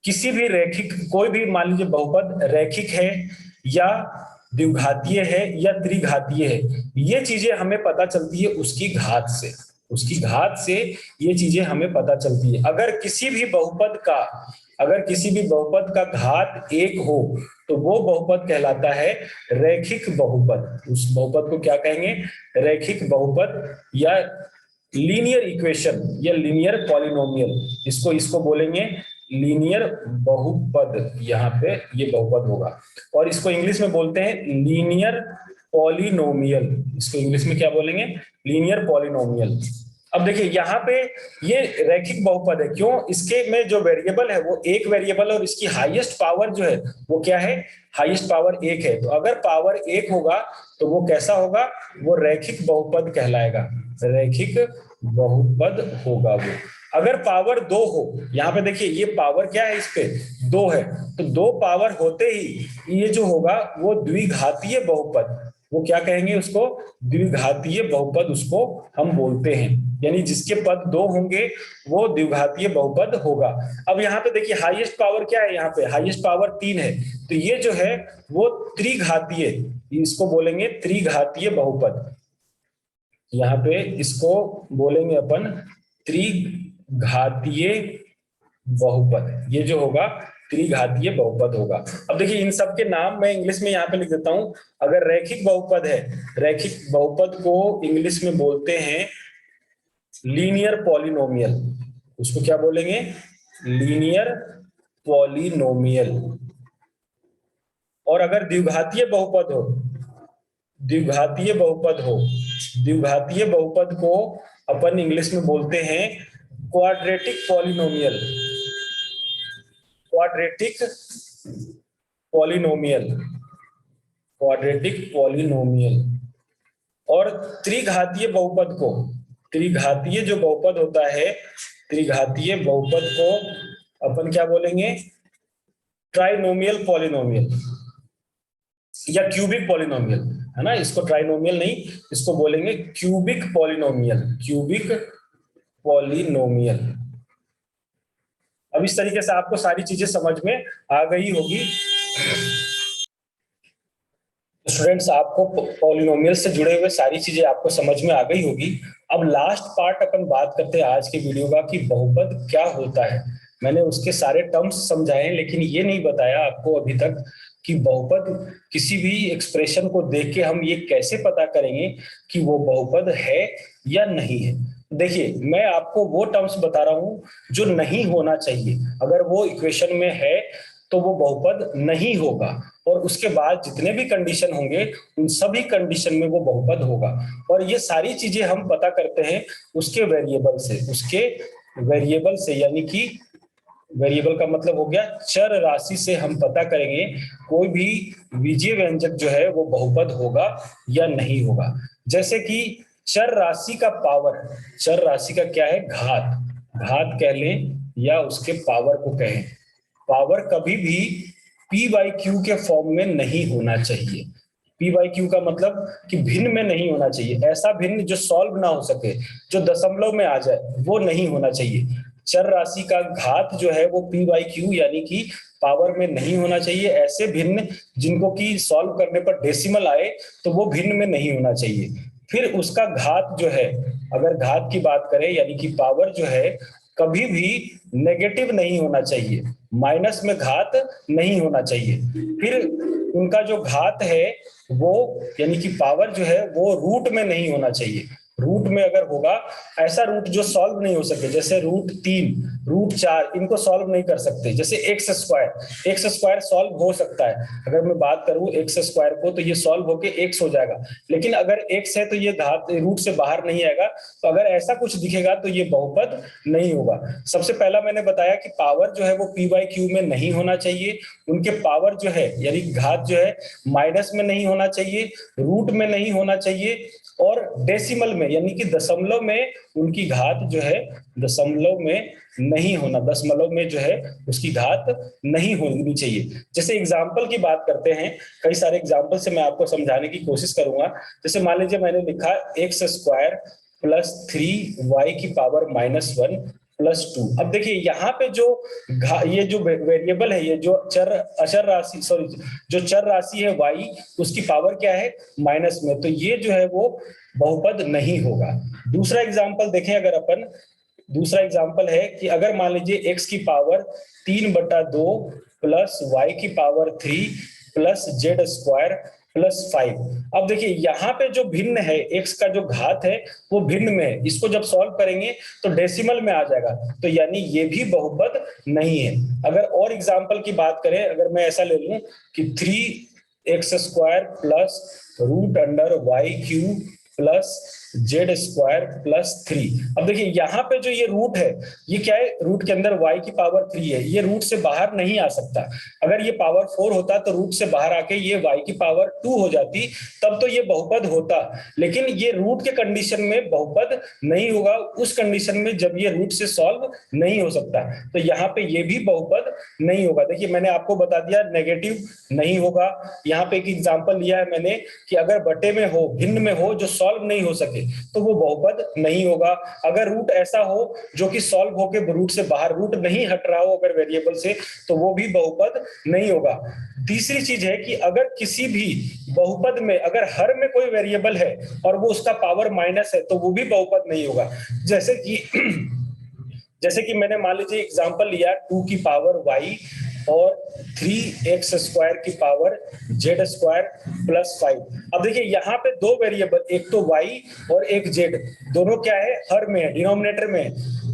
किसी भी रेखिक, कोई भी मान लीजिए बहुपद रेखिक है या द्विघातीय है या त्रिघातीय है, ये चीजें हमें पता चलती है उसकी घात से। उसकी घात से ये चीजें हमें पता चलती है। अगर किसी भी बहुपद का घात 1 हो तो वो बहुपद कहलाता है रैखिक बहुपद। उस बहुपद को क्या कहेंगे? रैखिक बहुपद या लीनियर इक्वेशन या लीनियर पॉलिनोमियल, इसको बोलेंगे लीनियर बहुपद। यहाँ पे ये बहुपद होगा, और इसको इंग्लिश में बोलते हैं लीनियर पॉलिनोमियल। इसको इंग्लिश में क्या बोलेंगे? Linear polynomial. अब देखिए यहाँ पे ये रैखिक बहुपद है, क्यों? इसके में जो वेरिएबल है वो एक वेरिएबल, और इसकी हाईएस्ट पावर जो है वो क्या है? हाईएस्ट पावर 1 है। तो अगर पावर 1 होगा तो वो कैसा होगा? वो रैखिक बहुपद कहलाएगा, रैखिक बहुपद होगा वो। अगर पावर 2 हो, यहाँ पे देखिए ये पावर क्या है, इस पे 2 है, तो 2 पावर होते ही ये जो होगा वो द्विघातीय बहुपद, वो क्या कहेंगे उसको? द्विघातीय बहुपद उसको हम बोलते हैं। यानी जिसके पद 2 होंगे वो द्विघातीय बहुपद होगा। अब यहाँ पे देखिए हाईएस्ट पावर क्या है? यहाँ पे हाईएस्ट पावर 3 है, तो ये जो है वो त्रिघातीय, इसको बोलेंगे त्रिघातीय बहुपद। यहाँ पे इसको बोलेंगे अपन त्रिघातीय बहुपद। ये जो होगा त्रिघातीय बहुपद होगा। अब देखिए इन सब के नाम मैं इंग्लिश में यहाँ पे लिख देता हूं। अगर रैखिक बहुपद है, रैखिक बहुपद को इंग्लिश में बोलते हैं लीनियर पॉलिनोमियल। उसको क्या बोलेंगे? Linear polynomial. और अगर द्विघातीय बहुपद हो, द्विघातीय बहुपद को अपन इंग्लिश में बोलते हैं क्वाड्रेटिक पॉलिनोमियल। Quadratic polynomial. और त्रिघातीय बहुपद को, त्रिघातीय जो बहुपद होता है, त्रिघातीय बहुपद को अपन क्या बोलेंगे? ट्राइनोमियल पॉलिनोमियल या क्यूबिक पॉलिनोमियल, है ना। इसको ट्राइनोमियल नहीं, इसको बोलेंगे क्यूबिक पॉलिनोमियल, क्यूबिक पॉलिनोमियल। अब इस तरीके से आपको सारी चीजें समझ में आ गई होगी। स्टूडेंट्स, आपको पॉलिनोमियल से जुड़े हुए सारी चीजें आपको समझ में आ गई होगी। अब लास्ट पार्ट अपन बात करते हैं आज के वीडियो का कि बहुपद क्या होता है। मैंने उसके सारे टर्म्स समझाए, लेकिन ये नहीं बताया आपको अभी तक कि बहुपद, किसी भी एक्सप्रेशन को देख के हम ये कैसे पता करेंगे कि वो बहुपद है या नहीं है। देखिए मैं आपको वो टर्म्स बता रहा हूं जो नहीं होना चाहिए। अगर वो इक्वेशन में है तो वो बहुपद नहीं होगा, और उसके बाद जितने भी कंडीशन होंगे उन सभी कंडीशन में वो बहुपद होगा। और ये सारी चीजें हम पता करते हैं उसके वेरिएबल से, यानी कि वेरिएबल का मतलब हो गया चर राशि से हम पता करेंगे कोई भी बीजीय व्यंजक जो है वो बहुपद होगा या नहीं होगा। जैसे कि चर राशि का पावर, चर राशि का क्या है? घात कह लें या उसके पावर को कहें। पावर कभी भी p/q के फॉर्म में नहीं होना चाहिए। पी बाई क्यू का मतलब कि भिन्न में नहीं होना चाहिए, ऐसा भिन्न जो सॉल्व ना हो सके, जो दशमलव में आ जाए, वो नहीं होना चाहिए। चर राशि का घात जो है वो पी बाई क्यू यानी कि पावर में नहीं होना चाहिए। ऐसे भिन्न जिनको कि सॉल्व करने पर डेसिमल आए तो वो भिन्न में नहीं होना चाहिए। फिर उसका घात जो है, अगर घात की बात करें यानी कि पावर जो है कभी भी नेगेटिव नहीं होना चाहिए, माइनस में घात नहीं होना चाहिए। फिर उनका जो घात है वो यानी कि पावर जो है वो रूट में नहीं होना चाहिए। रूट में अगर होगा, ऐसा रूट जो सॉल्व नहीं हो सके, जैसे रूट 3, रूट 4, इनको सॉल्व नहीं कर सकते। जैसे एक्स स्क्वायर सॉल्व हो सकता है, अगर मैं बात करूं एक्स स्क्वायर को तो ये सॉल्व होके एक्स हो जाएगा, लेकिन अगर एक्स है तो ये घात रूट से बाहर नहीं आएगा। तो अगर ऐसा कुछ दिखेगा तो ये बहुपद नहीं होगा। सबसे पहला मैंने बताया कि पावर जो है वो पी बाई क्यू में नहीं होना चाहिए, उनके पावर जो है यानी घात जो है माइनस में नहीं होना चाहिए, रूट में नहीं होना चाहिए, और डेसिमल में यानी कि दशमलव में उनकी घात जो है दशमलव में नहीं होना, दशमलव में जो है उसकी घात नहीं होनी चाहिए। जैसे एग्जाम्पल की बात करते हैं, कई सारे एग्जाम्पल से मैं आपको समझाने की कोशिश करूंगा। जैसे मान लीजिए मैंने लिखा एक्स स्क्वायर प्लस 3y की पावर -1 +2। अब देखिए यहाँ पे जो ये जो वेरिएबल है, ये जो अचर राशि, सॉरी, जो चर राशि है y, उसकी पावर क्या है माइनस में, तो ये जो है वो बहुपद नहीं होगा। दूसरा एग्जांपल देखें अगर अपन, दूसरा एग्जांपल है कि अगर मान लीजिए x की पावर 3/2 प्लस y की पावर 3 प्लस z² +5। अब देखिए यहाँ पे जो भिन्न है, x का जो घात है वो भिन्न में है, इसको जब सॉल्व करेंगे तो डेसिमल में आ जाएगा, तो यानी ये भी बहुपद नहीं है। अगर और एग्जांपल की बात करें, अगर मैं ऐसा ले लूं कि 3x² plus √y³ plus z² +3। अब देखिए यहाँ पे जो ये रूट है, ये क्या है, रूट के अंदर y की पावर 3 है, ये रूट से बाहर नहीं आ सकता। अगर ये पावर 4 होता तो रूट से बाहर आके ये y की पावर 2 हो जाती, तब तो ये बहुपद होता। लेकिन ये रूट के कंडीशन में बहुपद नहीं होगा, उस कंडीशन में जब ये रूट से सॉल्व नहीं हो सकता, तो यहाँ पे ये भी बहुपद नहीं होगा। देखिए मैंने आपको बता दिया नेगेटिव नहीं होगा। यहाँ पे एक एग्जांपल लिया है मैंने कि अगर बटे में हो, भिन्न में हो, जो सॉल्व नहीं हो सके, तो वो बहुपद नहीं होगा। अगर रूट ऐसा हो जो कि सॉल्व होके रूट से बाहर, रूट नहीं हट रहा हो अगर वेरिएबल से, तो वो भी बहुपद नहीं होगा। तीसरी चीज है कि अगर किसी भी बहुपद में अगर हर में कोई वेरिएबल है और वो उसका पावर माइनस है, तो वो भी बहुपद नहीं होगा। जैसे कि मैंने मान लीजिए एग्जांपल लिया 2 की पावर y और 3x² की पावर z² +5। अब देखिए यहाँ पे दो वेरिएबल, एक तो y और एक z, दोनों क्या है, हर में है, डिनोमिनेटर में है।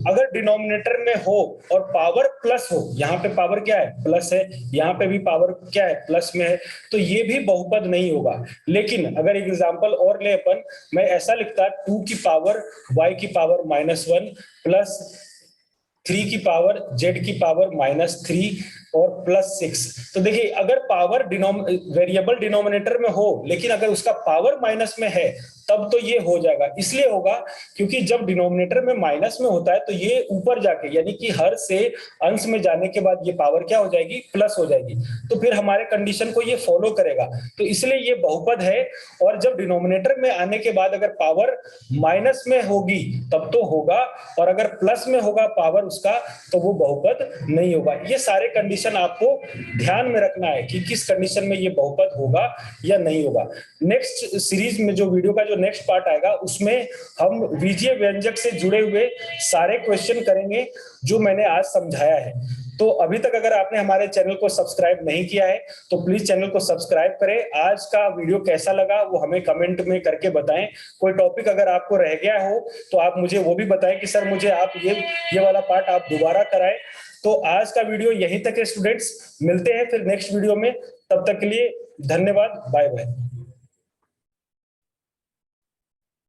अगर डिनोमिनेटर में हो और पावर प्लस हो, यहाँ पे पावर क्या है, प्लस है, यहाँ पे भी पावर क्या है, प्लस में है, तो ये भी बहुपद नहीं होगा। लेकिन अगर एक एग्जांपल और ले अपन, मैं ऐसा लिखता 2 की पावर y की पावर -1 प्लस 3 की पावर z की पावर -3 और +6। तो देखिए अगर पावर वेरिएबल डिनोमिनेटर में हो लेकिन अगर उसका पावर माइनस में है, तब तो ये हो जाएगा। इसलिए होगा क्योंकि जब डिनोमिनेटर में माइनस में होता है तो ये ऊपर जाके यानी कि हर से अंश में जाने के बाद ये पावर क्या हो जाएगी, प्लस हो जाएगी, तो फिर हमारे कंडीशन को ये फॉलो करेगा, तो इसलिए ये बहुपद है। और जब डिनोमिनेटर में आने के बाद अगर पावर माइनस में होगी तब तो होगा, और अगर प्लस में होगा पावर उसका, तो वो बहुपद नहीं होगा। ये सारे कंडीशन आपको ध्यान में रखना है कि किस कंडीशन में ये बहुपद होगा या नहीं होगा। नेक्स्ट सीरीज में जो वीडियो का जो नेक्स्ट पार्ट आएगा उसमें हम बीजीय व्यंजक से जुड़े हुए सारे क्वेश्चन करेंगे जो मैंने आज समझाया है। तो अभी तक अगर आपने हमारे चैनल को सब्सक्राइब नहीं किया है तो प्लीज चैनल को सब्सक्राइब करें। आज का वीडियो कैसा लगा वो हमें कमेंट में करके बताएं। कोई टॉपिक अगर आपको रह गया हो तो आप मुझे वो भी बताएं कि सर मुझे आप ये वाला पार्ट आप दोबारा कराएं। तो आज का वीडियो यहीं तक है स्टूडेंट्स, मिलते हैं फिर नेक्स्ट वीडियो में, तब तक के लिए धन्यवाद, बाय बाय।